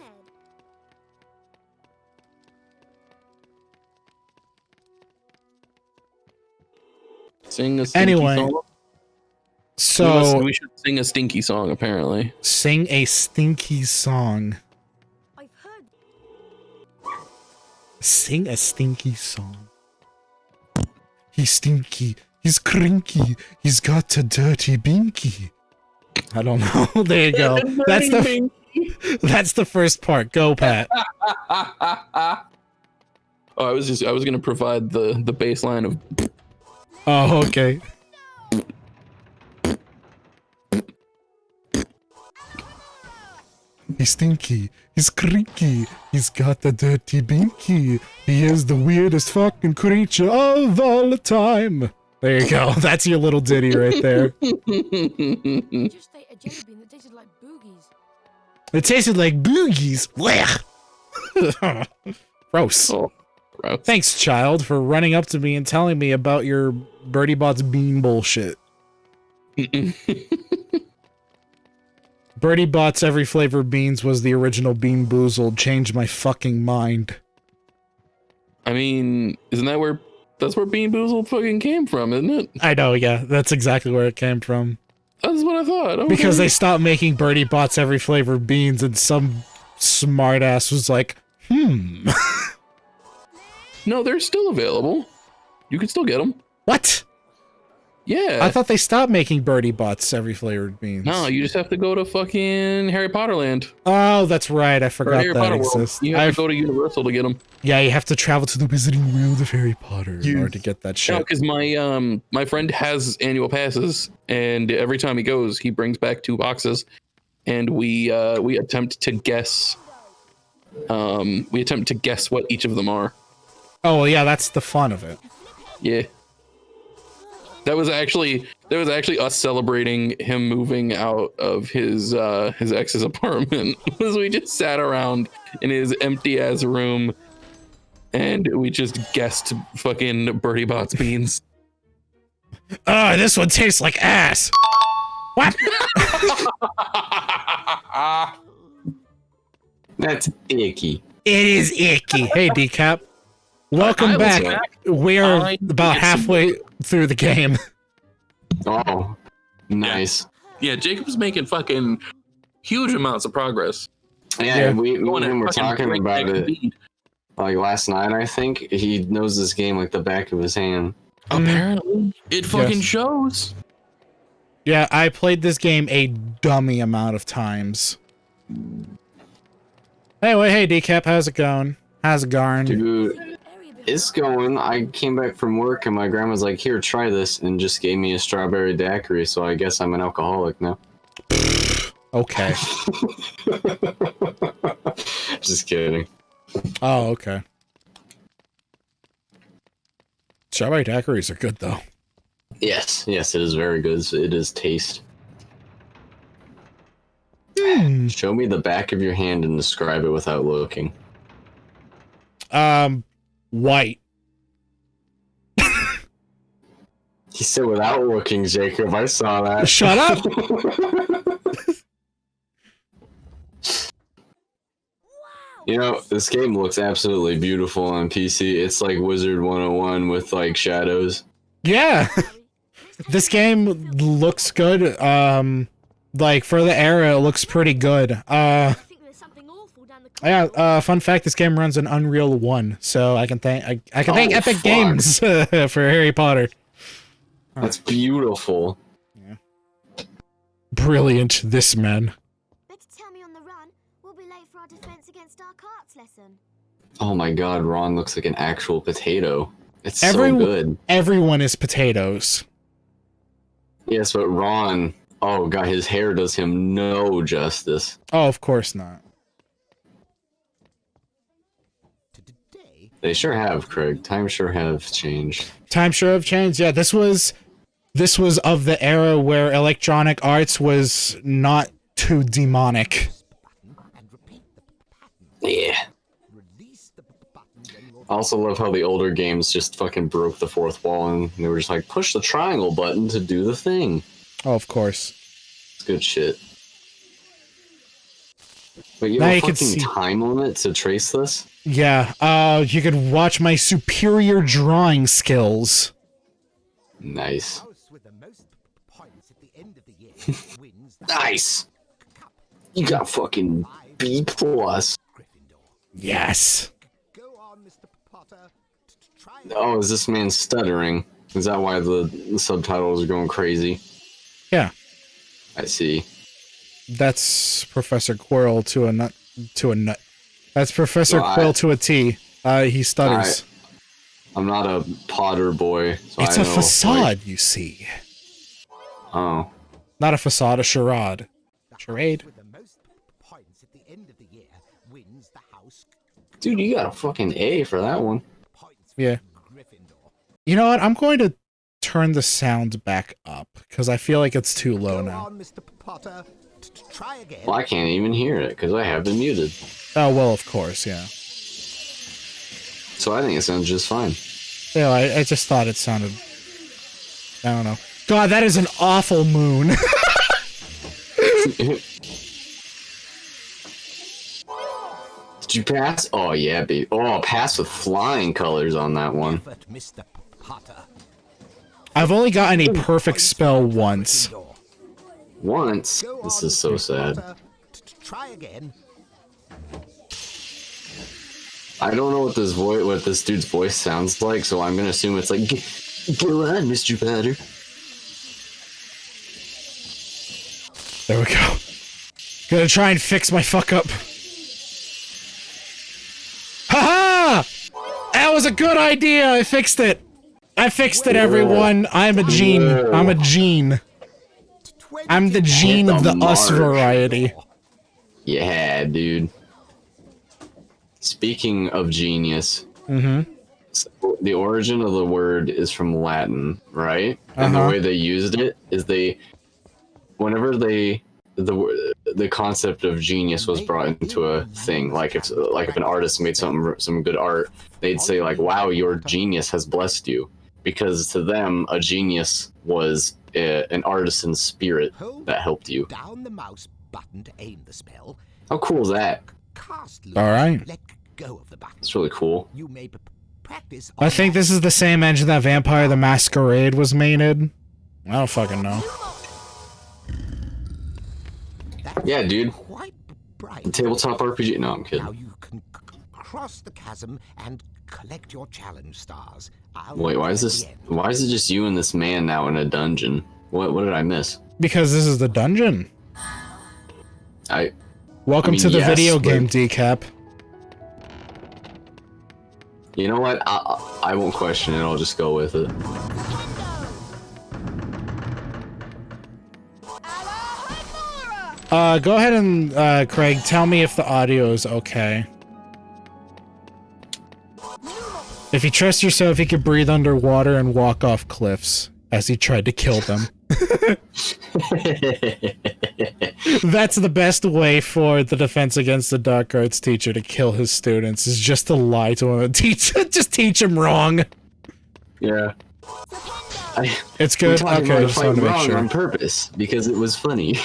Sing a stinky song.
So
we should sing a stinky song, apparently.
Sing a stinky song.
I've heard.
Sing a stinky song. He's stinky. He's crinky. He's got a dirty binky. I don't know. There you go. That's the first part. Go, Pat.
I was gonna provide the bass line of.
Oh, okay. He's stinky. He's creaky. He's got the dirty binky. He is the weirdest fucking creature of all the time. There you go. That's your little ditty right there.
Just ate a jelly bean that tasted like boogies.
It tasted like boogies. Gross.
Oh, gross.
Thanks, child, for running up to me and telling me about your Birdie Bot's bean bullshit. Birdie Bot's every flavor beans was the original Bean Boozled. Changed my fucking mind.
I mean, that's where Bean Boozled fucking came from, isn't it?
I know, yeah. That's exactly where it came from.
That's what I thought. Okay.
Because they stopped making Birdie Bot's every flavor beans and some smartass was like,
No, they're still available. You can still get them.
What?
Yeah.
I thought they stopped making Birdie Bot's every flavored beans.
No, you just have to go to fucking Harry Potter Land.
Oh, that's right. I forgot that exists.
You have to go to Universal to get them.
Yeah, you have to travel to the Wizarding World of Harry Potter in order to get that shit.
No, because my friend has annual passes, and every time he goes, he brings back 2 boxes, and we attempt to guess. We attempt to guess what each of them are.
Oh, well, yeah, that's the fun of it.
Yeah. That was actually us celebrating him moving out of his ex's apartment. Was we just sat around in his empty ass room and we just guessed fucking Bertie Bott's beans.
This one tastes like ass. What?
That's icky.
It is icky. Hey, Decap. Welcome back. We're about halfway through the game.
Oh, nice.
Yeah, Jacob's making fucking huge amounts of progress.
Yeah, we and him were talking about it like last night, I think. He knows this game like the back of his hand.
Apparently. It fucking shows.
Yeah, I played this game a dummy amount of times. Anyway, hey, Decap, how's it going? How's it going?
Dude, it's going. I came back from work and my grandma's like, here, try this, and just gave me a strawberry daiquiri, so I guess I'm an alcoholic now.
Okay.
Just kidding.
Oh, okay. Strawberry daiquiris are good, though.
Yes, it is very good. It is taste. Show me the back of your hand and describe it without looking.
White.
He said without looking, Jacob. I saw that.
Shut up!
You know, this game looks absolutely beautiful on PC. It's like Wizard 101 with like shadows. Yeah. This game looks good. Like for the era, it looks pretty good. Yeah, fun fact, this game runs on Unreal 1, so I can thank Epic Games for Harry Potter. That's beautiful.
Yeah. Brilliant, this man.
Oh my god, Ron looks like an actual potato. It's so good.
Everyone is potatoes.
Yes, but Ron, oh god, his hair does him no justice.
Oh, of course not.
They sure have, Craig. Times sure have changed.
Times sure have changed. Yeah, this was of the era where Electronic Arts was not too demonic.
Yeah. I also love how the older games just fucking broke the fourth wall and they were just like, push the triangle button to do the thing.
Oh, of course.
It's good shit. But you have a fucking time limit to trace this?
Yeah, you could watch my superior drawing skills.
Nice. Nice! You got fucking B+.
Yes.
Oh, is this man stuttering? Is that why the subtitles are going crazy?
Yeah.
I see.
That's Professor Quirrell to a nut. That's Professor Quirrell to a T. He stutters.
I'm not a Potter boy. So
it's a facade, you see.
Oh.
Not a facade, a charade. Charade.
Dude, you got a fucking A for that one.
Yeah. You know what? I'm going to turn the sound back up because I feel like it's too low now.
Well, I can't even hear it because I have been muted.
Oh, well, of course, yeah.
So I think it sounds just fine.
Yeah, I just thought it sounded... I don't know. God, that is an awful moon.
Did you pass? Oh, yeah, baby. Oh, pass with flying colors on that one.
I've only gotten a perfect spell once.
Once? This is so sad. I don't know what this dude's voice sounds like, so I'm gonna assume it's like, go on, Mr. Potter.
There we go. Gonna try and fix my fuck up. Haha! That was a good idea. I fixed it. I fixed it, everyone. I'm a gene. I'm a gene. I'm the gene of the us variety.
Yeah, dude. Speaking of genius. So the origin of the word is from Latin, right? And the way they used it is whenever the concept of genius was brought into a thing, like if an artist made some good art, they'd say like, "Wow, your genius has blessed you," because to them a genius was an artisan's spirit that helped you.
Down the mouse button to aim the spell.
How cool is that?
All right.
Let go of the button.
It's really cool.
You may practice.
I think this is the same engine that Vampire the Masquerade was made in. I don't fucking know.
Yeah, dude.
Quite bright.
Tabletop RPG. No, I'm kidding.
Now you can cross the chasm and collect your challenge stars.
Wait, why is it just you and this man now in a dungeon? What did I miss?
Because this is the dungeon. Welcome to the video game, Decap.
You know what? I won't question it. I'll just go with it.
Go ahead and, Craig, tell me if the audio is okay. If you trust yourself, you can breathe underwater and walk off cliffs, as he tried to kill them. That's the best way for the Defense Against the Dark Arts teacher to kill his students, is just to lie to him and just teach him wrong.
Yeah.
It's good. Okay, just want to make sure.
On purpose, because it was funny.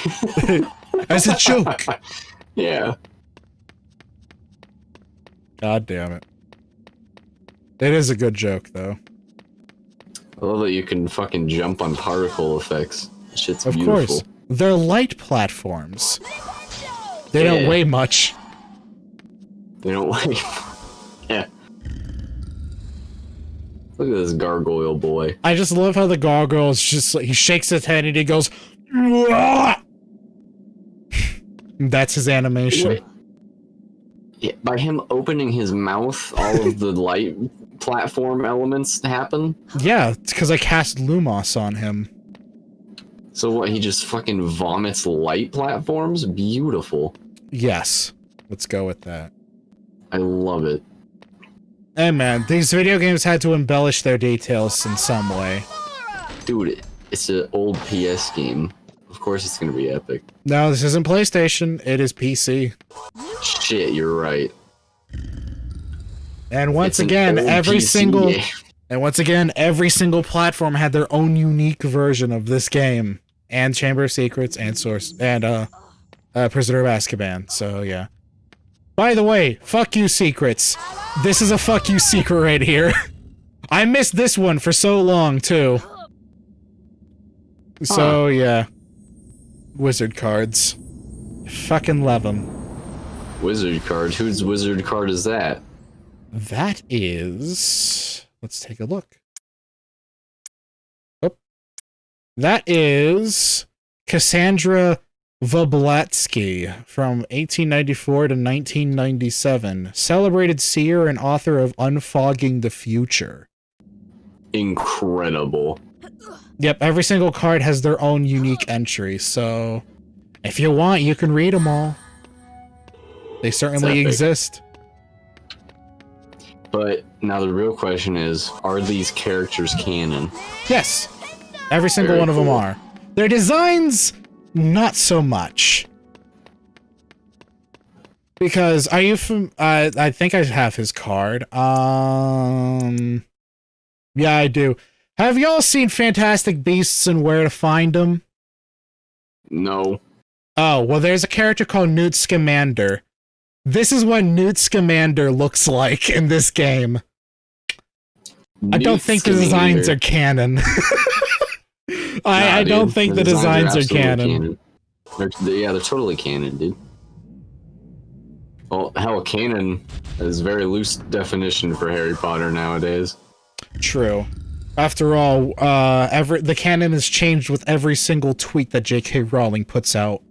As a joke.
Yeah.
God damn it. It is a good joke, though.
I love that you can fucking jump on particle effects. Shit's beautiful.
Of course. They're light platforms. They don't weigh much.
They don't weigh. Yeah. Look at this gargoyle boy.
I just love how the gargoyle's just like, he shakes his head and he goes, that's his animation.
Yeah, by him opening his mouth, all of the light platform elements happen.
Yeah, it's because I cast Lumos on him.
So what, he just fucking vomits light platforms? Beautiful.
Yes. Let's go with that.
I love it.
Hey man, these video games had to embellish their details in some way.
Dude, it's an old PS game. Of course it's gonna be epic.
No, this isn't PlayStation, it is PC.
Shit, you're right.
And once again, every single platform had their own unique version of this game. And Chamber of Secrets and Prisoner of Azkaban. So yeah. By the way, fuck you secrets. This is a fuck you secret right here. I missed this one for so long too. So yeah. Wizard cards. Fucking love them.
Wizard card? Whose wizard card is that?
That is... Let's take a look. Oh. That is Cassandra Voblatsky from 1894 to 1997. Celebrated seer and author of Unfogging the Future.
Incredible.
Yep, every single card has their own unique entry, so if you want, you can read them all. They certainly exist.
But now the real question is, are these characters canon?
Yes. Every single one of them are. Their designs, not so much. Because, are you from... I think I have his card. Yeah, I do. Have y'all seen Fantastic Beasts and Where to Find Them?
No.
Oh, well, there's a character called Newt Scamander. This is what Newt Scamander looks like in this game. I don't think the designs are canon. I don't think the designs are canon.
They're totally canon, dude. Well, hell, canon is a very loose definition for Harry Potter nowadays.
True. After all, the canon is changed with every single tweet that J.K. Rowling puts out.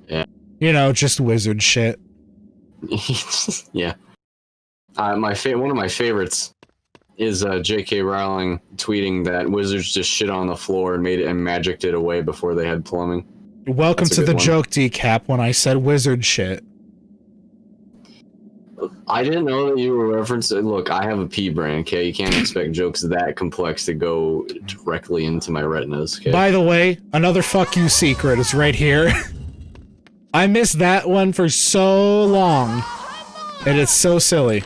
Yeah.
You know, just wizard shit.
Yeah. One of my favorites is J.K. Rowling tweeting that wizards just shit on the floor and magicked it away before they had plumbing.
Welcome to the joke, Decap, when I said wizard shit.
I didn't know that you were referencing. Look, I have a pea brain. Okay, you can't expect jokes that complex to go directly into my retinas. Okay?
By the way, another fuck you secret is right here. I missed that one for so long, and it's so silly.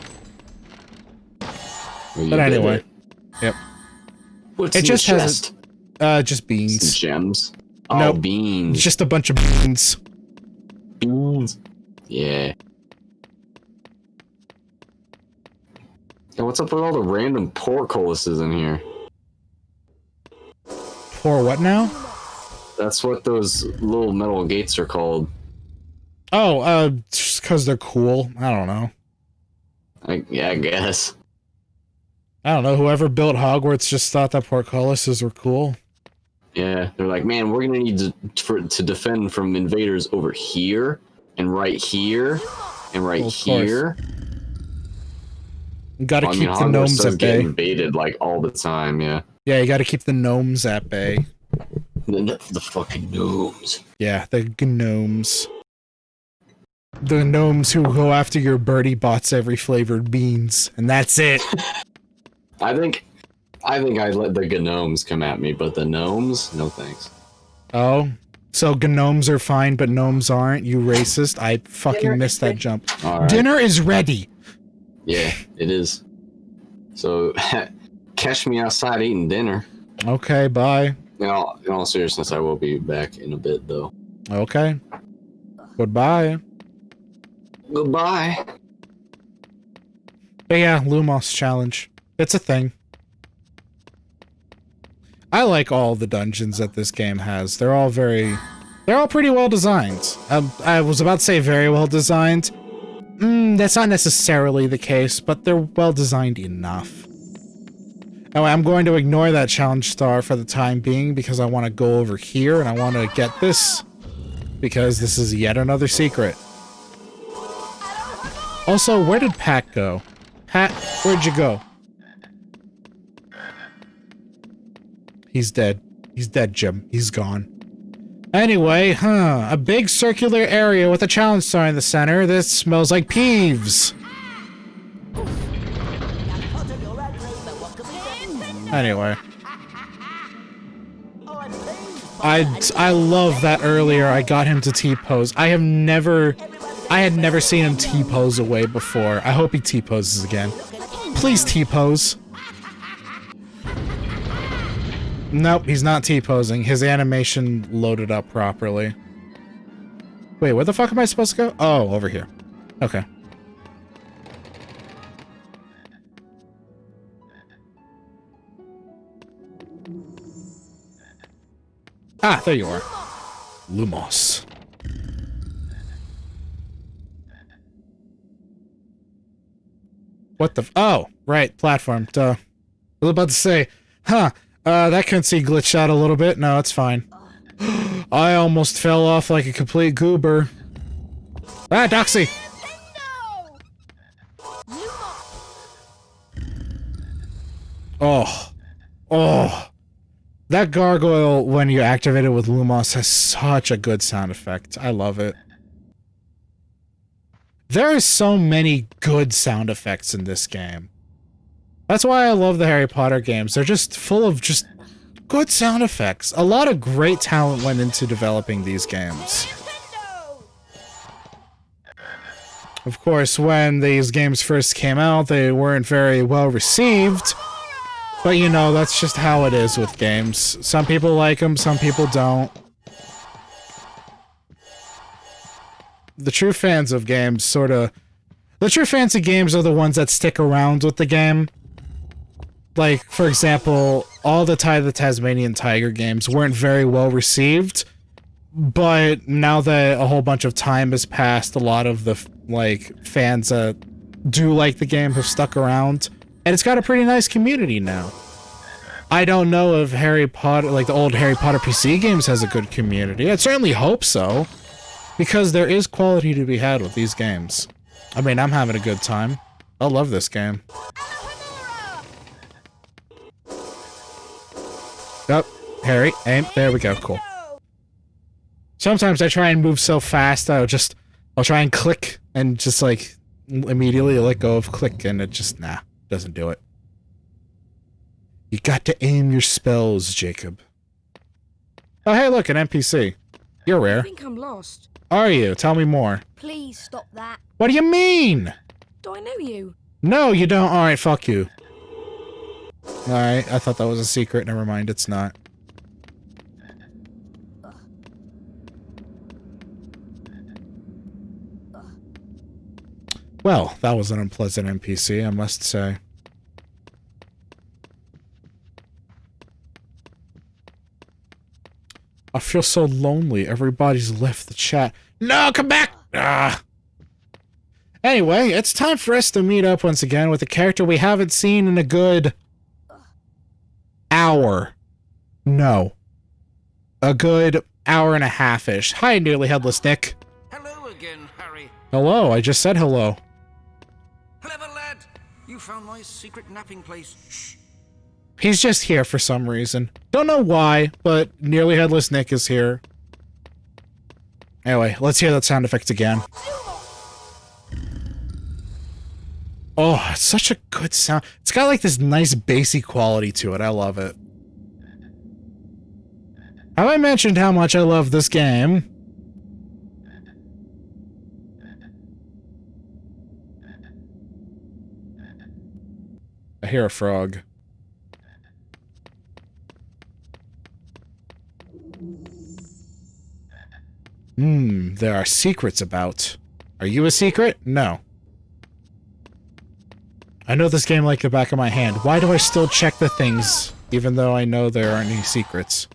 Well,
but anyway, yep.
What's
it
in
just
the
has
chest?
Just beans.
Some gems. Oh,
Nope.
beans.
Just a bunch of beans.
Beans. Yeah. And what's up with all the random portcullises in here?
Pour what now?
That's what those little metal gates are called.
Oh, just because they're cool. I don't know.
Yeah, I guess.
I don't know. Whoever built Hogwarts just thought that portcullises were cool.
Yeah, they're like, man, we're gonna need to defend from invaders over here, and right here, and right here.
You gotta keep the
Hogwarts
gnomes
does
at
get
bay.
invaded like all the time, yeah.
Yeah, you gotta keep the gnomes at bay.
The fucking gnomes.
Yeah, the gnomes. The gnomes who go after your birdie bots every flavored beans, and that's it.
I think I'd let the gnomes come at me, but the gnomes, no thanks.
Oh, so gnomes are fine, but gnomes aren't? You racist? I fucking missed that jump.
All right.
Dinner is ready.
Yeah, it is. So, catch me outside eating dinner.
Okay, bye.
In all seriousness, I will be back in a bit, though.
Okay. Goodbye.
Goodbye.
But yeah, Lumos challenge. It's a thing. I like all the dungeons that this game has. They're all pretty well designed. I was about to say very well designed. That's not necessarily the case, but they're well designed enough. Anyway, I'm going to ignore that challenge star for the time being because I want to go over here and I want to get this because this is yet another secret. Also, where did Pat go? Pat, where'd you go? He's dead. He's dead, Jim. He's gone. Anyway, a big circular area with a challenge star in the center. This smells like Peeves. Anyway. I love that earlier I got him to T-pose. I had never seen him T-pose away before. I hope he T-poses again. Please T-pose. Nope, he's not T-posing. His animation loaded up properly. Wait, where the fuck am I supposed to go? Oh, over here. Okay. Ah, there you are. Lumos. What the oh, right, platform, duh. I was about to say, that cutscene glitched out a little bit. No, it's fine. I almost fell off like a complete goober. Ah, Doxy! Oh. Oh. That gargoyle, when you activate it with Lumos, has such a good sound effect. I love it. There are so many good sound effects in this game. That's why I love the Harry Potter games. They're just full of just good sound effects. A lot of great talent went into developing these games. Of course, when these games first came out, they weren't very well received. But you know, that's just how it is with games. Some people like them, some people don't. The true fans of games the true fans of games are the ones that stick around with the game. Like, for example, all the the Tasmanian Tiger games weren't very well received, but now that a whole bunch of time has passed, a lot of the, fans that do like the game have stuck around, and it's got a pretty nice community now. I don't know if Harry Potter, the old Harry Potter PC games has a good community. I certainly hope so, because there is quality to be had with these games. I mean, I'm having a good time. I love this game. Oh, Harry, aim. There we go. Cool. Sometimes I try and move so fast, I'll try and click and just, immediately let go of click and it just, nah, doesn't do it. You got to aim your spells, Jacob. Oh, hey, look, an NPC. You're rare.
I think I'm lost.
Are you? Tell me more.
Please stop that.
What do you mean?
Do I know you?
No, you don't. Alright, fuck you. Alright, I thought that was a secret. Never mind, it's not. Well, that was an unpleasant NPC, I must say. I feel so lonely. Everybody's left the chat. No, come back! Ah. Anyway, it's time for us to meet up once again with a character we haven't seen in a good... hour. No. A good hour and a half-ish. Hi, nearly headless Nick.
Hello again, Harry.
Hello, I just said hello.
Clever lad. You found my secret napping place. Shh.
He's just here for some reason. Don't know why, but nearly headless Nick is here. Anyway, let's hear that sound effect again. Oh, it's such a good sound. It's got like this nice bassy quality to it. I love it. Have I mentioned how much I love this game? I hear a frog. There are secrets about. Are you a secret? No. I know this game like the back of my hand. Why do I still check the things, even though I know there aren't any secrets?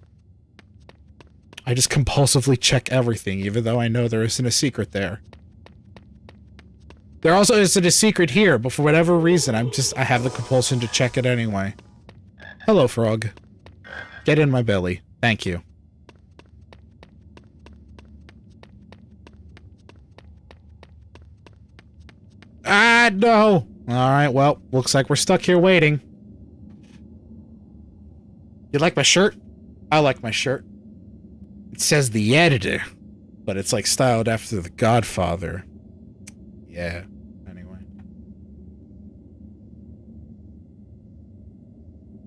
I just compulsively check everything, even though I know there isn't a secret there. There also isn't a secret here, but for whatever reason, I have the compulsion to check it anyway. Hello, frog. Get in my belly. Thank you. Ah, no! Alright, well, looks like we're stuck here waiting. You like my shirt? I like my shirt. It says the editor, but it's like styled after the Godfather. Yeah, anyway.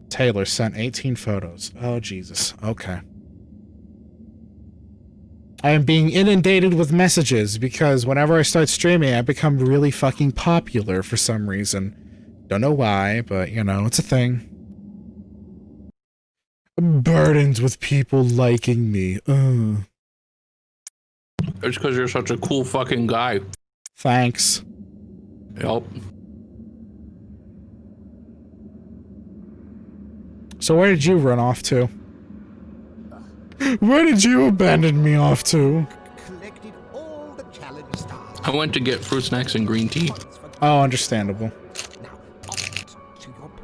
Taylor sent 18 photos. Oh, Jesus. Okay. I am being inundated with messages because whenever I start streaming, I become really fucking popular for some reason. Don't know why, but, you know, it's a thing. Burdened with people liking me. Ugh.
It's because you're such a cool fucking guy.
Thanks.
Yep.
So where did you run off to? Where did you abandon me off to?
I went to get fruit snacks and green tea.
Oh, understandable.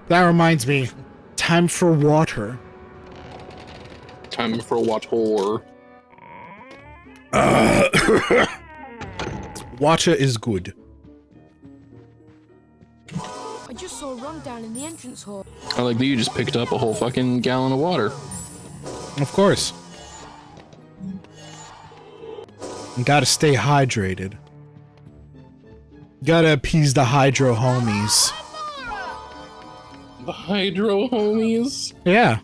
That reminds me. Time for water.
Time for water.
Water is good.
I just saw Ron down in the entrance hall.
I like that you just picked up a whole fucking gallon of water.
Of course. You gotta stay hydrated. Gotta appease the hydro homies.
The hydro homies?
Yeah.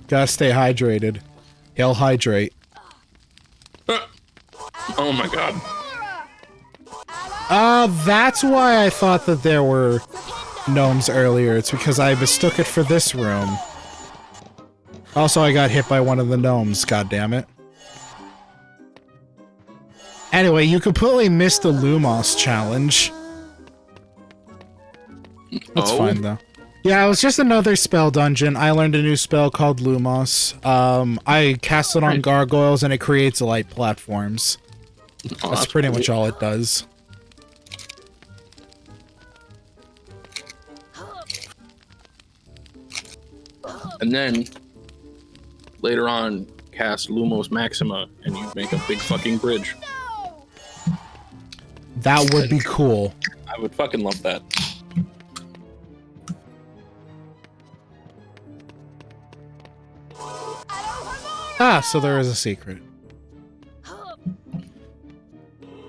Gotta stay hydrated. He'll hydrate.
Oh my god.
That's why I thought that there were gnomes earlier. It's because I mistook it for this room. Also, I got hit by one of the gnomes, goddammit. Anyway, you completely missed the Lumos challenge. That's fine, though. Yeah, it was just another spell dungeon. I learned a new spell called Lumos. I cast it on gargoyles, and it creates light platforms.
Oh,
that's pretty much all it does.
And then, later on, cast Lumos Maxima, and you make a big fucking bridge.
That would be cool.
I would fucking love that. So
there is a secret.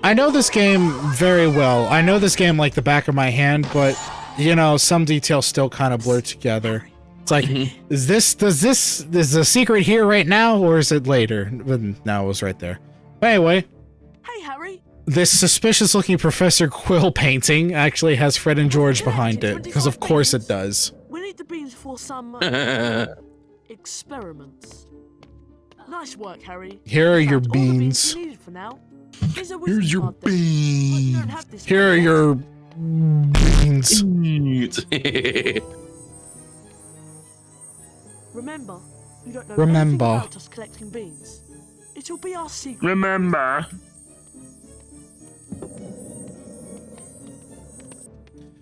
I know this game very well. I know this game like the back of my hand, but, you know, some details still kind of blur together. It's like, is the secret here right now, or is it later? But no, it was right there. But anyway.
Hey, Harry.
This suspicious-looking Professor Quill painting actually has Fred and George behind it, because of course it does.
We need the beans for some experiments. Nice work, Harry.
Here are your beans. Here's your beans. Here are your beans.
Remember, you don't know
Remember.
anything about us collecting beans. It'll be our secret.
Remember.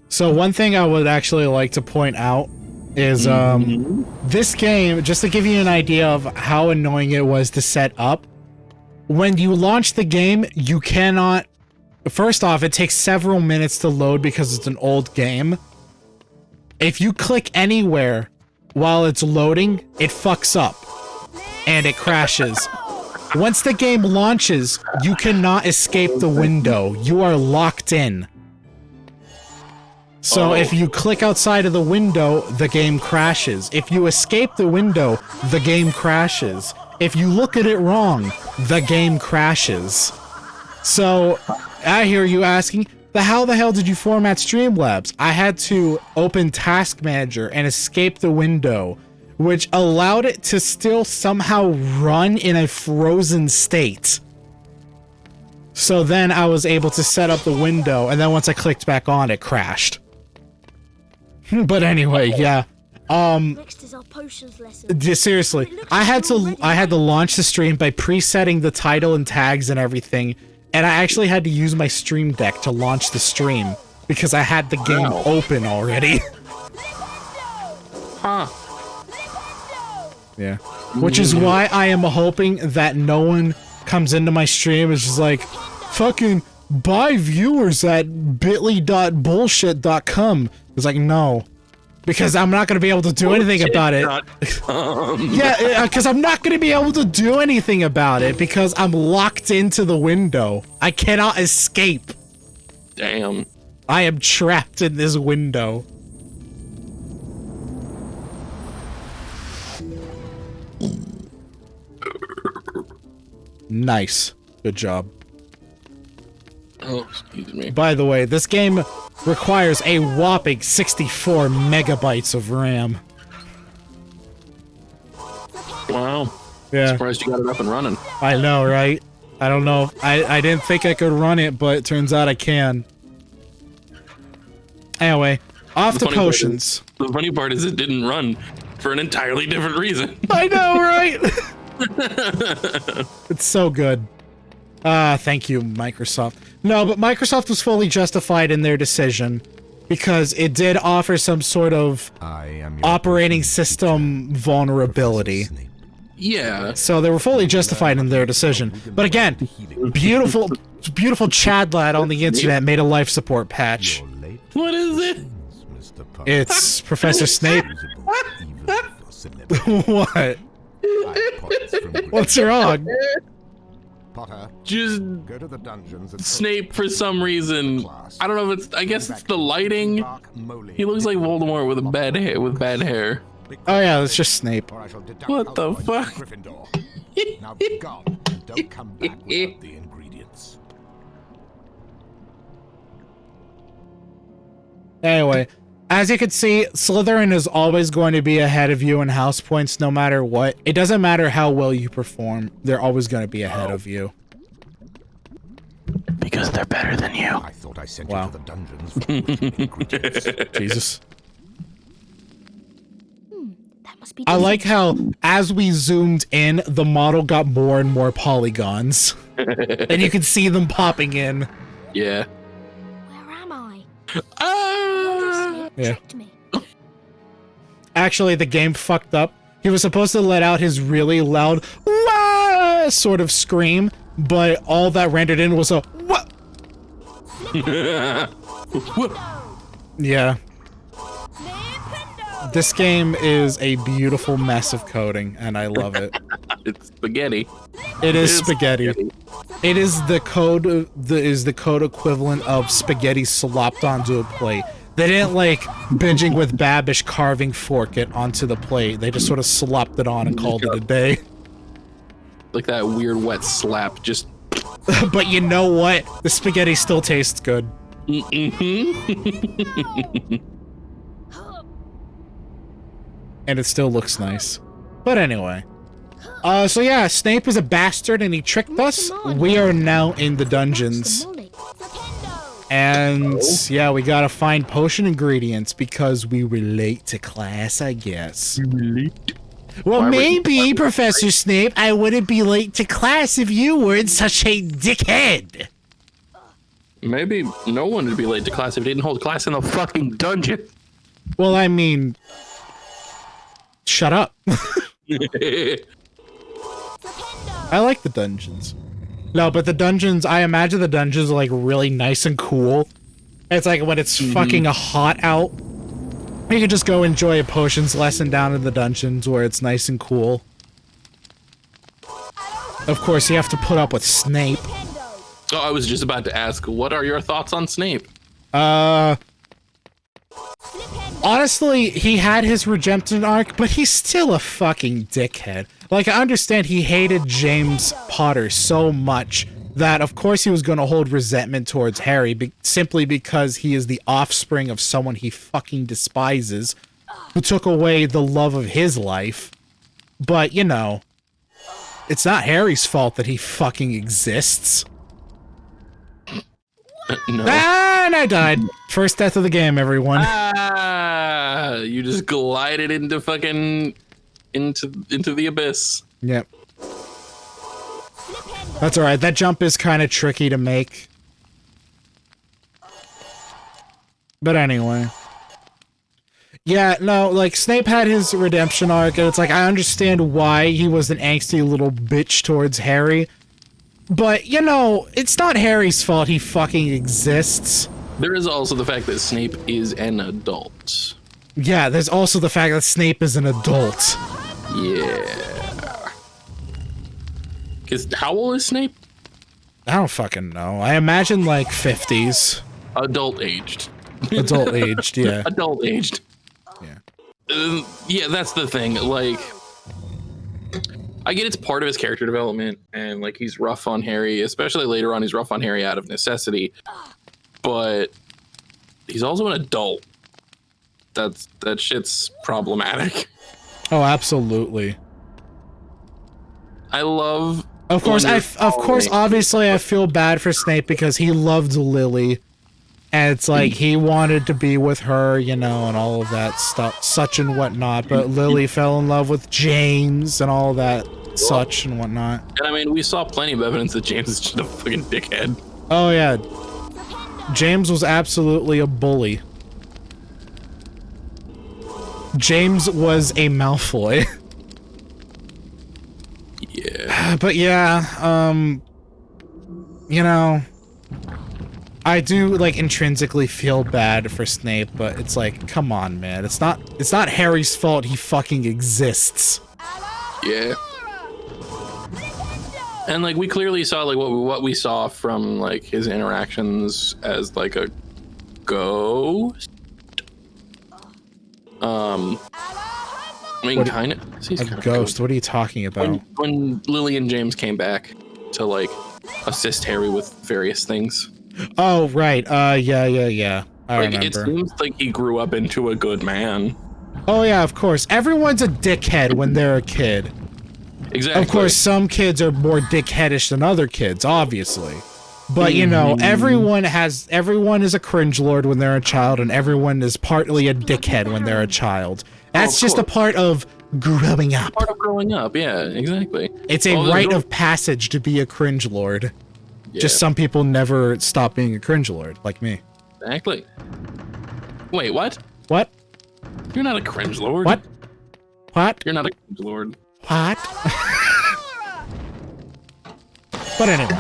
So one thing I would actually like to point out is this game, just to give you an idea of how annoying it was to set up, when you launch the game, you cannot... First off, it takes several minutes to load because it's an old game. If you click anywhere while it's loading, it fucks up and it crashes. Once the game launches, you cannot escape the window. You are locked in. So if you click outside of the window, the game crashes. If you escape the window, the game crashes. If you look at it wrong, the game crashes. So, I hear you asking, how the hell did you format Streamlabs? I had to open Task Manager and escape the window, which allowed it to still somehow run in a frozen state. So then I was able to set up the window, and then once I clicked back on, it crashed. But anyway, yeah.
Next is our potions lesson.
Seriously, I had to launch the stream by presetting the title and tags and everything, and I actually had to use my Stream Deck to launch the stream because I had the game open already.
Huh.
Yeah. Which is why I am hoping that no one comes into my stream and is just like, fucking buy viewers at bit.ly.bullshit.com. It's like, no. Because I'm not going to be able to do anything about it. Yeah, because I'm not going to be able to do anything about it because I'm locked into the window. I cannot escape.
Damn.
I am trapped in this window. Nice. Good job.
Oh, excuse me.
By the way, this game requires a whopping 64 megabytes of RAM.
Wow.
Yeah.
Surprised you got it up and running.
I know, right? I don't know. I didn't think I could run it, but it turns out I can. Anyway, off to potions.
The funny part is it didn't run for an entirely different reason.
I know, right? It's so good. Thank you, Microsoft. No, but Microsoft was fully justified in their decision because it did offer some sort of operating system vulnerability.
Yeah.
So they were fully justified in their decision. But again, beautiful Chad lad on the internet made a life support patch.
What is it?
It's Professor Snape. What? What's wrong?
Potter,
just
go to the dungeons and
Snape for some reason. I don't know if it's. I guess it's the lighting. He looks like Voldemort with bad hair.
Oh yeah, it's just Snape.
What the fuck?
Now go and don't come back without the ingredients.
Anyway, as you can see, Slytherin is always going to be ahead of you in house points no matter what. It doesn't matter how well you perform, they're always going to be ahead of you.
Because they're better than you.
I thought I sent you to the dungeons for the ingredients.
Jesus.
That must be
I like how, as we zoomed in, the model got more and more polygons. And you can see them popping in.
Yeah.
Where am I?
Yeah. Actually, the game fucked up. He was supposed to let out his really loud "wah" sort of scream, but all that rendered in was a "what?" Yeah. This game is a beautiful mess of coding, and I love it.
It's spaghetti.
It is spaghetti. It is the code equivalent of spaghetti slopped onto a plate. They didn't like binging with Babish carving fork it onto the plate. They just sort of slopped it on and called it a day.
Like that weird wet slap, just.
But you know what? The spaghetti still tastes good. And it still looks nice. But anyway. So yeah, Snape is a bastard and he tricked us. We are now in the dungeons. And yeah, we gotta find potion ingredients because we were late to class, I guess. Well, maybe, Professor Snape, I wouldn't be late to class if you weren't such a dickhead.
Maybe no one would be late to class if they didn't hold class in the fucking dungeon.
Well, I mean, shut up. I like the dungeons. No, but the dungeons, I imagine the dungeons are like really nice and cool. It's like when it's fucking hot out, you can just go enjoy a potions lesson down in the dungeons where it's nice and cool. Of course, you have to put up with Snape.
Oh, I was just about to ask, what are your thoughts on Snape?
Honestly, he had his redemption arc, but he's still a fucking dickhead. Like, I understand he hated James Potter so much that, of course, he was going to hold resentment towards Harry simply because he is the offspring of someone he fucking despises, who took away the love of his life. But, you know, it's not Harry's fault that he fucking exists.
No.
And I died. First death of the game, everyone.
You just glided into fucking into the abyss.
Yep. That's alright. That jump is kind of tricky to make. But anyway. Yeah, no, like, Snape had his redemption arc, and it's like, I understand why he was an angsty little bitch towards Harry. But, you know, it's not Harry's fault he fucking exists.
There is also the fact that Snape is an adult.
Yeah, there's also the fact that Snape is an adult.
Yeah. Because how old is Snape?
I don't fucking know. I imagine, like, 50s.
Adult aged.
Adult aged, yeah.
Adult aged.
Yeah.
Yeah, that's the thing. Like, I get it's part of his character development, and like he's rough on Harry, especially later on. He's rough on Harry out of necessity, but he's also an adult. That shit's problematic.
Oh, absolutely.
I love.
Of course, obviously, I feel bad for Snape because he loved Lily, and it's like he wanted to be with her, you know, and all of that stuff, such and whatnot. But Lily fell in love with James and all that, such and whatnot.
And I mean, we saw plenty of evidence that James is just a fucking dickhead.
Oh yeah, James was absolutely a bully. James was a Malfoy.
Yeah.
But yeah, you know, I do like intrinsically feel bad for Snape, but it's like, come on, man. It's not Harry's fault he fucking exists.
Yeah. And like we clearly saw like what we saw from like his interactions as like a ghost. I mean, kind of.
A ghost? What are you talking about?
When Lily and James came back to like assist Harry with various things.
Oh right. Yeah. I remember.
It seems like he grew up into a good man.
Oh yeah, of course. Everyone's a dickhead when they're a kid.
Exactly.
Of course, some kids are more dickheadish than other kids, obviously. But you know, everyone is a cringe lord when they're a child, and everyone is partly a dickhead when they're a child. That's just a part of growing up.
Part of growing up, yeah, exactly.
It's a rite of passage to be a cringe lord. Yeah. Just some people never stop being a cringe lord, like me.
Exactly. Wait, what?
What?
You're not a cringe lord.
What? What?
You're not a cringe lord.
What? But anyway.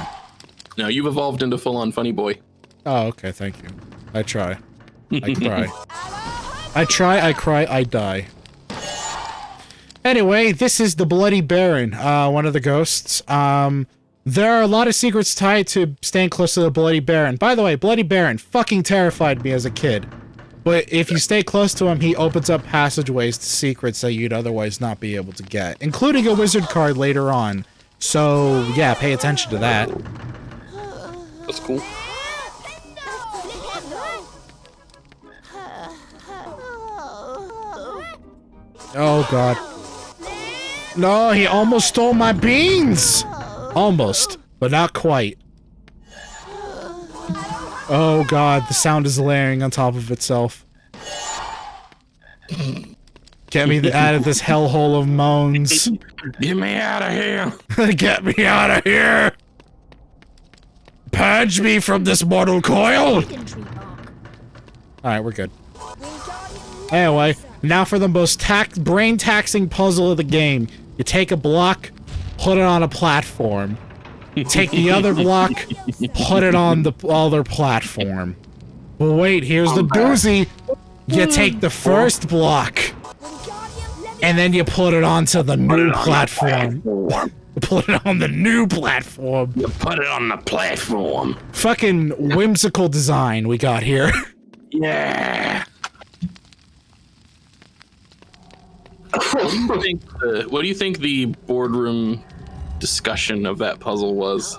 No, you've evolved into full-on funny boy.
Oh, okay, thank you. I try. I cry. I try, I cry, I die. Anyway, this is the Bloody Baron, one of the ghosts. There are a lot of secrets tied to staying close to the Bloody Baron. By the way, Bloody Baron fucking terrified me as a kid. But if you stay close to him, he opens up passageways to secrets that you'd otherwise not be able to get, including a wizard card later on. So, yeah, pay attention to that.
That's cool.
Oh, God. No, he almost stole my beans! Almost, but not quite. Oh, God, the sound is layering on top of itself. Get me out of this hellhole of moans.
Get me out of here!
Get me out of here! Purge me from this mortal coil! Alright, we're good. Anyway, now for the most brain-taxing puzzle of the game. You take a block, put it on a platform. Take the other block, put it on the other platform. But wait, here's the doozy. You take the first block, and then you put it onto the new platform. Put it on the new platform.
You put it on the platform.
Fucking whimsical design we got here.
Yeah. What do you think the boardroom discussion of that puzzle was?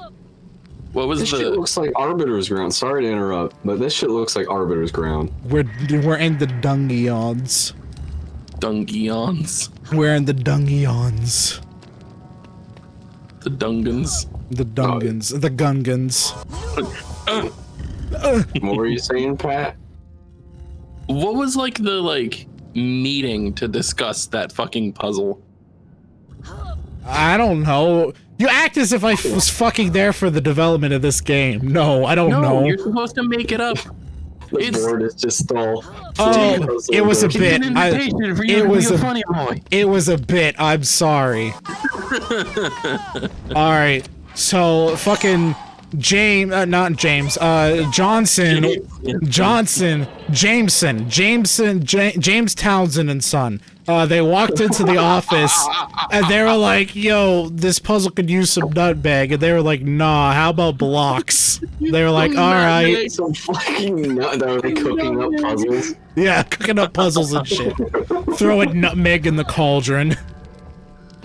What was
this shit looks like Arbiter's Ground. Sorry to interrupt, but this shit looks like Arbiter's Ground.
We're in the Dungeons.
Dungeons.
We're in the Dungeons.
The Dungans.
The Dungans. The Gungans.
What were you saying, Pat?
What was like the meeting to discuss that fucking puzzle?
I don't know. You act as if I was fucking there for the development of this game. No, I don't know.
No, you're supposed to make it up.
The board is just all.
Oh, it was a bit. It was a bit. I'm sorry. All right. So fucking James, not James. James Townsend and Son. They walked into the office and they were like, "Yo, this puzzle could use some nutmeg," and they were like, "Nah, how about blocks?" They were like, "All right."
Some fucking nut. Are they cooking up puzzles?
Yeah, cooking up puzzles and shit. Throwing nutmeg in the cauldron.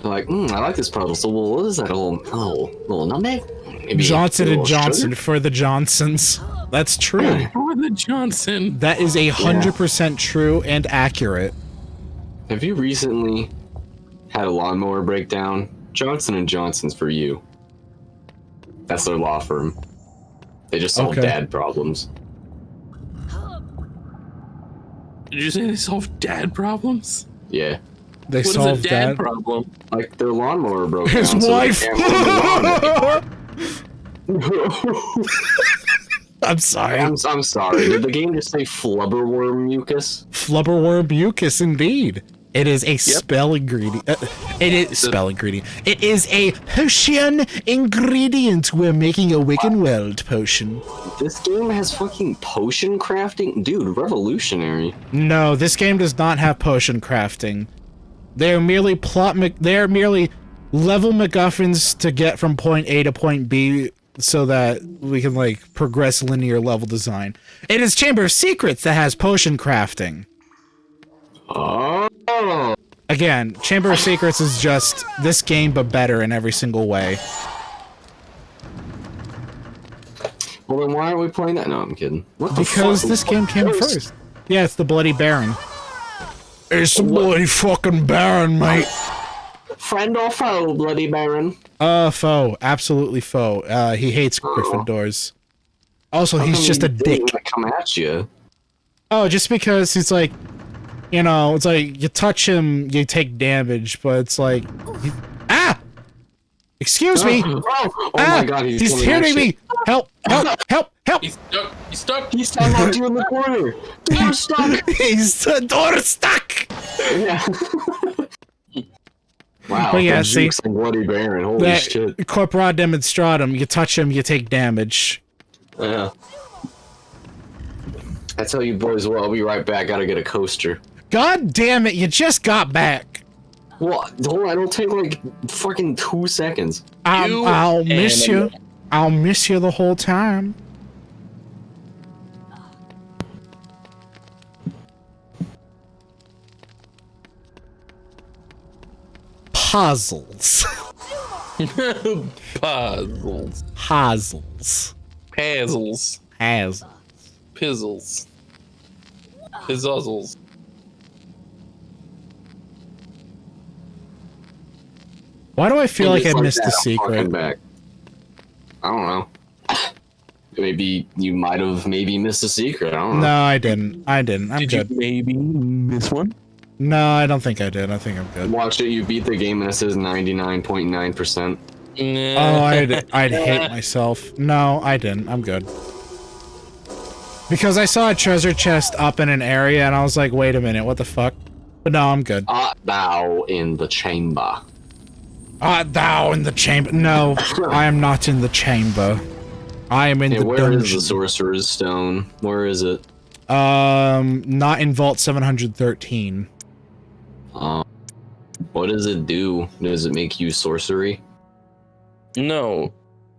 Like, I like this puzzle. So, well, what is that? Little nutmeg? Maybe
Johnson and Johnson sugar? For the Johnsons. That's true.
For the Johnson.
That is 100% true and accurate.
Have you recently had a lawnmower breakdown? Johnson & Johnson's for you. That's their law firm. They just solve dad problems.
Did you say they solve dad problems?
Yeah.
They solve
what is a dad problem?
Like their lawnmower broke
down. His wife! I'm sorry.
I'm sorry. Did the game just say flubberworm mucus?
Flubberworm mucus, indeed. It is a spell ingredient. It is a potion ingredient. We're making a Wiccan World potion.
This game has fucking potion crafting? Dude, revolutionary.
No, this game does not have potion crafting. They are merely level MacGuffins to get from point A to point B so that we can, progress linear level design. It is Chamber of Secrets that has potion crafting.
Oh.
Again, Chamber of Secrets is just this game, but better in every single way.
Well, then why aren't we playing that? No, I'm kidding.
Because this game came first. Yeah, it's the Bloody Baron. It's the Bloody fucking Baron, mate.
Friend or foe, Bloody Baron?
Foe. Absolutely foe. He hates Gryffindors. Also, he's just a dick.
Come at you.
Oh, just because he's like, it's like, you touch him, you take damage, but it's like... Excuse me!
Oh my god,
he's hitting me! Help! Help!
He's stuck!
He's locked you in the corner! Door's stuck!
Door's stuck!
Yeah. Wow,
but yeah, see,
Bloody Baron, holy shit.
Corpora Demonstratum, you touch him, you take damage.
Yeah. I tell you boys what, I'll be right back, gotta get a coaster.
God damn it, you just got back.
Well, hold on, it'll take like fucking 2 seconds.
I'll miss you. I'll miss you the whole time. Puzzles.
Puzzles.
Puzzles.
Puzzles.
Puzzles.
Pizzles. Pizzles.
Why do I feel like I missed the secret?
Back. I don't know. Maybe you might have missed a secret. I don't know.
No, I didn't. I'm
Did
good.
you maybe miss one?
No, I don't think I did. I think I'm good.
Watch it. You beat the game and it says 99.9%.
Oh, I'd hate myself. No, I didn't. I'm good. Because I saw a treasure chest up in an area and I was like, wait a minute, what the fuck? But no, I'm good.
Art thou in the chamber?
Art thou in the chamber? No, I am not in the chamber. I am in the
where
dungeon.
Where is the Sorcerer's Stone? Where is it?
Not in Vault 713.
What does it do? Does it make you sorcery?
No.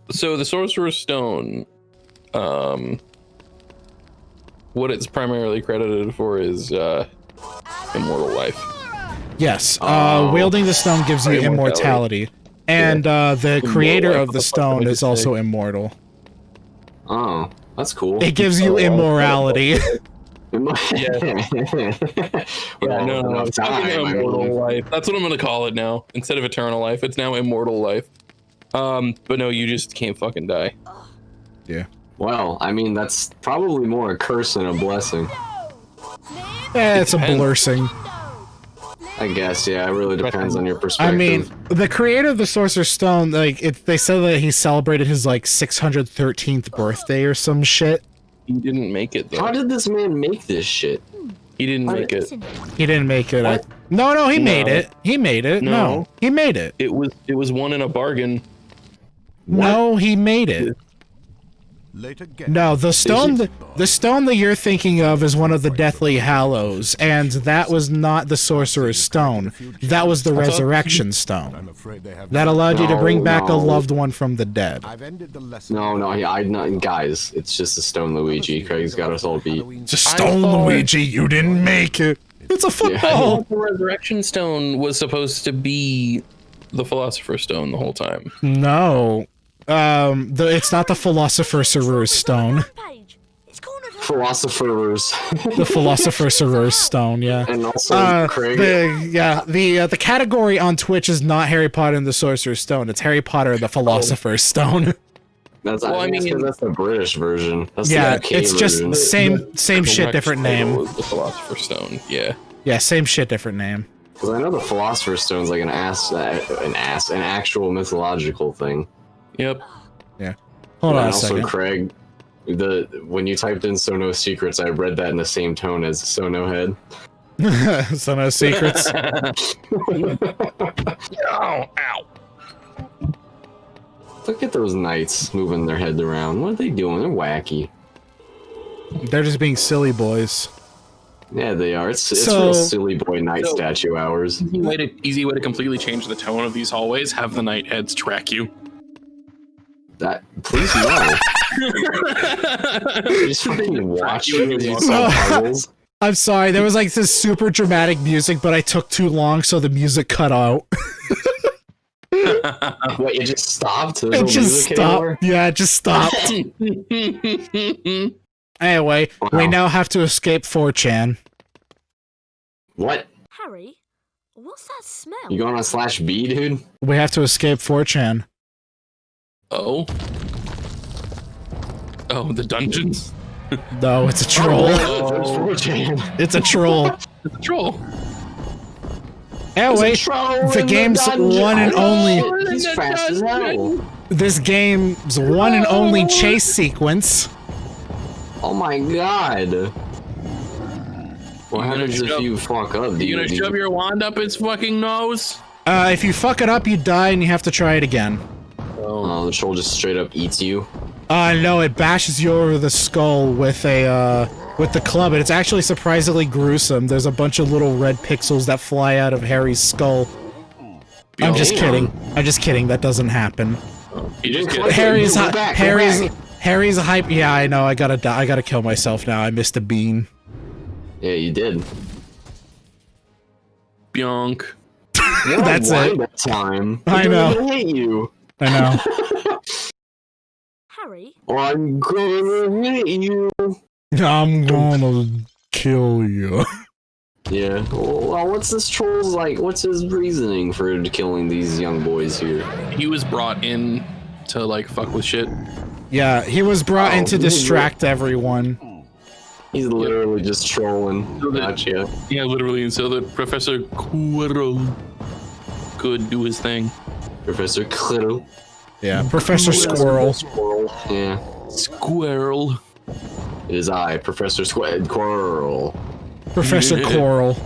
So the Sorcerer's Stone, what it's primarily credited for is immortal life.
Yes, wielding the stone gives you immortality. And the creator of the stone is also immortal.
Oh, that's cool.
It gives you immorality.
Yeah, no, it's immortal life. That's what I'm gonna call it now. Instead of eternal life, it's now immortal life. But no, you just can't fucking die.
Yeah.
Well, I mean, that's probably more a curse than a blessing.
It's a blessing.
I guess, yeah, it really depends on your perspective.
I mean, the creator of the Sorcerer's Stone, like, they said that he celebrated his, like, 613th birthday or some shit.
He didn't make it, though.
How did this man make this shit?
He didn't make it.
He didn't make it. No, he made it. He made it. No, he made it.
It was one in a bargain.
No, he made it. No, the stone that you're thinking of is one of the Deathly Hallows, and that was not the Sorcerer's Stone. That was the Resurrection Stone. That allowed you to bring back a loved one from the dead.
No, guys, it's just a stone Luigi. Craig's got us all beat.
It's a stone Luigi, you didn't make it. It's a football.
The Resurrection Stone was supposed to be the Philosopher's Stone the whole time.
No. It's not the Philosophercerer's Stone.
Philosopherers.
The Philosophercerer's Stone, yeah.
And also Craig.
The category on Twitch is not Harry Potter and the Sorcerer's Stone. It's Harry Potter and the Philosopher's Stone.
That's the British version. That's
yeah,
the UK
it's just
version.
same shit, different name.
The Philosopher's Stone, yeah.
Yeah, same shit, different name.
Because I know the Philosopher's Stone's like an actual mythological thing.
Yep.
Yeah. Hold on a
also,
second.
Craig, when you typed in "So No Secrets," I read that in the same tone as "So No Head."
So no secrets.
Ow!
Look at those knights moving their heads around. What are they doing? They're wacky.
They're just being silly boys.
Yeah, they are. It's real silly boy knight statue hours.
Easy way to completely change the tone of these hallways. Have the knight heads track you.
Please no. Just fucking watch you as you solve puzzles.
I'm sorry, there was like this super dramatic music, but I took too long, so the music cut out.
What, it just stopped? There's
It
no
just
music
stopped.
anymore?
Yeah, it just stopped. Anyway, we now have to escape 4chan.
What?
Harry, what's that smell?
You going on /B, dude?
We have to escape 4chan.
Oh, the dungeons.
No, it's a troll. It's a troll.
It's a troll.
Anyway, the game's one and only.
He's fast as hell.
This game's one and only chase sequence.
Oh my god. What happens if you fuck up, dude?
You gonna shove your wand up its fucking nose?
If you fuck it up, you die and you have to try it again.
Oh, the troll just straight up eats you?
No, it bashes you over the skull with the club, and it's actually surprisingly gruesome. There's a bunch of little red pixels that fly out of Harry's skull. I'm just kidding. I'm just kidding. That doesn't happen.
You just get
Harry's a hype. Yeah, I know. I gotta kill myself now. I missed a bean.
Yeah, you did.
Bionk.
That's it.
That time.
I know.
I hate you.
I know.
Harry?
I'm gonna hit you.
I'm gonna kill you.
Yeah. Well, what's this troll's like? What's his reasoning for killing these young boys here?
He was brought in to like fuck with shit.
Yeah, he was brought in to distract everyone.
He's literally just trolling. Gotcha.
Yeah, literally, and so that Professor Quirrell could do his thing.
Professor Quirrell.
Yeah, Professor Squirrel.
Yeah.
Squirrel.
It is I, Professor Quirrell.
Professor Coral.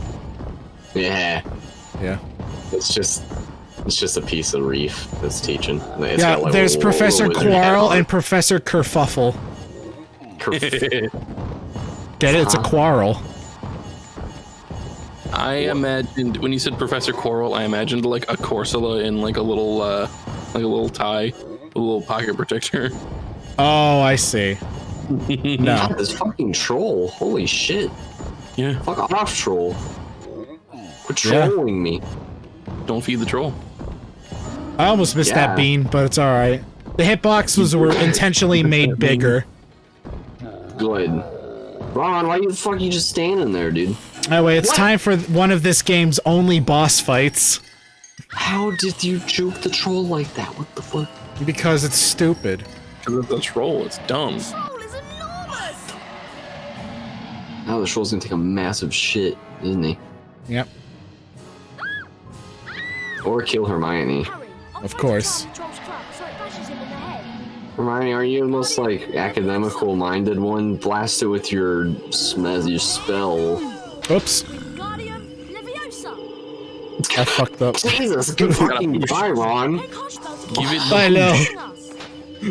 Yeah.
Yeah.
It's just a piece of reef that's teaching. It's
Yeah,
got, like,
there's
a
Professor
wizard
Quarrel
hat
and Professor Kerfuffle. Get it? It's a quarrel.
I imagined when you said Professor Quirrell, I imagined like a Corsola in like a little tie, a little pocket protector.
Oh, I see. No.
This fucking troll. Holy shit.
Yeah.
Fuck off, troll. Quit trolling me.
Don't feed the troll.
I almost missed that bean, but it's alright. The hitboxes were intentionally made bigger.
Good. Ron, why the fuck are you just standing there, dude?
Anyway, it's time for one of this game's only boss fights.
How did you juke the troll like that? What the fuck?
Because it's stupid.
Because it's a troll, it's dumb.
Now the troll's gonna take a massive shit, isn't he?
Yep.
Or kill Hermione.
Of course.
Hermione, are you the most like academical-minded one? Blast it with your spell.
Oops. I fucked up.
Jesus, good fucking try, Ron.
I know.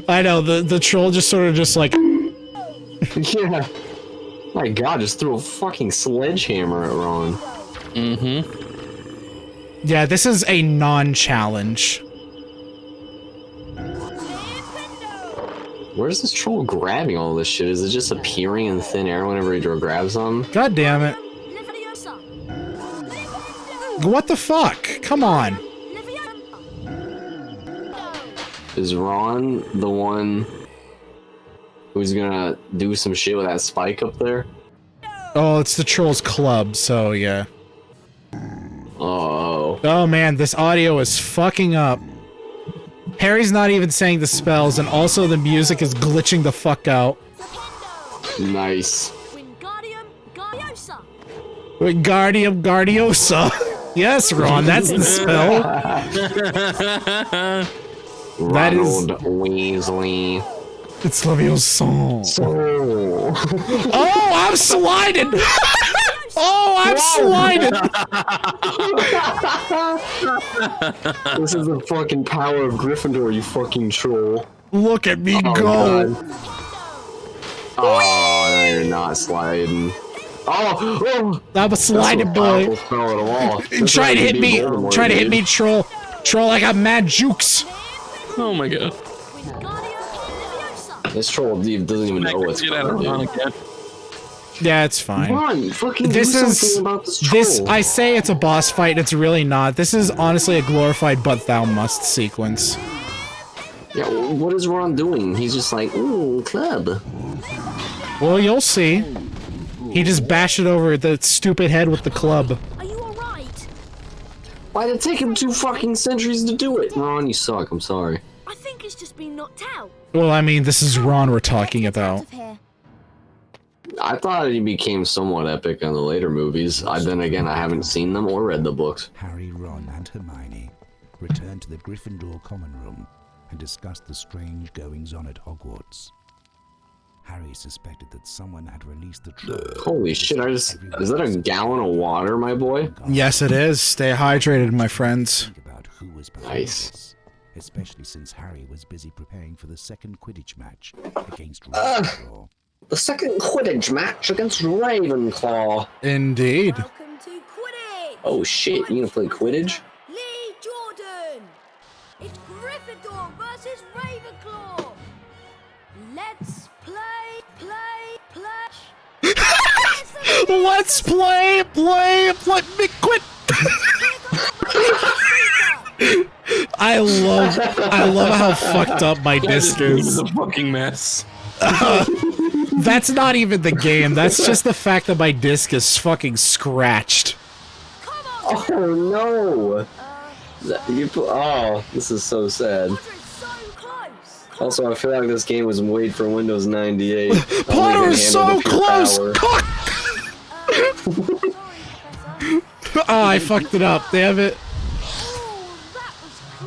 I know. The troll just sort of just like.
Yeah. My God, just threw a fucking sledgehammer at Ron.
Mm-hmm.
Yeah, this is a non-challenge.
Where's this troll grabbing all this shit? Is it just appearing in thin air whenever he grabs them?
God damn it. What the fuck? Come on.
Is Ron the one who's gonna do some shit with that spike up there?
Oh, it's the troll's club, so yeah.
Oh.
Oh man, this audio is fucking up. Harry's not even saying the spells, and also the music is glitching the fuck out.
Nice.
Wingardium Guardiosa. Yes, Ron, that's the spell. That is
Weasley.
It's Leviosa. Oh, I'm sliding. Oh, I'm sliding.
This is the fucking power of Gryffindor, you fucking troll.
Look at me go.
God. Oh, no, you're not sliding. Oh,
I'm a sliding boy. Try to hit me. Try to hit me, troll. Troll, I got mad jukes.
Oh my God.
This troll doesn't even know what's going on.
Yeah, it's fine.
Ron, fucking do something about this troll.
I say it's a boss fight, it's really not. This is honestly a glorified but thou must sequence.
Yeah, what is Ron doing? He's just like, ooh, club.
Well, you'll see. He just bashed it over the stupid head with the club.
Are you alright?
Why did it take him 2 fucking centuries to do it? Ron, you suck, I'm sorry.
I think it's just been knocked out.
Well, I mean, this is Ron we're talking about.
I thought he became somewhat epic in the later movies. Then again, I haven't seen them or read the books.
Harry, Ron, and Hermione returned to the Gryffindor common room and discussed the strange goings-on at Hogwarts. Harry suspected that someone had released the troll.
Holy shit, is that a gallon of water, my boy?
Yes, it is. Stay hydrated, my friends.
About who was
nice.
This, especially since Harry was busy preparing for the second Quidditch match against Ravenclaw.
The second Quidditch match against Ravenclaw.
Indeed.
Welcome to Quidditch.
Oh shit, you gonna play Quidditch?
Lee Jordan. Let's play.
Let's play. Quit. I love how fucked up my disc is.
It's a fucking mess.
That's not even the game. That's just the fact that my disc is fucking scratched.
Oh no! This is so sad. Also, I feel like this game was made for Windows 98.
Potter is so close! Cock! I fucked it up, damn it.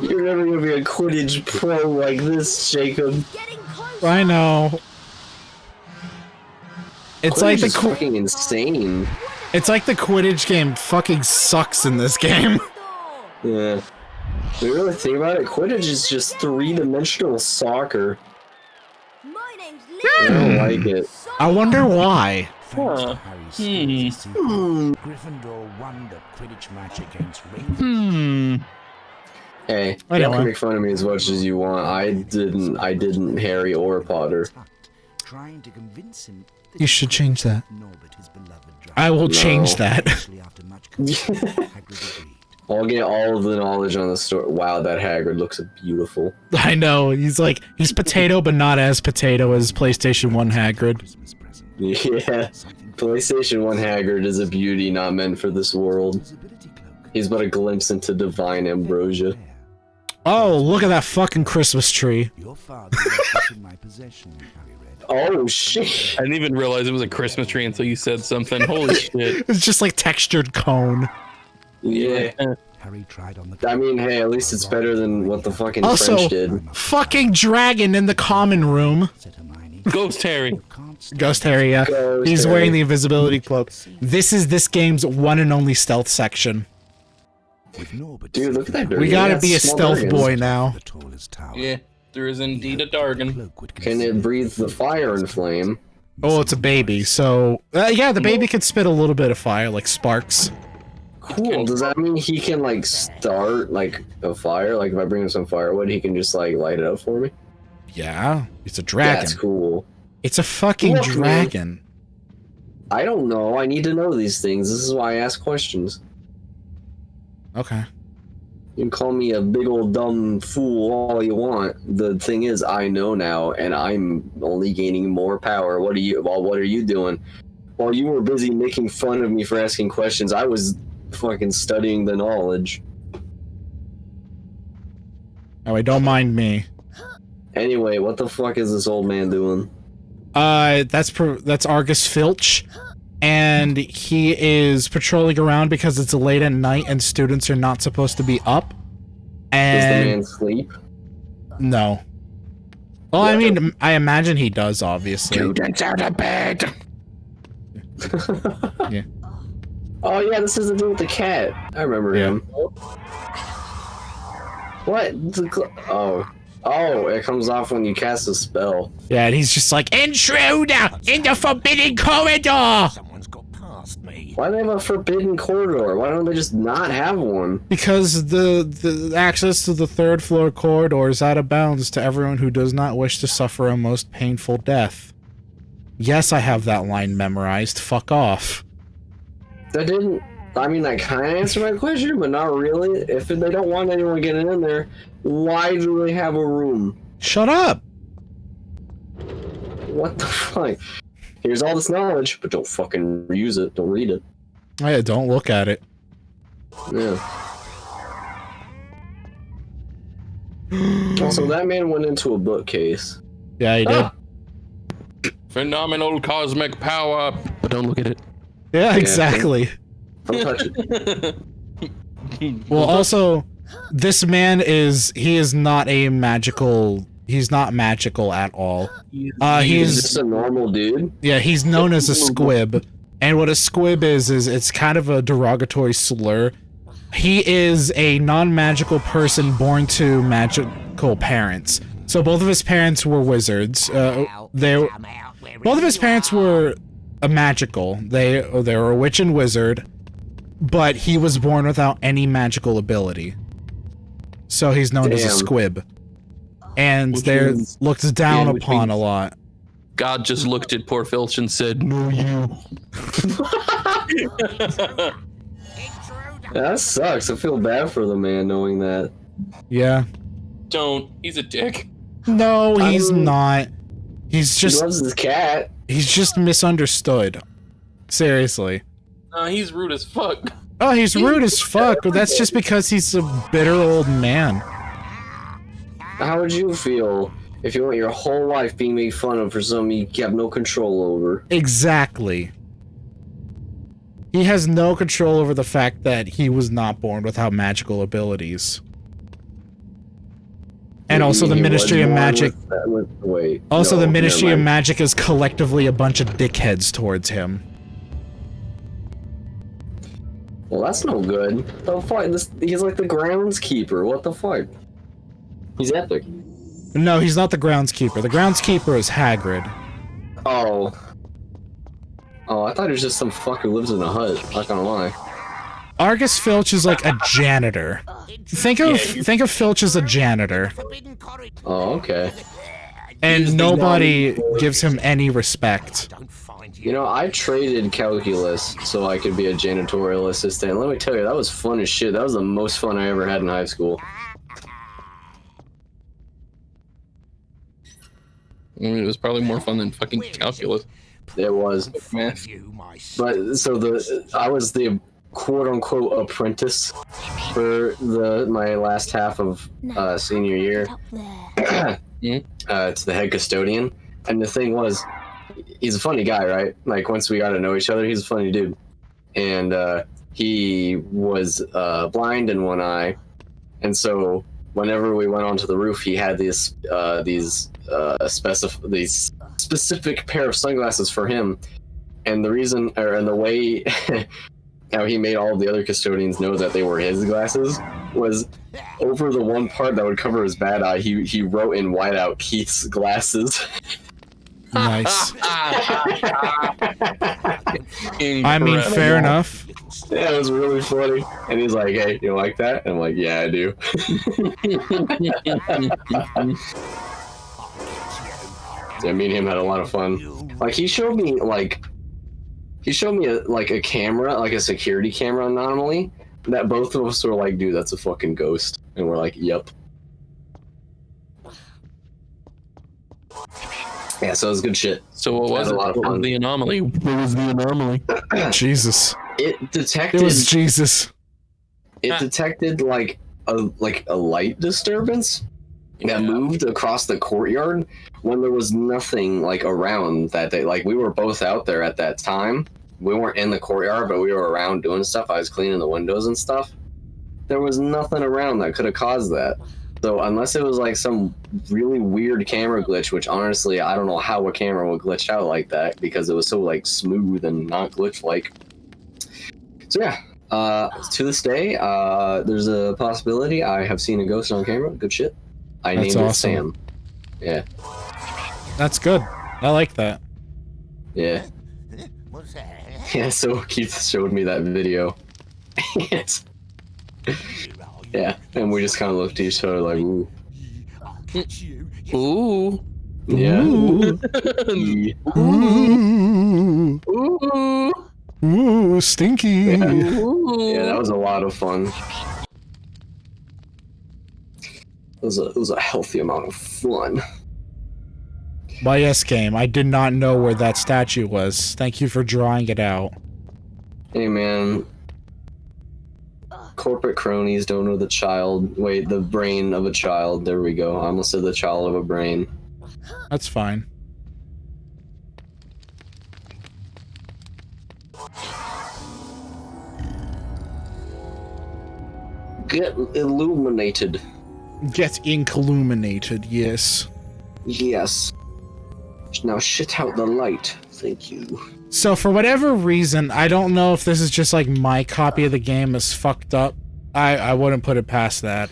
You're never gonna be a Quidditch pro like this, Jacob.
I know. It's
Quidditch
like the
is fucking insane.
It's like the Quidditch game fucking sucks in this game.
Yeah. When you really think about it, Quidditch is just three-dimensional soccer. I don't like it.
I wonder why.
Huh.
Gryffindor won the Quidditch match against Ravenclaw.
Hey, you can make fun of me as much as you want. I didn't Harry or Potter.
Trying to convince him
You should change that. I will change that.
I'll get all of the knowledge on the story. Wow, that Hagrid looks beautiful.
I know, he's potato, but not as potato as PlayStation 1 Hagrid.
Yeah, PlayStation 1 Hagrid is a beauty not meant for this world. He's but a glimpse into divine ambrosia.
Oh, look at that fucking Christmas tree.
Your father left in my possession, Harry Red.
Oh shit!
I didn't even realize it was a Christmas tree until you said something. Holy shit!
It's just like textured cone.
Yeah.
Harry tried on the.
I mean, hey, at least it's better than what the fucking
Also,
French did.
Fucking dragon in the common room.
Ghost Harry.
Ghost Harry, yeah. He's wearing the invisibility cloak. This is this game's one and only stealth section.
Dude, look at that.
We gotta be a stealth boy now.
Yeah, there is indeed a Dargan.
Can it breathe the fire and flame?
Oh, it's a baby, so yeah, the baby can spit a little bit of fire, like sparks.
Cool. Does that mean he can like start like a fire? Like if I bring him some firewood, he can just like light it up for me?
Yeah, it's a dragon.
That's cool.
It's a fucking dragon.
I don't know. I need to know these things. This is why I ask questions.
Okay.
You can call me a big old dumb fool all you want. The thing is, I know now, and I'm only gaining more power. What are you doing? While you were busy making fun of me for asking questions, I was fucking studying the knowledge.
Oh, wait, don't mind me.
Anyway, what the fuck is this old man doing?
That's Argus Filch, and he is patrolling around because it's late at night and students are not supposed to be up. And
does the man sleep?
No. Well, I mean, I imagine he does, obviously.
Students out of bed.
Yeah.
Oh yeah, this is the dude with the cat. I remember him. What? Oh, it comes off when you cast a spell.
Yeah, and he's just like, intruder in the forbidden corridor!
Someone's got past me.
Why do they have a forbidden corridor? Why don't they just not have one?
Because the access to the third floor corridor is out of bounds to everyone who does not wish to suffer a most painful death. Yes, I have that line memorized. Fuck off.
That didn't... I mean, that kind of answered my question, but not really. If they don't want anyone getting in there, why do they have a room?
Shut up!
What the fuck? Here's all this knowledge, but don't fucking use it. Don't read it.
Yeah, don't look at it.
Yeah. Also, that man went into a bookcase.
Yeah, he did.
Phenomenal cosmic power, but don't look at it.
Yeah, exactly.
Don't touch it.
Well, also, this man is not magical at all. He's
just a normal dude.
Yeah, he's known as a squib. And what a squib is it's kind of a derogatory slur. He is a non-magical person born to magical parents. So both of his parents were wizards. Both of his parents were magical. They were a witch and wizard, but he was born without any magical ability. So he's known as a squib. And they're looked down upon a lot.
God just looked at poor Filch and said, "No, you."
That sucks. I feel bad for the man knowing that.
Yeah.
Don't. He's a dick.
No, he's not. He's just.
He loves his cat.
He's just misunderstood. Seriously.
He's rude as fuck.
Oh, he's rude as fuck, but that's just because he's a bitter old man.
How would you feel if you went your whole life being made fun of for something you have no control over?
Exactly. He has no control over the fact that he was not born without magical abilities. And also the Ministry of Magic... the Ministry of Magic is collectively a bunch of dickheads towards him.
Well, that's no good. The fuck? He's like the groundskeeper. What the fuck? He's epic.
No, he's not the groundskeeper. The groundskeeper is Hagrid.
Oh. Oh, I thought he was just some fuck who lives in a hut. Not gonna lie.
Argus Filch is like a janitor. Think of Filch as a janitor.
Oh, okay.
And nobody gives him any respect.
You know, I traded calculus so I could be a janitorial assistant. Let me tell you, that was fun as shit. That was the most fun I ever had in high school.
I mean, it was probably more fun than fucking calculus.
It was.
Math.
But so I was the quote-unquote apprentice for my last half of senior year. To the head custodian, and the thing was, he's a funny guy, right? Like, once we got to know each other, he's a funny dude. And he was blind in one eye, and so whenever we went onto the roof, he had these specific pair of sunglasses for him. And the reason, and the way how he made all of the other custodians know that they were his glasses was over the one part that would cover his bad eye, he wrote in whiteout Keith's glasses.
Nice. I mean, fair enough.
Yeah, it was really funny. And he's like, "Hey, you like that?" And I'm like, "Yeah, I do." Yeah, me and him had a lot of fun. Like, he showed me a camera, like a security camera anomaly, that both of us were like, "Dude, that's a fucking ghost." And we're like, "Yep." Yeah, so it was good shit.
So what was the anomaly? What was the anomaly?
Jesus.
It detected.
It was Jesus.
It detected like a light disturbance that moved across the courtyard when there was nothing like around that day. Like, we were both out there at that time. We weren't in the courtyard, but we were around doing stuff. I was cleaning the windows and stuff. There was nothing around that could have caused that. So unless it was like some really weird camera glitch, which honestly, I don't know how a camera would glitch out like that because it was so like smooth and not glitch-like. So yeah, to this day, there's a possibility I have seen a ghost on camera. Good shit. I named it Sam. Yeah.
That's good. I like that.
Yeah. Yeah, so Keith showed me that video. Yeah, and we just kind of looked at each other like, ooh.
Ooh.
Yeah.
Ooh. Ooh.
Ooh.
Ooh, stinky.
Yeah. Yeah, that was a lot of fun. It was a healthy amount of fun.
By yes, game. I did not know where that statue was. Thank you for drawing it out.
Hey, man. Corporate cronies don't know the brain of a child. There we go. I almost said the child of a brain.
That's fine.
Get illuminated.
Get illuminated, yes.
Yes. Now shit out the light. Thank you.
So for whatever reason, I don't know if this is just like my copy of the game is fucked up. I wouldn't put it past that.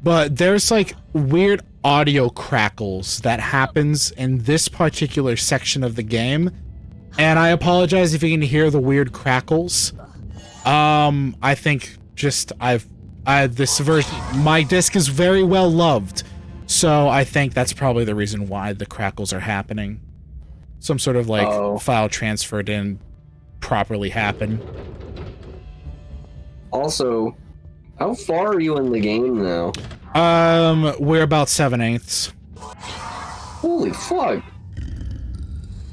But there's like weird audio crackles that happens in this particular section of the game. And I apologize if you can hear the weird crackles. I think just this version, my disc is very well loved. So I think that's probably the reason why the crackles are happening. some sort of like file transfer didn't properly happen.
Also, how far are you in the game now?
We're about 7/8.
Holy fuck!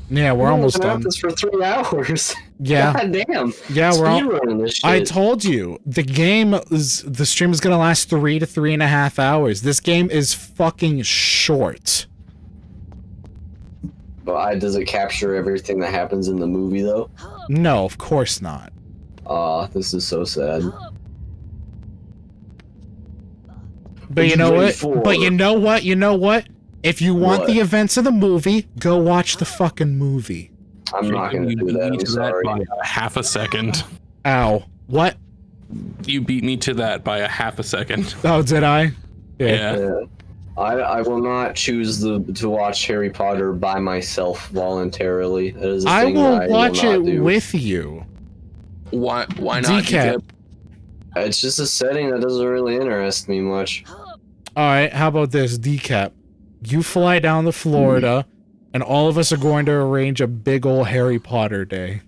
Yeah, we're almost done.
This for 3 hours.
Yeah.
God damn.
Yeah, we're
running this shit.
I told you the stream is gonna last 3 to 3.5 hours. This game is fucking short.
But does it capture everything that happens in the movie though?
No, of course not.
Aw, this is so sad.
But you know what? But you know what? You know what? If you want the events of the movie, go watch the fucking movie.
I'm not gonna do that. I'm sorry.
By half a second.
Ow. What?
You beat me to that by a half a second.
Oh, did I?
Yeah.
I will not choose to watch Harry Potter by myself voluntarily. That is a
I
thing
will
that
watch
will
it
not do.
with you.
Why not?
Decap.
It's just a setting that doesn't really interest me much.
Alright, how about this, Decap? You fly down to Florida, and all of us are going to arrange a big ol' Harry Potter day.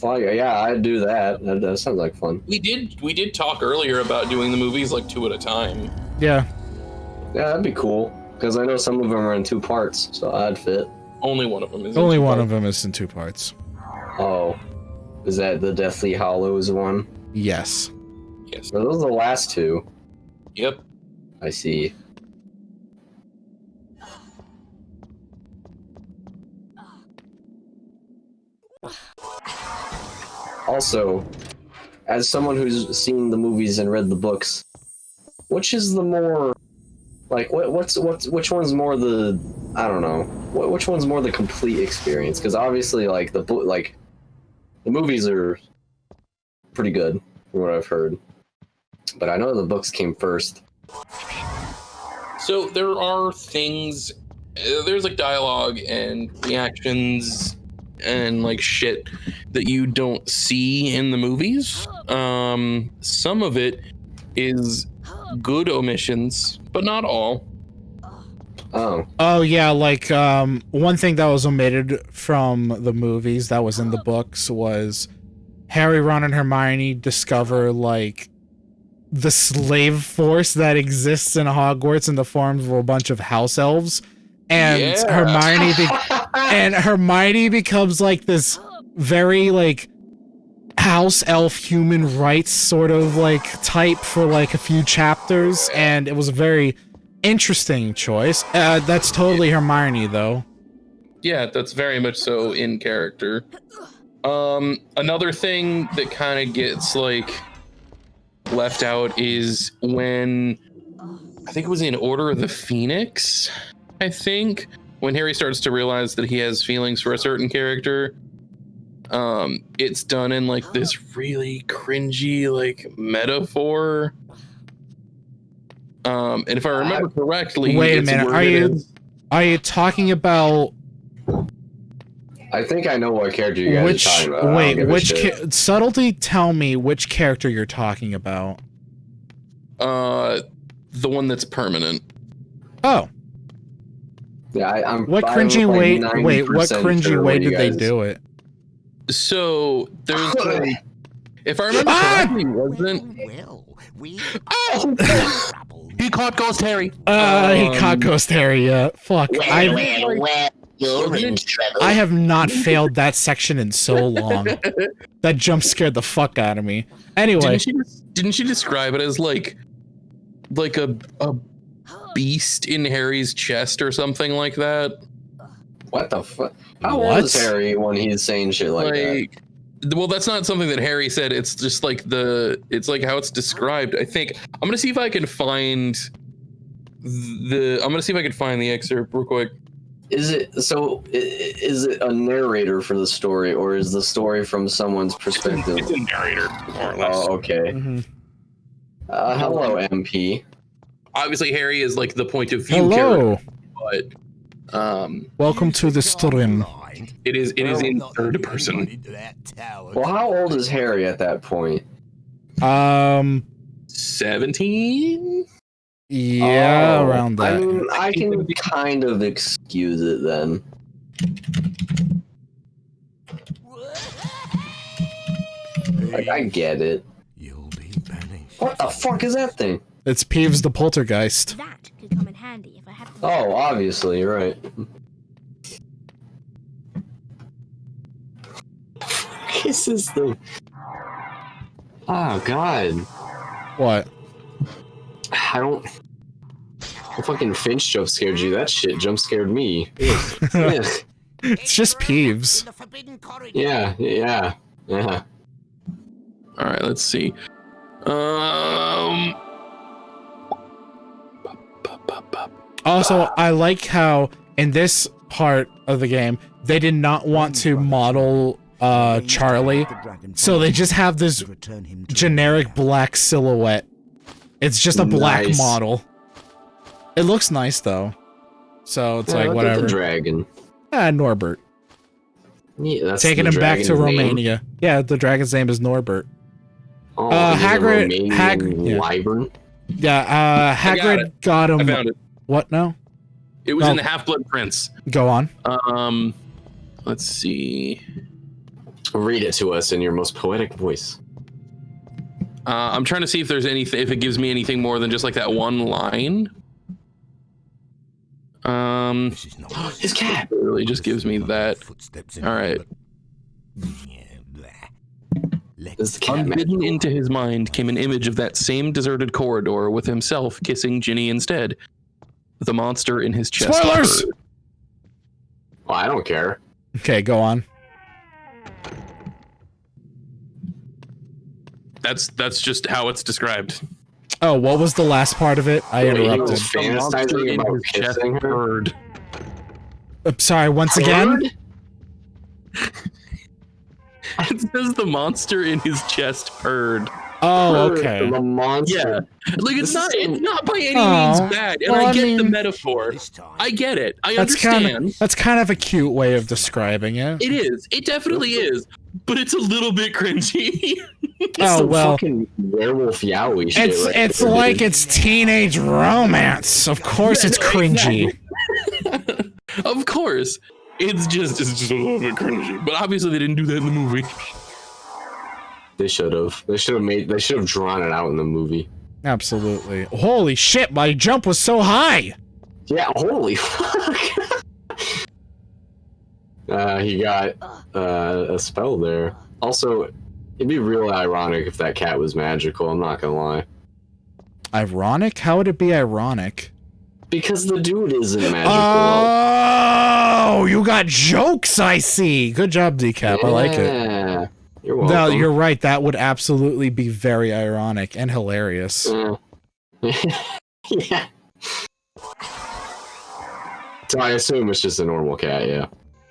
Yeah, I'd do that. That sounds like fun.
We did talk earlier about doing the movies like 2 at a time.
Yeah.
Yeah, that'd be cool. Because I know some of them are in 2 parts, so I'd fit.
Only one of them is.
Only one of them is in 2 parts.
Oh, is that the Deathly Hallows one?
Yes.
Yes.
Are those the last 2?
Yep.
I see. Also, as someone who's seen the movies and read the books, which is the more like which one's more the I don't know which one's more the complete experience? Because obviously, like the movies are pretty good from what I've heard, but I know the books came first.
So there are things. There's like dialogue and reactions and like shit that you don't see in the movies. Some of it is good omissions, but not all.
Oh yeah, like one thing that was omitted from the movies that was in the books was Harry, Ron, and Hermione discover like the slave force that exists in Hogwarts in the form of a bunch of house elves. And Hermione becomes like this very like house elf human rights sort of like type for like a few chapters, and it was a very interesting choice. That's totally Hermione though.
Yeah, that's very much so in character. Another thing that kind of gets like left out is when I think it was in Order of the Phoenix. I think when Harry starts to realize that he has feelings for a certain character, it's done in like this really cringy like metaphor. And if I remember correctly,
wait a minute, are you talking about?
I think I know what character you guys are talking about.
Wait, subtlety? Tell me which character you're talking about.
The one that's permanent.
Oh.
Yeah, I'm.
What cringy way? Wait, what cringy way did they do it?
So there's, like, if I remember correctly, wasn't. He caught Ghost Harry.
He caught Ghost Harry. Yeah, fuck. I have not failed that section in so long. That jump scared the fuck out of me. Anyway,
didn't she describe it as like a beast in Harry's chest or something like that?
What the fuck? How old is Harry when he's saying shit like that?
Well, that's not something that Harry said. It's just like it's like how it's described. I think I'm gonna see if I can find the excerpt real quick.
Is it a narrator for the story, or is the story from someone's perspective?
It's a narrator, more or less.
Oh, okay.
Mm-hmm.
Hello, MP.
Obviously, Harry is like the point of view
hello.
Character, but
welcome to the stream.
It is in third person.
Well, how old is Harry at that point?
17.
Yeah, around that.
I mean, I can kind of excuse it then. Like, I get it.
You'll be banished.
What the fuck is that thing?
It's Peeves the Poltergeist.
That could come in handy if I have to.
Oh, obviously, you're right. What is this thing? Oh, God.
What?
I don't... The fucking Finch jump scared you. That shit jump scared me. Yeah.
It's just Peeves.
Yeah.
All right, let's see.
Also, I like how in this part of the game they did not want to model Charlie, so they just have this generic black silhouette. It's just a black model. It looks nice though, so it's like whatever.
The dragon.
Norbert.
Yeah, that's
taking him back to Romania. Yeah, the dragon's name is Norbert.
Oh,
Hagrid.
Wyvern.
Yeah, Hagrid got him.
I found it.
What now?
It was in the Half-Blood Prince.
Go on.
Let's see.
Read it to us in your most poetic voice.
I'm trying to see if there's anything, if it gives me anything more than just like that one line.
His cat.
It really just gives me that. All right. Unbidden into his mind came an image of that same deserted corridor with himself kissing Ginny instead. The monster in his chest.
Spoilers!
Well, I don't care.
Okay, go on.
That's just how it's described.
Oh, what was the last part of it? I interrupted.
Fantasizing about kissing her.
I'm sorry, once again?
It says the monster in his chest purred.
Oh, okay.
The monster.
Yeah. Like it's not by any means bad. And I get the metaphor. I get it. I understand.
That's kind of a cute way of describing it.
It is. It definitely is. But it's a little bit cringy.
Oh, well.
Fucking werewolf yowie shit.
It's like it's teenage romance. Of course it's cringy.
Exactly. Of course. It's just a little bit cringy. But obviously they didn't do that in the movie.
They should have. They should have drawn it out in the movie.
Absolutely. Holy shit, my jump was so high!
Yeah, holy fuck. He got a spell there. Also, it'd be real ironic if that cat was magical, I'm not gonna lie.
Ironic? How would it be ironic?
Because the dude isn't magical.
Oh, you got jokes, I see. Good job, Decap. Yeah, I like it.
You're welcome.
No, you're right. That would absolutely be very ironic and hilarious.
Yeah. So I assume it's just a normal cat, yeah.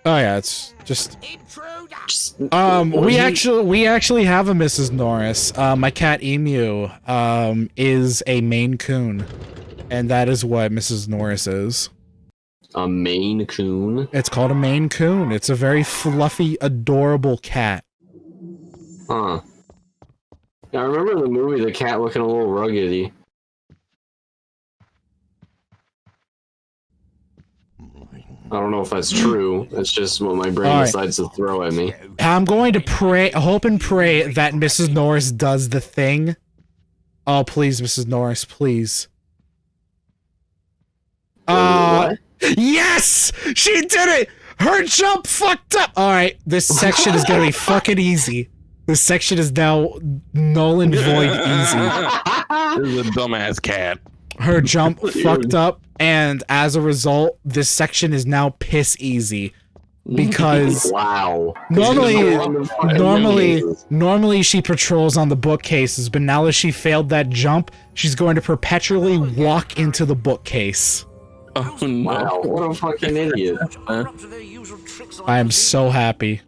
Oh yeah, it's just we actually have a Mrs. Norris. My cat Emu is a Maine Coon, and that is what Mrs. Norris is.
A Maine Coon?
It's called a Maine Coon. It's a very fluffy, adorable cat.
Huh. Now I remember the movie, the cat looking a little ruggedy. I don't know if that's true. That's just what my brain decides to throw at me.
I'm going to pray, hope and pray that Mrs. Norris does the thing. Oh, please, Mrs. Norris, please.
What?
Yes! She did it! Her jump fucked up! Alright, this section is gonna be fucking easy. This section is now null and void easy.
This is a dumbass cat.
Her jump fucked up, and as a result, this section is now piss easy. Because
wow.
Normally she patrols on the bookcases, but now that she failed that jump, she's going to perpetually walk into the bookcase.
Oh no.
Wow, what a fucking idiot.
I am so happy.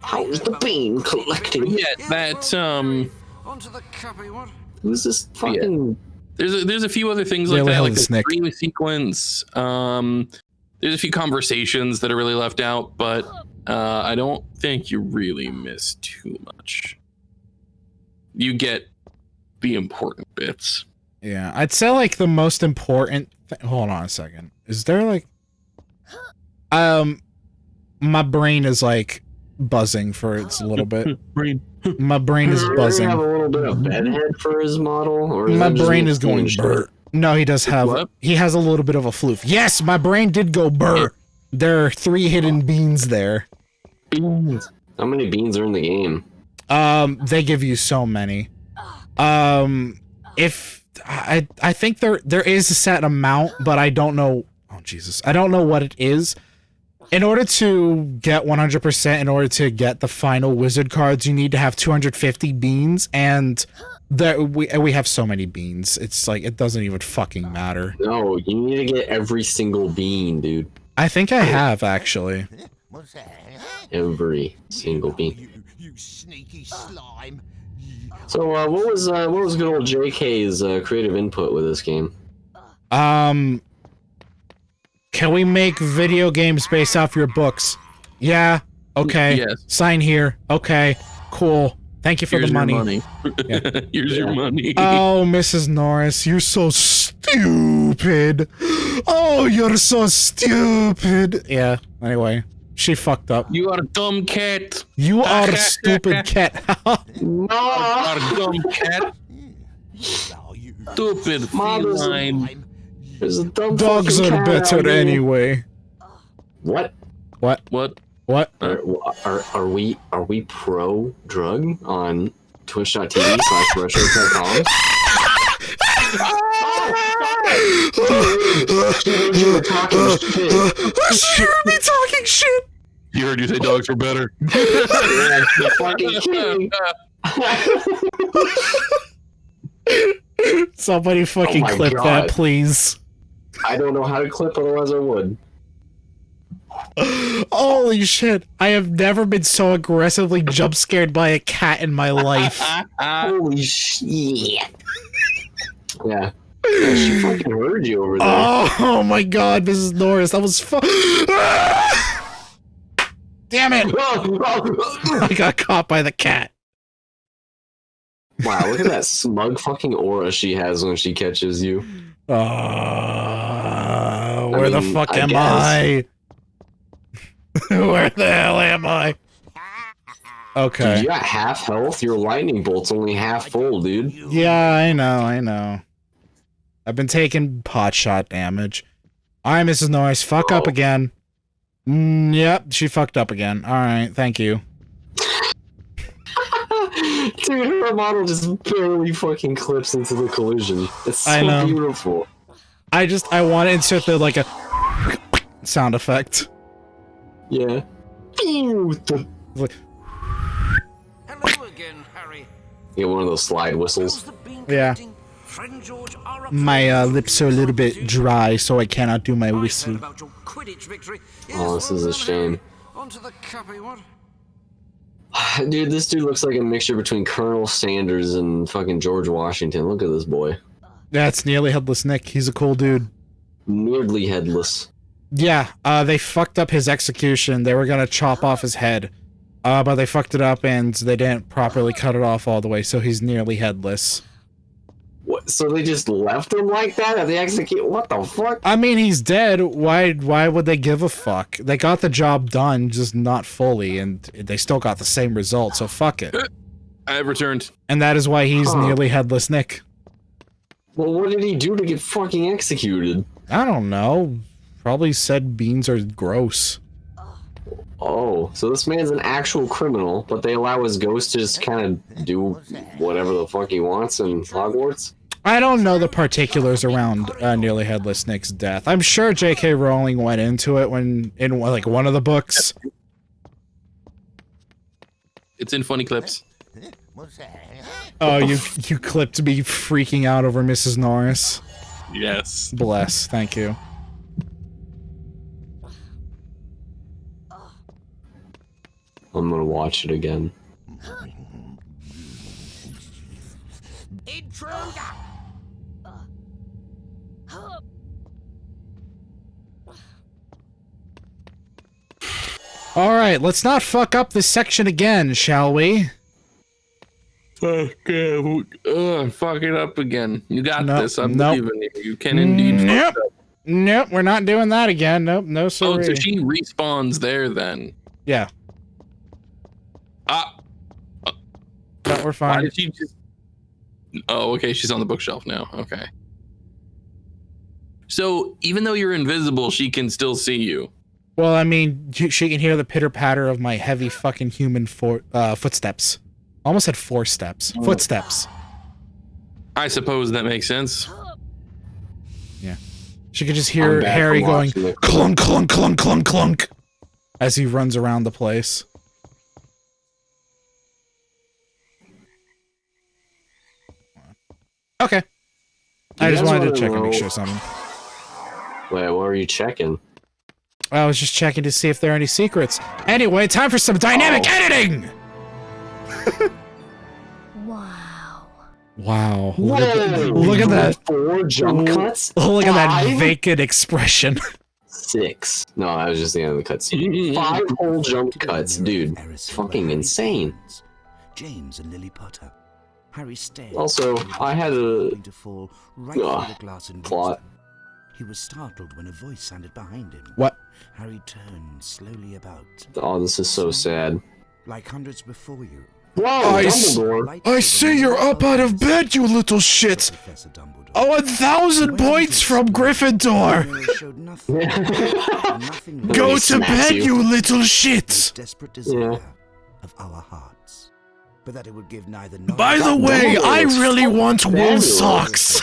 How's the bean collecting?
Yeah, that
who's this fucking
There's a few other things like that, like the dream sequence. There's a few conversations that are really left out, but I don't think you really miss too much. You get the important bits.
Yeah, I'd say like the most important hold on a second. Is there like my brain is like buzzing for it's a little bit.
Brain.
My brain is buzzing.
Does he have a little bit of bedhead for his model? Or
My brain is going burr. No, he does have.
What?
He has a little bit of a floof. Yes, my brain did go burr. There are 3 hidden beans there.
Beans. How many beans are in the game?
They give you so many. If I think there is a set amount, but I don't know. Oh Jesus, I don't know what it is. In order to get 100%, in order to get the final wizard cards, you need to have 250 beans, and we have so many beans. It's like it doesn't even fucking matter.
No, you need to get every single bean, dude.
I think I have actually.
Every single bean.
You sneaky slime.
So, what was good old JK's creative input with this game?
Can we make video games based off your books? Yeah. Okay.
Yes.
Sign here. Okay. Cool. Thank you for
Here's
the money.
Your money.
Yeah.
Here's your money.
Oh, Mrs. Norris, you're so stupid. Oh, you're so stupid. Yeah. Anyway, she fucked up.
You are a dumb cat.
You are a stupid cat.
You are a dumb cat. Stupid feline.
There's a dumb
Dogs are
cat
better anyway.
What?
What?
What?
What?
Are we pro drug on twitch.tv/RetroTechComms? You were talking shit.
She heard me talking shit.
You heard you say dogs were better.
Yeah, you're fucking kidding.
Somebody fucking
Oh my
clip
God.
that, please.
I don't know how to clip, otherwise I would.
Holy shit. I have never been so aggressively jump scared by a cat in my life.
Holy shit. Yeah. Yeah, she fucking heard you over there.
Oh my god, Mrs. Norris, that was Damn it! I got caught by the cat.
Wow, look at that smug fucking aura she has when she catches you.
Where the fuck am I? Where the hell am I? Okay.
Dude, you got half health? Your lightning bolt's only half full, dude.
Yeah, I know. I've been taking pot shot damage. Alright, Mrs. Norris, fuck up again. Yep, she fucked up again. Alright, thank you.
Dude, her model just barely fucking clips into the collision. It's so beautiful.
I want to insert the, like, a sound effect.
Yeah.
Like,
Hello again, Harry.
Get one of those slide whistles.
yeah. My lips are a little bit dry, so I cannot do my whistle.
Oh, this is a shame.
Onto the cuppy, what?
Dude, this dude looks like a mixture between Colonel Sanders and fucking George Washington. Look at this boy.
That's nearly Headless Nick. He's a cool dude.
Nearly headless.
Yeah, they fucked up his execution. They were gonna chop off his head. But they fucked it up and they didn't properly cut it off all the way, so he's nearly headless.
What? So they just left him like that at the execute? What the fuck?
I mean, he's dead. Why would they give a fuck? They got the job done, just not fully, and they still got the same result, so fuck it.
I have returned.
And that is why he's nearly Headless Nick.
Well, what did he do to get fucking executed?
I don't know. Probably said beans are gross.
Oh, so this man's an actual criminal, but they allow his ghost to just kind of do whatever the fuck he wants in Hogwarts?
I don't know the particulars around nearly Headless Nick's death. I'm sure J.K. Rowling went into it in like one of the books.
It's in funny clips.
Oh, you clipped me freaking out over Mrs. Norris.
Yes.
Bless, thank you.
I'm gonna watch it again.
Intruder!
Alright, let's not fuck up this section again, shall we?
Fuck it up again. You got this. I'm believing you. You can indeed
Nope.
fuck it up.
Nope, we're not doing that again. Nope, no sorry.
Oh, so she respawns there then.
Yeah. we're
Why
fine.
did she just... Oh, okay, she's on the bookshelf now. Okay. So even though you're invisible, she can still see you.
Well, I mean, she can hear the pitter-patter of my heavy fucking human footsteps. Almost had 4 steps. Footsteps.
I suppose that makes sense.
Yeah. She could just hear Harry going clunk, clunk, clunk, clunk, clunk as he runs around the place. Okay. I just wanted to check and make sure something.
Wait, what were you checking?
I was just checking to see if there are any secrets. Anyway, time for some dynamic editing! Wow. Look at that.
4 jump cuts?
Look at that vacant expression.
6. No, I was just the end of the cutscene. 5 whole jump cuts, dude. Fucking insane.
James and Lily Potter. Harry stared.
Also, I had a plot.
He was startled when a voice sounded behind him.
What?
Harry turned slowly about.
Oh, this is so sad.
Like hundreds before you.
Whoa, Dumbledore!
I see you're up out of bed, you little shit! Oh, 1,000 points from Gryffindor! Go to bed, you little shit!
Desperate desire of our hearts. But that it would give neither.
By the way, I really want wool socks!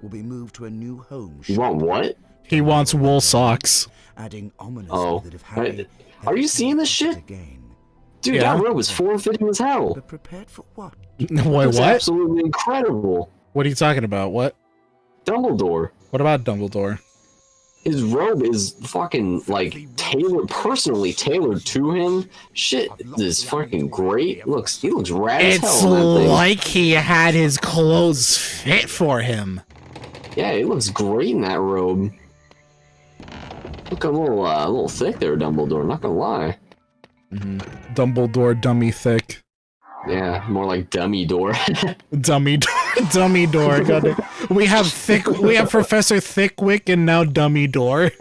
Will be moved to a new home.
You want what?
He wants wool socks.
Adding ominously that if Harry
are you seeing this shit?
Again,
dude,
Yeah.
that robe was form-fitting as hell.
but prepared for what?
Wait,
It's
what?
absolutely incredible.
What are you talking about? What?
Dumbledore.
What about Dumbledore?
His robe is fucking, like, personally tailored to him. Shit is fucking great. He looks rad as
It's
hell in that thing.
like he had his clothes fit for him.
Yeah, he looks great in that robe. Look a little thick there, Dumbledore, not gonna lie.
Dumbledore dummy thick.
Yeah, more like dummy door.
Dummy door. Got it. We have Professor Thickwick and now Dummy Door.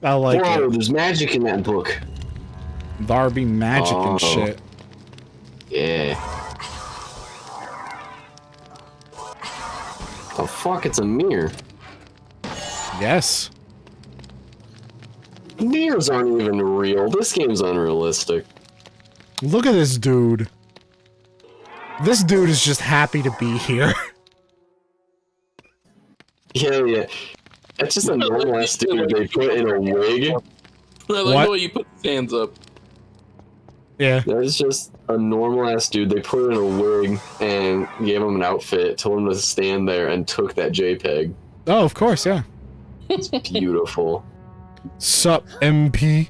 I like
Whoa,
it.
there's magic in that book.
There be magic and shit.
Yeah. The fuck, it's a mirror.
Yes.
Mirrors aren't even real. This game's unrealistic.
Look at this dude. This dude is just happy to be here.
Yeah. That's just a normal ass dude they put in a wig.
I like
What?
the way you put his hands up.
Yeah.
That's just a normal ass dude they put in a wig and gave him an outfit, told him to stand there, and took that JPEG.
Oh, of course, yeah.
It's beautiful.
Sup, MP?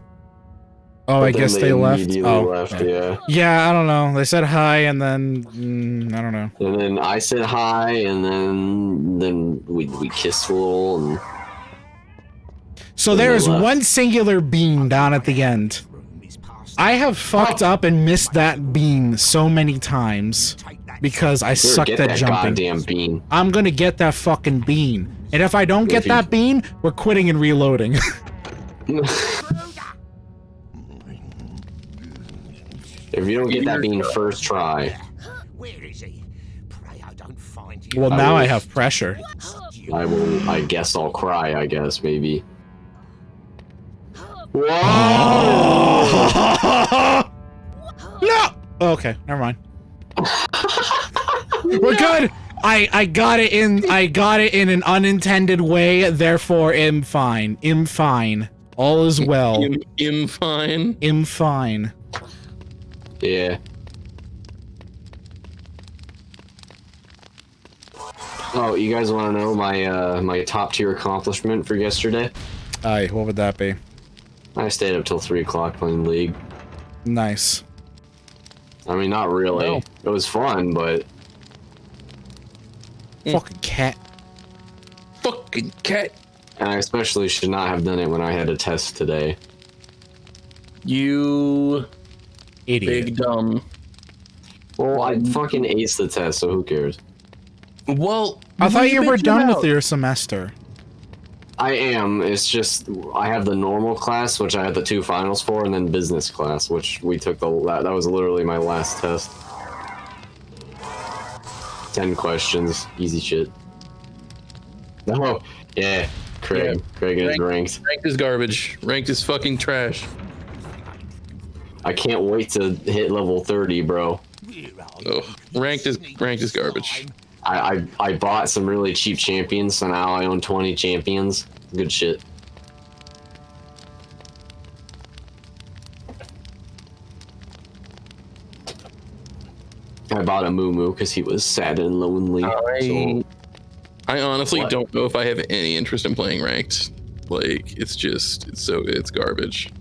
Oh,
But
I
then
guess they left.
immediately
Oh,
left, yeah.
Yeah, I don't know. They said hi and then I don't know.
And then I said hi, and then we kissed a little, and
So
Then
there
they
is
left.
one singular beam down at the end. I have fucked up and missed that beam so many times because I
better
sucked
get
at
that
jumping.
goddamn bean.
I'm gonna get that fucking bean. And if I don't get that bean, we're quitting and reloading.
If you don't get that bean first try,
Where is he? Pray I don't find you.
Well, now I have pressure.
I guess I'll cry, I guess, maybe. Whoa!
No! Okay, never mind. We're good! I got it in an unintended way, therefore I'm fine. I'm fine. All is well.
I'm fine.
I'm fine.
Yeah. Oh, you guys want to know my my top tier accomplishment for yesterday?
Aye, what would that be?
I stayed up till 3 o'clock playing League.
Nice.
I mean, not really.
No.
It was fun, but
Fucking cat.
Fucking cat.
and I especially should not have done it when I had a test today.
You
Idiot.
big dumb.
Well, I fucking aced the test, so who cares?
Well,
I thought you were
bitching
done
about?
with your semester.
I am. It's just I have the normal class, which I had the 2 finals for, and then business class, which we took that was literally my last test. 10 questions, easy shit. Oh, yeah, Craig. Yeah. Craig is ranked.
Ranked is garbage. Ranked is fucking trash.
I can't wait to hit level 30, bro.
Oh, ranked is garbage.
I bought some really cheap champions, so now I own 20 champions. Good shit. I bought a Moo because he was sad and lonely.
I honestly don't know if I have any interest in playing ranked. Like, it's garbage.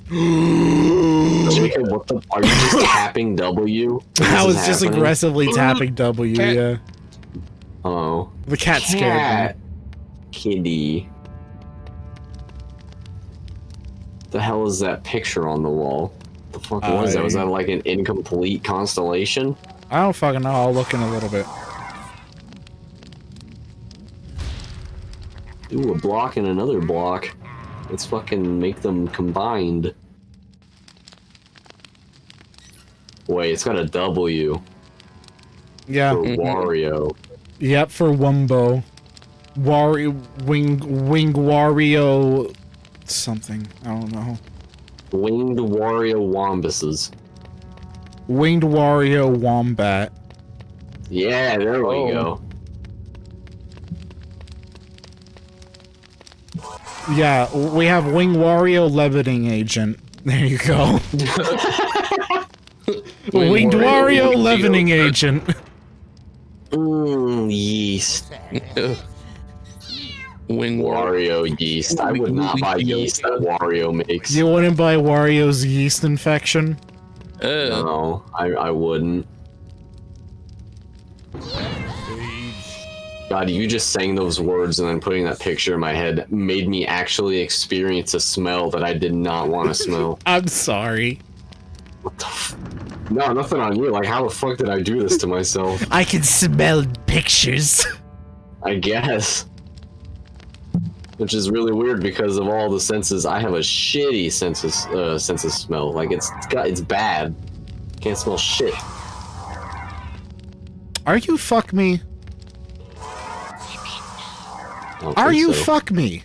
Jacob, what the? Are you just tapping W?
I was just aggressively tapping W.
Cat.
Yeah.
Oh.
The cat scared me.
Kitty. The hell is that picture on the wall? The fuck was that? Was that like an incomplete constellation?
I don't fucking know. I'll look in a little bit.
Ooh, a block and another block. Let's fucking make them combined. Wait, it's got a W.
Yeah.
For Wario.
Yep, for Wumbo. Wing Wario something. I don't know.
Winged Wario Wombuses.
Winged Wario Wombat.
Yeah, there we go.
Yeah, we have Wing Wario Leviting Agent. There you go. Winged Wario Leviting Agent.
Yeast.
Wing
Wario yeast. I would not buy yeast that Wario makes.
You wouldn't buy Wario's yeast infection?
No, I wouldn't. God, you just saying those words and then putting that picture in my head made me actually experience a smell that I did not want to smell.
I'm sorry.
What the No, nothing on you. Like, how the fuck did I do this to myself?
I can smell pictures.
I guess. Which is really weird because of all the senses. I have a shitty sense of smell. Like, it's bad. Can't smell shit.
Are you fuck me? Are you fuck me?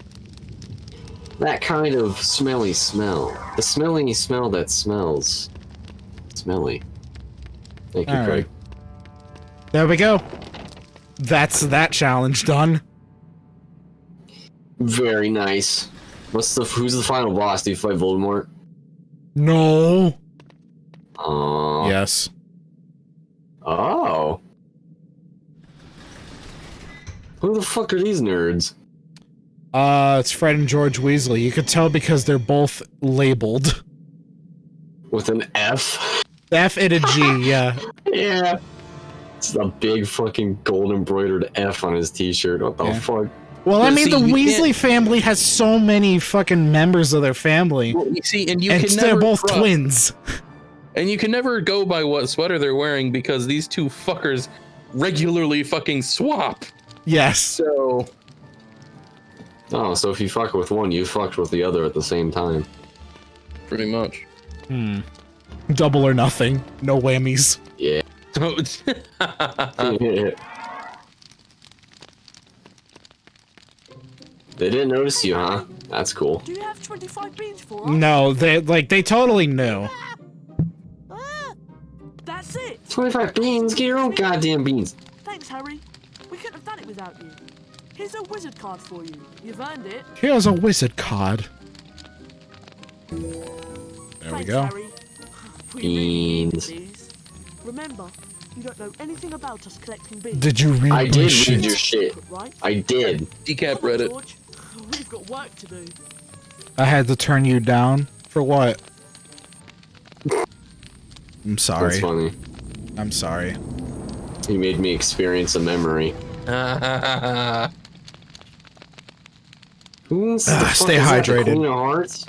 That kind of smelly smell. The smelly smell that smells. Smelly. Thank you, Craig.
There we go. That's that challenge done.
Very nice. Who's the final boss? Do you fight Voldemort?
No.
Oh.
Yes.
Oh. Who the fuck are these nerds?
It's Fred and George Weasley. You could tell because they're both labeled.
With an F?
F and a G, yeah.
Yeah. It's a big fucking gold embroidered F on his t-shirt. What the fuck?
Well, I mean, the Weasley family has so many fucking members of their family.
Well, you see, and
they're both twins.
And you can never go by what sweater they're wearing because these two fuckers regularly fucking swap.
Yes.
So.
Oh, so if you fuck with one, you fucked with the other at the same time.
Pretty much.
Double or nothing. No whammies.
Yeah. They didn't notice you, huh? That's cool.
Do you have 25 beans for us?
No, they totally knew.
That's it.
25 beans? Get your own goddamn beans.
Thanks, Harry. We couldn't have done it without you. Here's a wizard card for you. You've earned it.
Here's a wizard card. There we go.
Harry.
Beans.
Remember, you don't know anything about us collecting beans.
Did you read
I did read
shit?
your shit. I did.
Decap read it.
We've got work to do.
I had to turn you down? For what? I'm sorry.
That's funny.
I'm sorry.
You made me experience a memory.
Stay hydrated.
Queen of Hearts?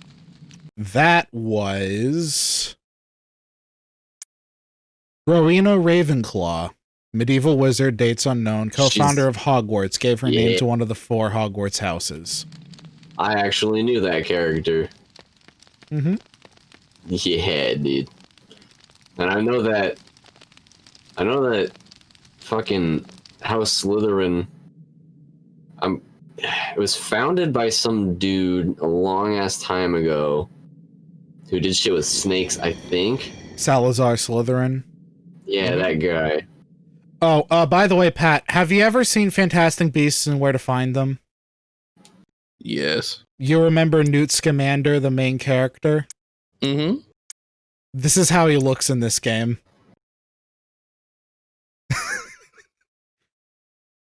That was Rowena Ravenclaw, medieval wizard, dates unknown, co-founder of Hogwarts, gave her name to one of the 4 Hogwarts houses.
I actually knew that character.
Mm-hmm.
Yeah, dude. And I know that fucking House Slytherin, it was founded by some dude a long ass time ago who did shit with snakes, I think.
Salazar Slytherin.
Yeah, that guy.
Oh, by the way, Pat, have you ever seen Fantastic Beasts and Where to Find Them?
Yes.
You remember Newt Scamander, the main character?
Mm-hmm.
This is how he looks in this game.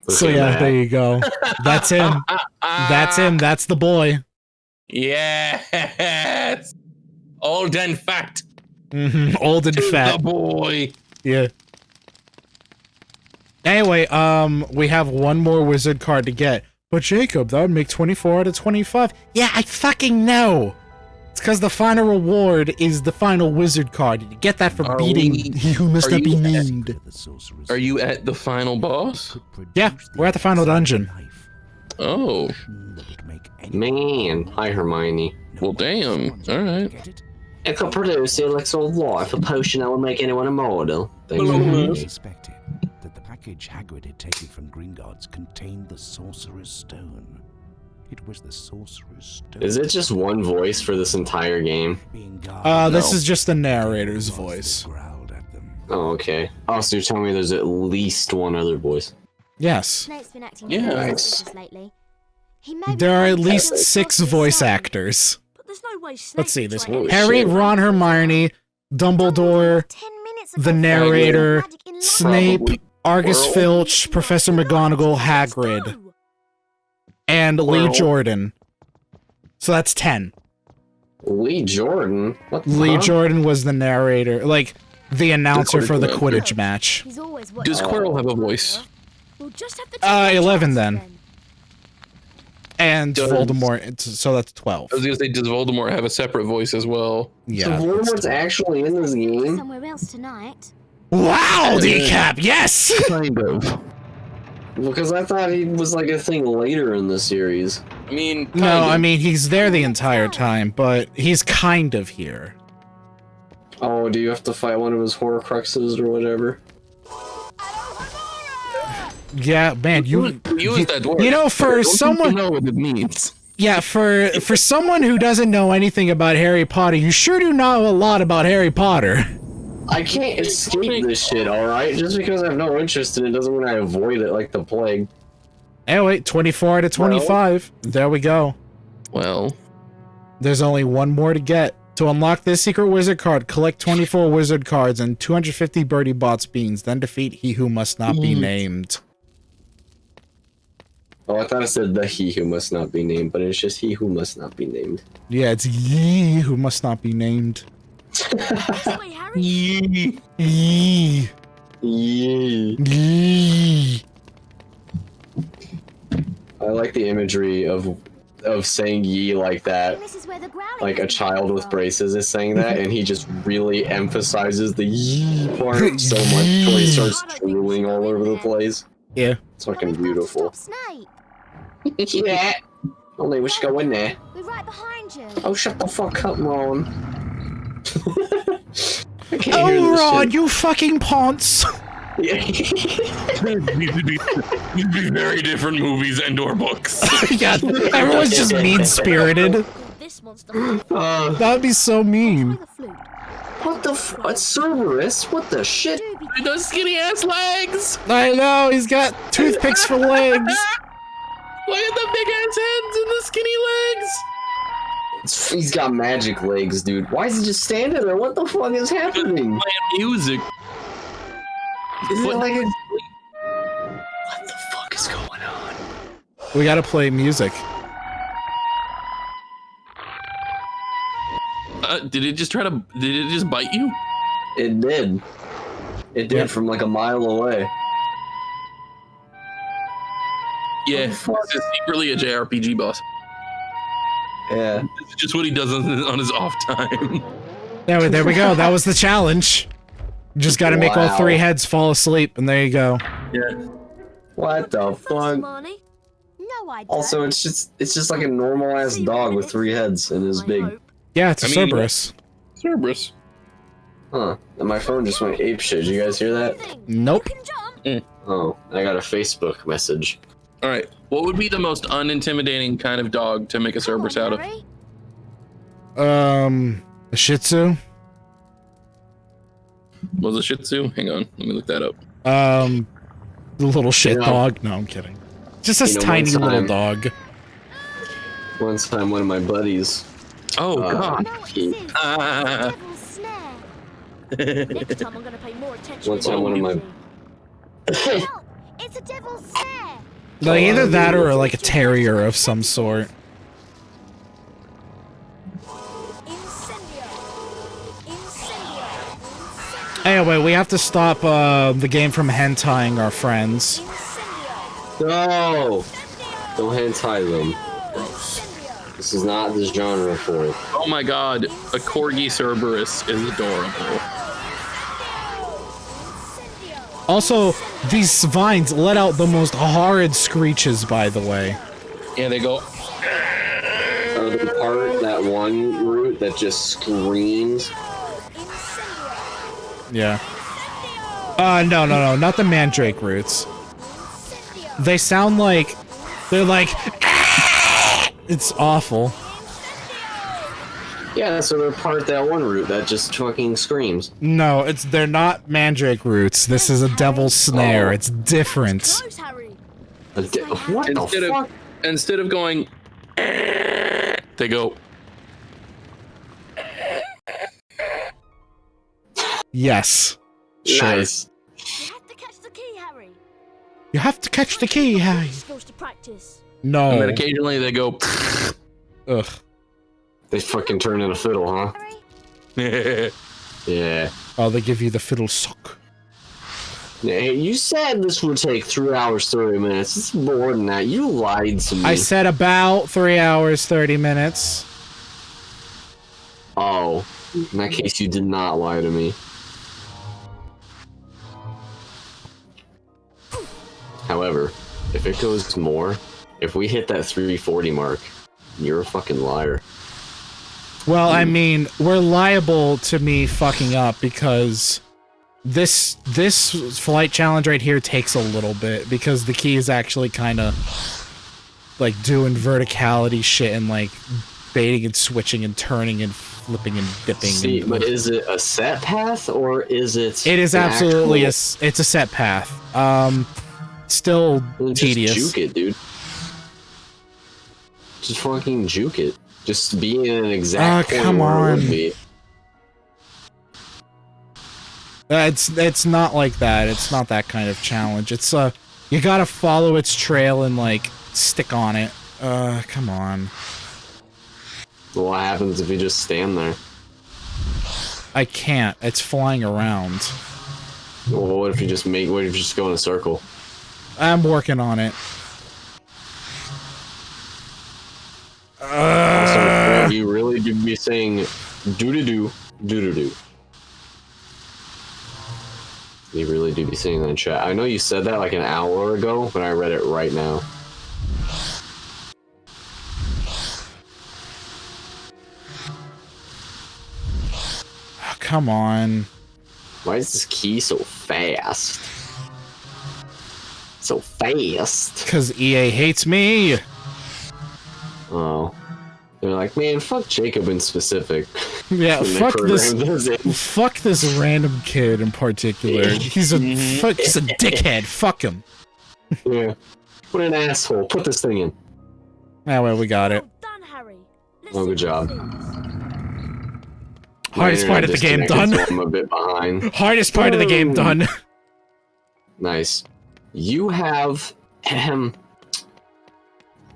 So yeah, there you go. That's him. That's him. That's the boy.
Yes. Old and fat.
Mm-hmm. Old and fat.
The boy.
Yeah. Anyway, we have one more wizard card to get. But Jacob, that would make 24 out of 25. Yeah, I fucking know. It's because the final reward is the final wizard card. You get that for beating He Who Must Not Be Named.
Are you at the final boss?
Yeah, we're at the final dungeon.
Oh.
Man, hi Hermione.
Well, damn. All right.
It could produce the elixir of life, a potion that will make anyone immortal.
They expected that the package Hagrid had taken from Gringotts contained the Sorcerer's Stone. It was the Sorcerer's Stone.
Is it just one voice for this entire game?
This is just the narrator's voice.
Oh, okay. Oh, so you're telling me there's at least one other voice?
Yes.
Yeah.
There are at least 6 voice actors. Let's see this. Harry, Ron, Hermione, Dumbledore, the narrator, Snape, Argus Filch, Professor McGonagall, Hagrid, and Lee Jordan. So that's 10.
Lee Jordan? What the
Lee
fuck?
Jordan was the narrator, like, the announcer for the Quidditch match.
Does Quirrell have a voice?
11 then. And Voldemort, so that's 12.
I was gonna say, does Voldemort have a separate voice as well?
Yeah.
So Voldemort's actually in this game?
Somewhere else tonight.
Wow, Decap, yes!
Kind of.
Because I thought he was like a thing later in the series.
I mean,
No, I mean, he's there the entire time, but he's kind of here.
Oh, do you have to fight one of his Horcruxes or whatever?
Yeah, man,
use that word.
You know, for someone,
you know what it means.
Yeah, for someone who doesn't know anything about Harry Potter, you sure do know a lot about Harry Potter.
I can't escape this shit, alright? Just because I have no interest in it doesn't mean I avoid it like the plague.
Anyway, 24 out of 25. There we go.
Well,
there's only one more to get. To unlock this secret wizard card, collect 24 wizard cards and 250 Birdie Bots beans, then defeat He Who Must Not Be Named.
Oh, I thought it said the He Who Must Not Be Named, but it's just He Who Must Not Be Named.
Yeah, it's Ye Who Must Not Be Named.
Yee.
Yee.
Yee.
Yee.
I like the imagery of saying ye like that. Like a child with braces is saying that, and he just really emphasizes the ye part so much till he starts drooling all over the place.
Yeah.
It's fucking beautiful. Yeah. Only we should go in there.
We're right behind you.
Oh, shut the fuck up, Ron.
Oh, Ron, you fucking ponce!
These be very different movies and/or books.
Yeah, everyone's just mean-spirited. That'd be so mean.
What the f- It's Cerberus? What the shit?
Those skinny-ass legs!
I know, he's got toothpicks for legs.
Look at the big-ass heads and the skinny legs!
He's got magic legs, dude. Why is he just standing there? What the fuck is happening?
Playing music.
Is it like a... What the fuck is going on?
We gotta play music.
Did it just bite you?
It did. It did from like a mile away.
Yeah, this is secretly a JRPG boss.
Yeah.
This is just what he does on his off time.
Yeah, there we go. That was the challenge. Just gotta make all 3 heads fall asleep, and there you go.
Yeah.
What the fuck?
No
Also, it's just like a normal ass dog with 3 heads and is big.
Yeah, it's a Cerberus.
Cerberus.
Huh. And my phone just went ape shit. Did you guys hear that?
Nope.
Oh, I got a Facebook message.
All right. What would be the most unintimidating kind of dog to make a Cerberus out of?
A Shih Tzu.
Was a Shih Tzu? Hang on, let me look that up.
The little shit dog. No, I'm kidding. Just this tiny little dog.
One time, one of my buddies.
Oh God.
Next time I'm gonna pay more attention.
One time, one of my.
It's a devil's snare.
Like either that or like a terrier of some sort. Anyway, we have to stop the game from hentai-ing our friends.
No! Don't hentai them. This is not the genre for it.
Oh my God, a Corgi Cerberus is adorable.
Also, these vines let out the most horrid screeches, by the way.
Yeah, they go.
The part, that one root that just screams.
Yeah. No, not the mandrake roots. They sound like they're like. It's awful.
Yeah, so they're part that one root that just fucking screams.
No, they're not mandrake roots. This is a devil's snare. Oh. It's different.
What the fuck?
Instead of going, they go.
Yes. Sure.
Nice.
You have to catch the key, Harry.
You have to catch the key, Harry.
Goes to practice.
No.
And then occasionally they go.
Ugh.
They fucking turn in a fiddle, huh? Yeah.
Oh, they give you the fiddle sock.
Hey, you said this would take 3 hours, 30 minutes. It's more than that. You lied to me.
I said about 3 hours, 30 minutes.
Oh. In that case, you did not lie to me. However, if it goes more, if we hit that 340 mark, you're a fucking liar.
Well, I mean, we're liable to me fucking up because this flight challenge right here takes a little bit because the key is actually kind of like doing verticality shit and like baiting and switching and turning and flipping and dipping.
See, but is it a set path or is it?
It is absolutely it's a set path. Still tedious.
Just juke it, dude. Just fucking juke it. Just be in an exact point
come
where
on.
it would be.
It's not like that. It's not that kind of challenge. It's you gotta follow its trail and like stick on it. Come on.
Well, what happens if you just stand there?
I can't. It's flying around.
Well, what if you just go in a circle?
I'm working on it.
So you really do be saying doo-doo-doo, doo-doo-doo. You really do be saying that in chat. I know you said that like an hour ago, but I read it right now.
Oh, come on.
Why is this key so fast? So fast.
Because EA hates me.
Oh. They're like, man, fuck Jacob in specific.
Yeah, fuck this random kid in particular. He's a dickhead. Fuck him.
Yeah. What an asshole. Put this thing in.
Ah, well, we got it.
Done, Harry.
Oh, good job.
Hardest part of the game done.
So I'm a bit behind.
Hardest part of the game done.
Nice. You have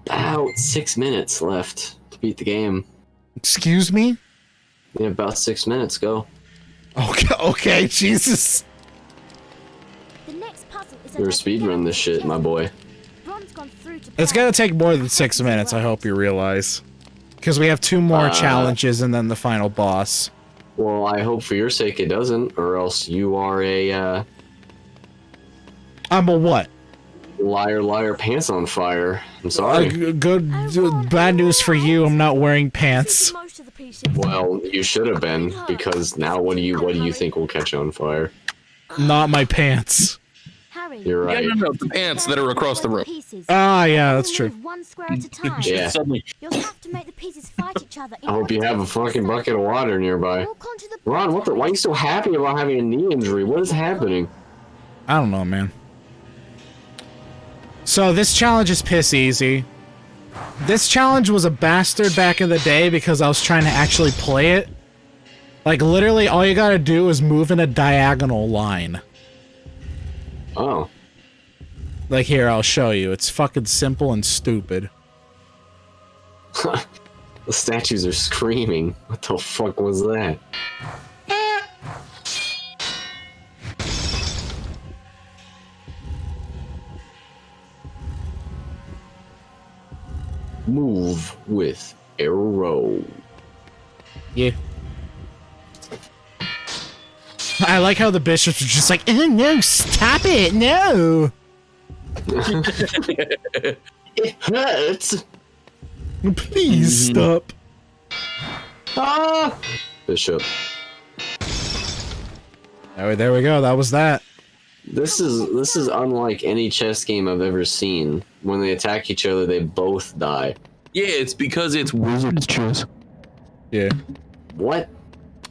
about 6 minutes left to beat the game.
Excuse me?
Yeah, about 6 minutes. Go.
Okay, Jesus.
The next puzzle is
You're speedrun this shit, my boy.
It's gonna take more than 6 minutes, I hope you realize. Because we have 2 more challenges and then the final boss.
Well, I hope for your sake it doesn't, or else you are a,
I'm a what?
Liar, liar, pants on fire. I'm sorry.
Bad news for you. I'm not wearing pants.
Well, you should have been, because now what do you think will catch on fire?
Not my pants.
You're right.
Yeah, no, the pants that are across the room.
Ah, yeah, that's true.
One square at a time.
Yeah.
You'll have to make the pieces fight each other.
I hope you have a fucking bucket of water nearby. Ron, why are you so happy about having a knee injury? What is happening?
I don't know, man. So this challenge is piss easy. This challenge was a bastard back in the day because I was trying to actually play it. Like, literally, all you gotta do is move in a diagonal line.
Oh.
Like, here, I'll show you. It's fucking simple and stupid.
The statues are screaming. What the fuck was that? Move with arrow.
Yeah. I like how the bishops are just like, oh no, stop it, no!
It hurts!
Please stop.
Ah! Bishop.
There we go, that was that.
This is unlike any chess game I've ever seen. When they attack each other, they both die.
Yeah, it's because it's wizard's chess.
Yeah.
What?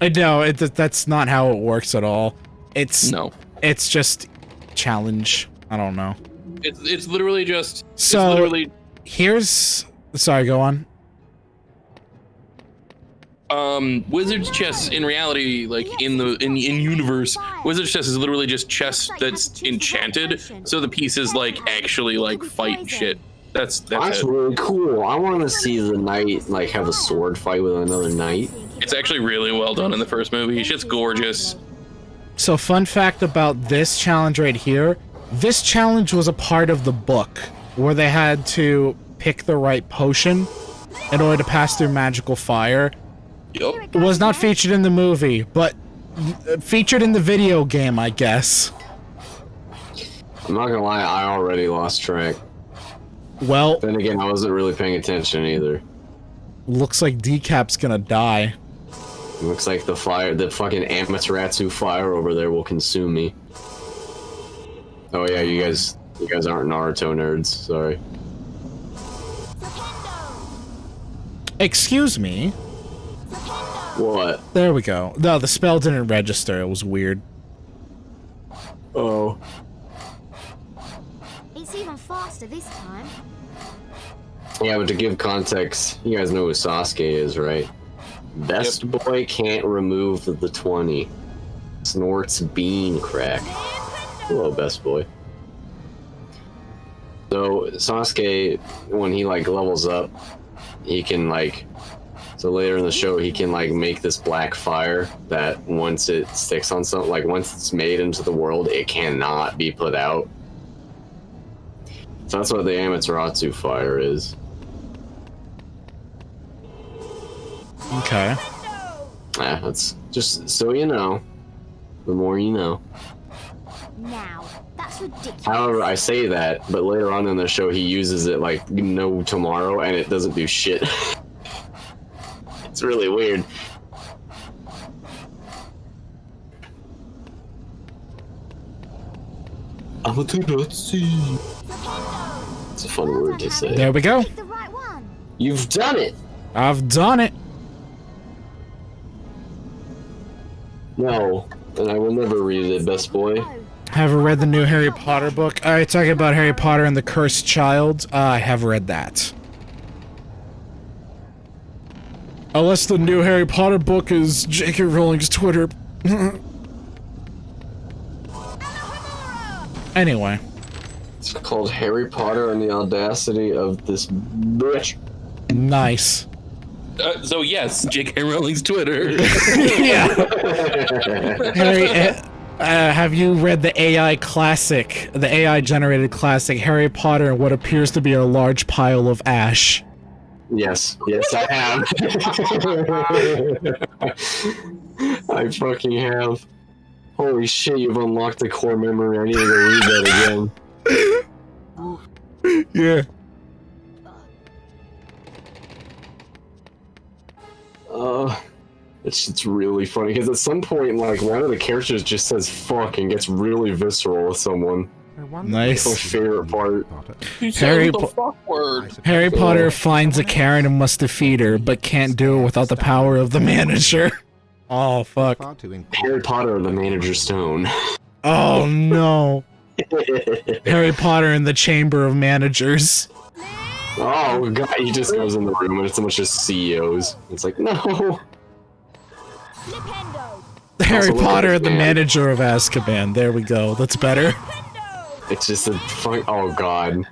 No, that's not how it works at all. It's just challenge. I don't know.
It's literally just.
So
it's literally,
here's. Sorry, go on.
Wizard's chess in reality, like in universe, wizard's chess is literally just chess that's enchanted, so the pieces like actually like fight and shit. That's
really cool. I want to see the knight like have a sword fight with another knight.
It's actually really well done in the first movie. Shit's gorgeous.
So fun fact about this challenge right here, this challenge was a part of the book where they had to pick the right potion in order to pass through magical fire.
Yep.
It was not featured in the movie, but featured in the video game, I guess.
I'm not gonna lie, I already lost track.
Well,
then again, I wasn't really paying attention either.
Looks like Decap's gonna die.
Looks like the fucking Amaterasu fire over there will consume me. Oh yeah, you guys aren't Naruto nerds, sorry.
Excuse me?
What?
There we go. No, the spell didn't register, it was weird.
Oh.
It's even faster this time.
Yeah, but to give context, you guys know who Sasuke is, right? Best boy can't remove the 20. Snorts bean crack. Hello, best boy. So Sasuke, when he like levels up, he can like. So later in the show, he can like make this black fire that once it sticks on something, like once it's made into the world, it cannot be put out. So that's what the Amaterasu fire is.
Okay.
Yeah, that's just so you know. The more you know.
Now, that's ridiculous.
However, I say that, but later on in the show, he uses it like no tomorrow, and it doesn't do shit. It's really weird. Amaterasu. It's a fun word to say.
There we go.
You've done it.
I've done it.
No, and I will never read it, best boy.
Have read the new Harry Potter book? Alright, talking about Harry Potter and the Cursed Child. I have read that. Unless the new Harry Potter book is J.K. Rowling's Twitter. Anyway.
It's called Harry Potter and the Audacity of this bitch.
Nice.
So yes, J.K. Rowling's Twitter.
Yeah. Harry, have you read the AI classic, the AI generated classic Harry Potter and what appears to be a large pile of ash?
Yes, I have. I fucking have. Holy shit, you've unlocked the core memory. I need to go read that again.
Yeah.
It's really funny because at some point, like, one of the characters just says "fuck" and gets really visceral with someone.
Nice.
It's my favorite part.
Harry Potter finds a Karen and must defeat her, but can't do it without the power of the manager. Oh fuck.
Harry Potter and the Manager Stone.
Oh no. Harry Potter in the Chamber of Managers.
Oh god, he just goes in the room and it's a bunch of CEOs. It's like, no.
Harry Potter, the manager of Azkaban. There we go. That's better.
It's just a fun. Oh god.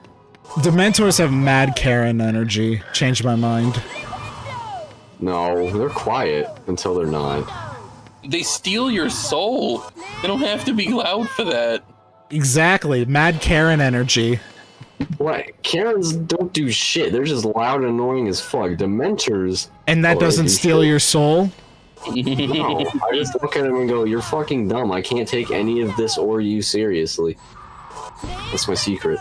Dementors have mad Karen energy. Changed my mind.
No, they're quiet until they're not.
They steal your soul. They don't have to be loud for that.
Exactly. Mad Karen energy.
What? Karens don't do shit. They're just loud and annoying as fuck. Dementors.
And that doesn't steal your soul?
No, I just look at him and go, "You're fucking dumb. I can't take any of this or you seriously." That's my secret.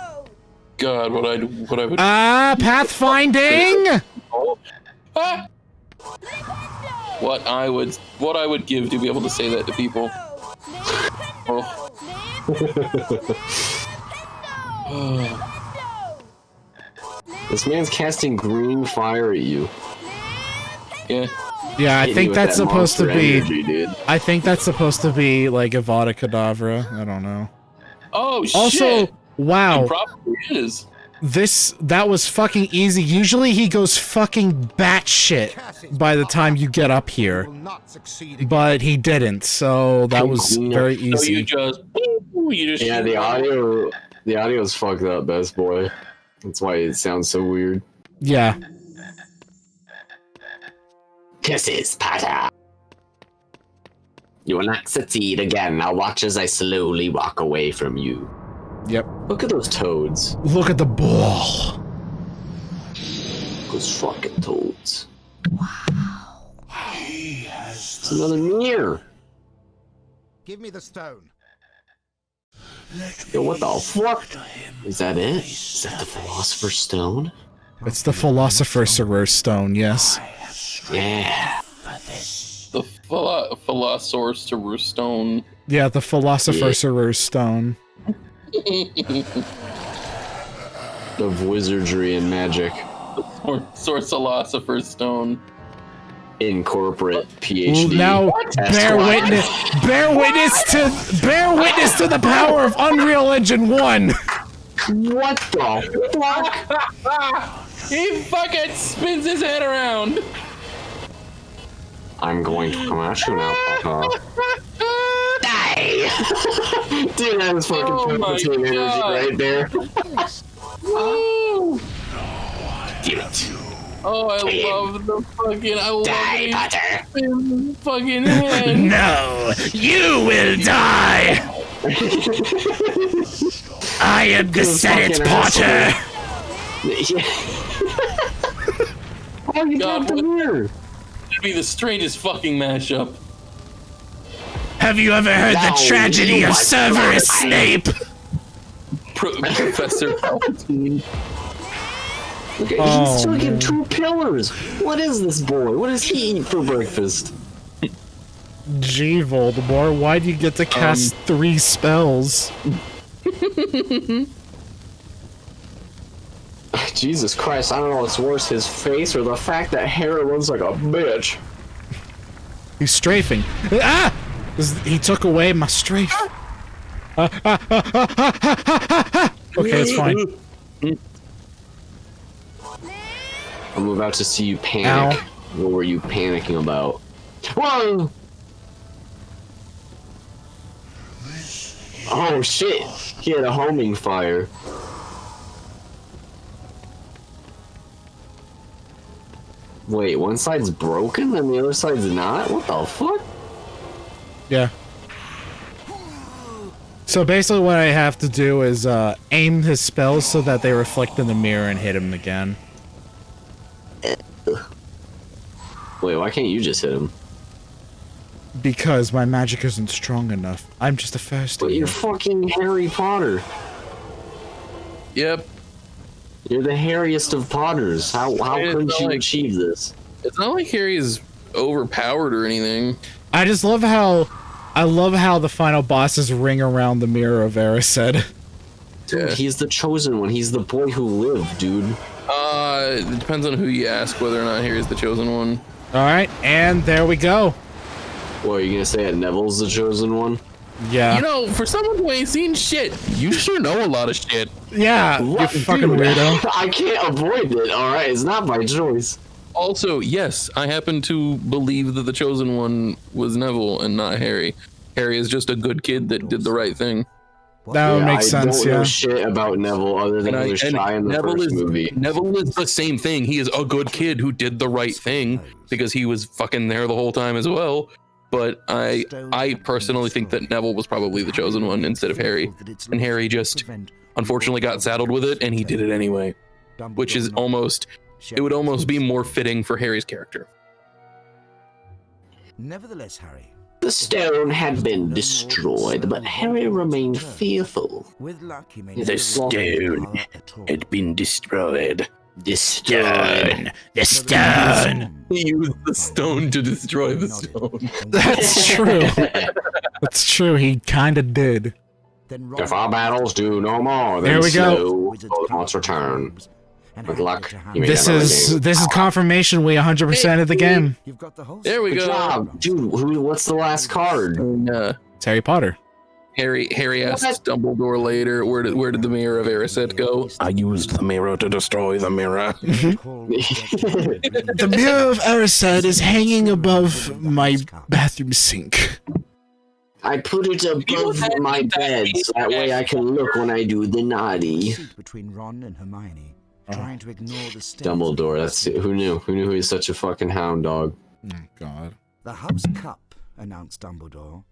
God, what I would.
Pathfinding.
Ah! What I would give to be able to say that to people.
Oh. This man's casting green fire at you.
Yeah.
Yeah, I think that's supposed to be.
Energy,
I think that's supposed to be like Avada Kedavra. I don't know.
Oh shit!
Also, wow.
It probably is.
That was fucking easy. Usually he goes fucking batshit by the time you get up here, but he didn't. So that was very easy.
So you just
yeah, the audio's fucked up, best boy. That's why it sounds so weird.
Yeah.
Kisses, Potter. You will not succeed again. I'll watch as I slowly walk away from you.
Yep.
Look at those toads.
Look at the ball.
Those fucking toads. Wow. It's another mirror.
Give me the stone.
Yo, what the fuck? Is that it? Is that the Philosopher's Stone?
It's the Philosophercerer stone, yes.
Yeah.
The Philosophercerer stone.
Yeah, the Philosophercerer stone.
Of wizardry and magic.
Source Philosopher's stone.
Incorporate PhD.
Now bear witness to the power of Unreal Engine 1.
What the fuck?
He fucking spins his head around.
I'm going to come at you now, Papa. Die! Dude, that was fucking Palpatine energy right there.
Woo!
Do it.
Oh, I love the fucking. I love
Die, Potter.
Fucking head.
No, you will die. I am the Senate Potter.
Oh, you got the mirror.
It'd be the strangest fucking mashup.
Have you ever heard the tragedy of Severus Snape?
Professor Palpatine.
Okay, he's still getting 2 pillars. What is this boy? What does he eat for breakfast?
Gee, Voldemort, why do you get to cast 3 spells?
Jesus Christ, I don't know what's worse, his face or the fact that Harry looks like a bitch.
He's strafing. Ah! He took away my strafe. Okay, it's fine.
I'm about to see you panic.
Ow.
What were you panicking about? Whoa! Oh shit! He had a homing fire. Wait, one side's broken and the other side's not? What the fuck?
Yeah. So basically what I have to do is aim his spells so that they reflect in the mirror and hit him again.
Wait, why can't you just hit him?
Because my magic isn't strong enough. I'm just a first.
But you're fucking Harry Potter.
Yep.
You're the hairiest of Potters. How couldn't you achieve this?
It's not like Harry is overpowered or anything.
I just love how the final bosses ring around the mirror of Erised.
Dude, he's the chosen one. He's the boy who lived, dude.
It depends on who you ask whether or not Harry's the chosen one.
All right, and there we go.
What, are you gonna say that Neville's the chosen one?
Yeah.
You know, for someone who ain't seen shit, you sure know a lot of shit.
Yeah, you fucking weirdo.
I can't avoid it, alright? It's not by choice.
Also, yes, I happen to believe that the chosen one was Neville and not Harry. Harry is just a good kid that did the right thing.
That would make sense,
I don't know shit about Neville other than he was shy in the first movie.
Neville is the same thing. He is a good kid who did the right thing because he was fucking there the whole time as well. But I personally think that Neville was probably the chosen one instead of Harry. And Harry just unfortunately got saddled with it and he did it anyway. Which is almost, it would almost be more fitting for Harry's character.
Nevertheless, Harry.
The stone had been destroyed, but Harry remained fearful.
With luck, he
The stone had been destroyed. The stone.
He used the stone to destroy the stone.
That's true. That's true. He kind of did.
If our battles do no more, then
there we go.
Voldemort's return. With luck,
this is confirmation. We 100% of the game.
There we go,
job. Dude. What's the last card?
It's Harry Potter.
Harry asked Dumbledore later, where did the mirror of Erised go? I used the mirror to destroy the mirror.
The mirror of Erised is hanging above my bathroom sink.
I put it above my bed so that way I can look when I do the naughty.
Between Ron and Hermione, trying to ignore the
Dumbledore, that's it. Who knew? Who knew he was such a fucking hound dog?
Oh God.
The House Cup, announced Dumbledore,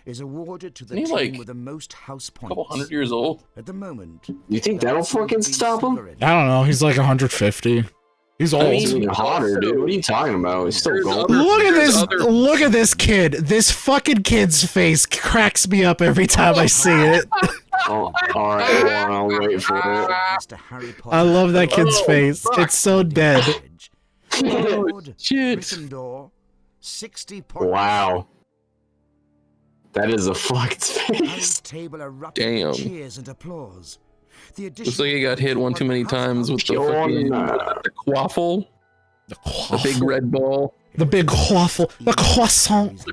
is awarded to the team with the most house points.
A couple 100 years old.
At the moment.
You think that'll fucking stop him?
I don't know. He's like 150. He's old.
He's even hotter, dude. What are you talking about? He's still gold.
Look at this! Look at this kid. This fucking kid's face cracks me up every time I see it.
Oh, all right, I'll wait for it.
I love that kid's face. It's so dead.
Shit.
60 points.
Wow. That is a fucked face.
Damn.
Cheers and applause.
Looks like he got hit one too many times with the fucking the quaffle. The big red ball.
The big waffle. The croissant.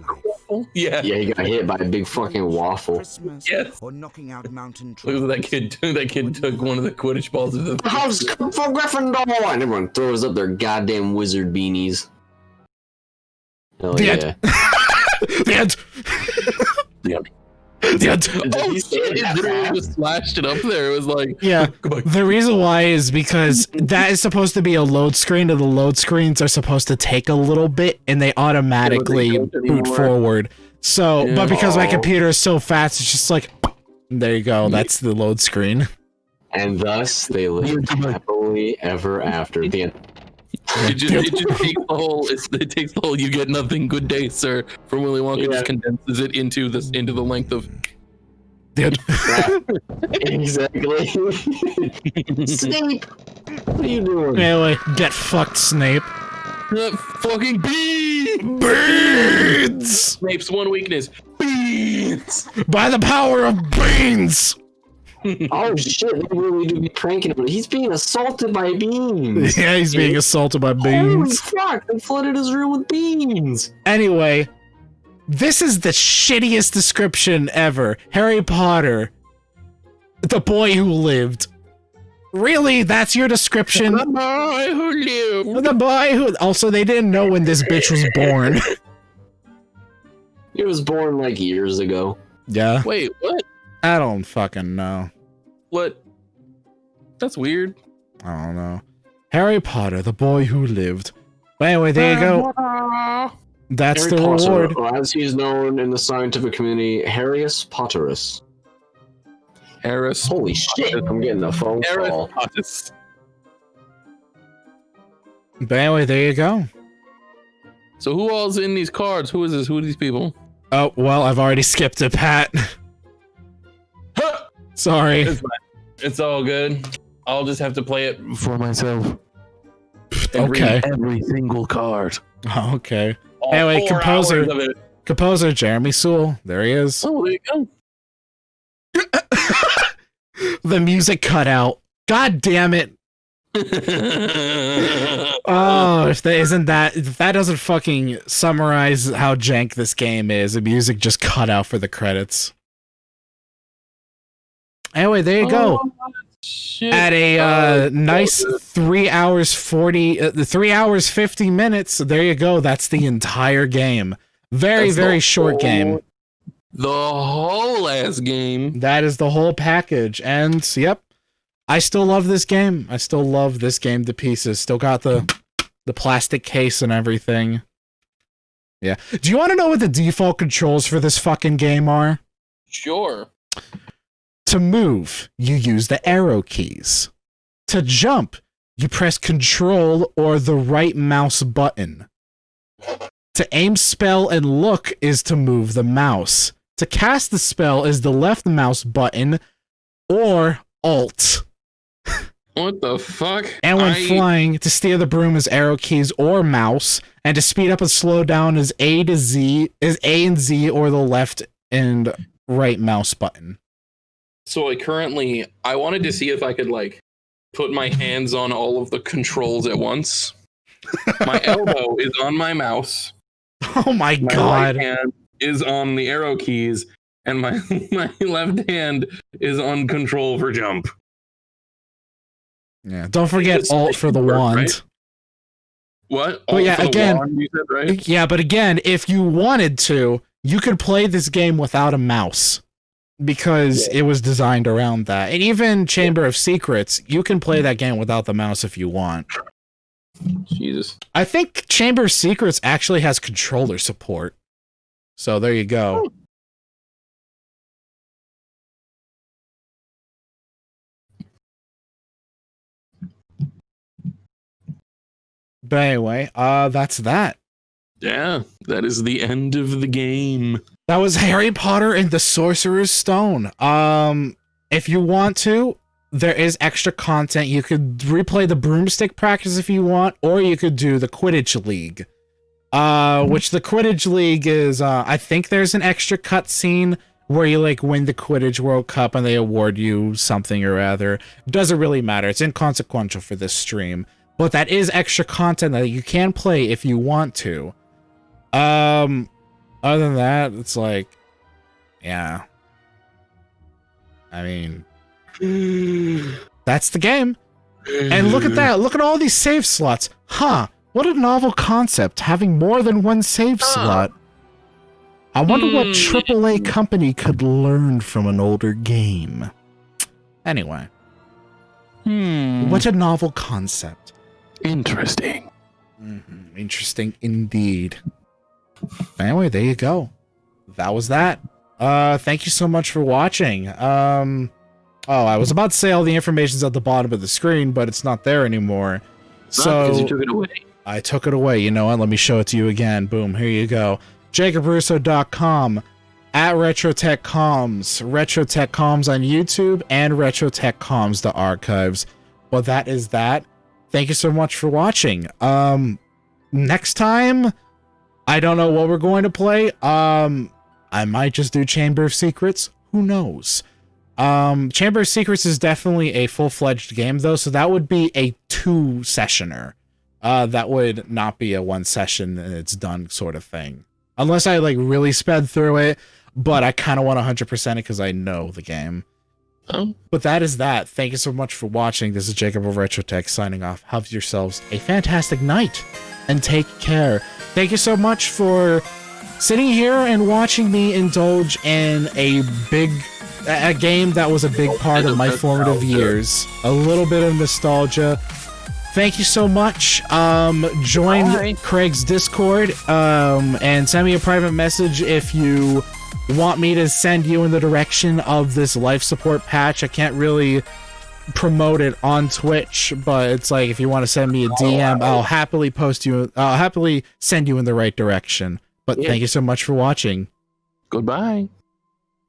Yeah.
Yeah, he got hit by a big fucking waffle.
Yes.
Or knocking out mountain
Look at that kid. That kid took one of the Quidditch balls of the
House Cup for Gryffindor! And everyone throws up their goddamn wizard beanies. Hell yeah.
The end.
Yeah. Oh shit, it literally just flashed it up there. It was like,
yeah. The reason why is because that is supposed to be a load screen, and the load screens are supposed to take a little bit, and they automatically boot forward. So, but because my computer is so fast, it's just like, there you go. That's the load screen.
And thus, they lived happily ever after. The end.
It just takes the whole "you get nothing, good day, sir" from Willy Wonka, just condenses it into the length of.
Exactly. Snape, what are you doing?
Anyway, get fucked, Snape.
Fucking beans. Snape's one weakness: beans.
By the power of beans.
Oh shit, they really do be pranking him. He's being assaulted by beans.
Yeah, he's being assaulted by beans.
Holy fuck, they flooded his room with beans.
Anyway, this is the shittiest description ever. Harry Potter, the boy who lived. Really? That's your description?
The boy who lived.
The boy who... Also, they didn't know when this bitch was born.
He was born like years ago.
Yeah.
Wait, what?
I don't fucking know.
What? That's weird.
I don't know. Harry Potter, the boy who lived. But anyway, there you go. That's
Harry
the
Potter,
reward.
or as he's known in the scientific community, Harrius Potterus.
Harris.
Holy shit, I'm getting a phone call.
Potterus.
But anyway, there you go.
So who all's in these cards? Who is this? Who are these people?
Oh, well, I've already skipped it, Pat. Sorry.
It's all good. I'll just have to play it for myself.
Okay.
Every single card.
Okay.
All
Anyway,
4 hours of it.
composer Jeremy Sewell. There he is.
Oh, there you go.
The music cut out. God damn it. Oh, if that doesn't fucking summarize how jank this game is, the music just cut out for the credits. Anyway, there you go.
Shit.
At a nice 3 hours 3 hours 50 minutes. There you go. That's the entire game. Very short game.
The whole ass game.
That is the whole package. And yep, I still love this game. I still love this game to pieces. Still got the plastic case and everything. Yeah. Do you want to know what the default controls for this fucking game are?
Sure.
To move, you use the arrow keys. To jump, you press Control or the right mouse button. To aim spell and look is to move the mouse. To cast the spell is the left mouse button or Alt.
What the fuck?
And when flying, to steer the broom is arrow keys or mouse, and to speed up and slow down is A and Z or the left and right mouse button.
So I wanted to see if I could like put my hands on all of the controls at once. My elbow is on my mouse.
Oh my god.
Right hand is on the arrow keys, and my left hand is on control for jump.
Yeah, don't forget Alt for the wand.
Right? What?
But yeah, again,
wand, you said, right?
Yeah, but again, if you wanted to, you could play this game without a mouse because it was designed around that. And even Chamber of Secrets, you can play that game without the mouse if you want.
Jesus.
I think Chamber of Secrets actually has controller support. So there you go. But anyway, that's that.
Yeah, that is the end of the game.
That was Harry Potter and the Sorcerer's Stone. If you want to, there is extra content. You could replay the broomstick practice if you want, or you could do the Quidditch League. Which the Quidditch League is, I think there's an extra cutscene where you like win the Quidditch World Cup and they award you something or other. Doesn't really matter. It's inconsequential for this stream. But that is extra content that you can play if you want to. Other than that, it's like, yeah. I mean, that's the game. And look at that. Look at all these save slots. Huh. What a novel concept, having more than one save slot. I wonder what AAA company could learn from an older game. Anyway. What a novel concept.
Interesting.
Interesting indeed. Anyway, there you go. That was that. Thank you so much for watching. I was about to say all the information's at the bottom of the screen, but it's not there anymore. So
because you took it away.
I took it away. You know what? Let me show it to you again. Boom. Here you go. JacobRusso.com, at RetroTechComms, RetroTechComms on YouTube, and RetroTechComms, the archives. Well, that is that. Thank you so much for watching. Next time, I don't know what we're going to play. I might just do Chamber of Secrets. Who knows? Chamber of Secrets is definitely a full-fledged game, though, so that would be a 2-sessioner. That would not be a 1 session and it's done sort of thing. Unless I, like, really sped through it, but I kind of want 100% it because I know the game.
Oh.
But that is that. Thank you so much for watching. This is Jacob of RetroTech signing off. Have yourselves a fantastic night and take care. Thank you so much for sitting here and watching me indulge in a game that was a big part of my formative years. A little bit of nostalgia. Thank you so much. Join Craig's Discord and send me a private message if you want me to send you in the direction of this life support patch. I can't really promote it on Twitch, but it's like if you want to send me a DM, I'll happily send you in the right direction. But thank you so much for watching.
Goodbye.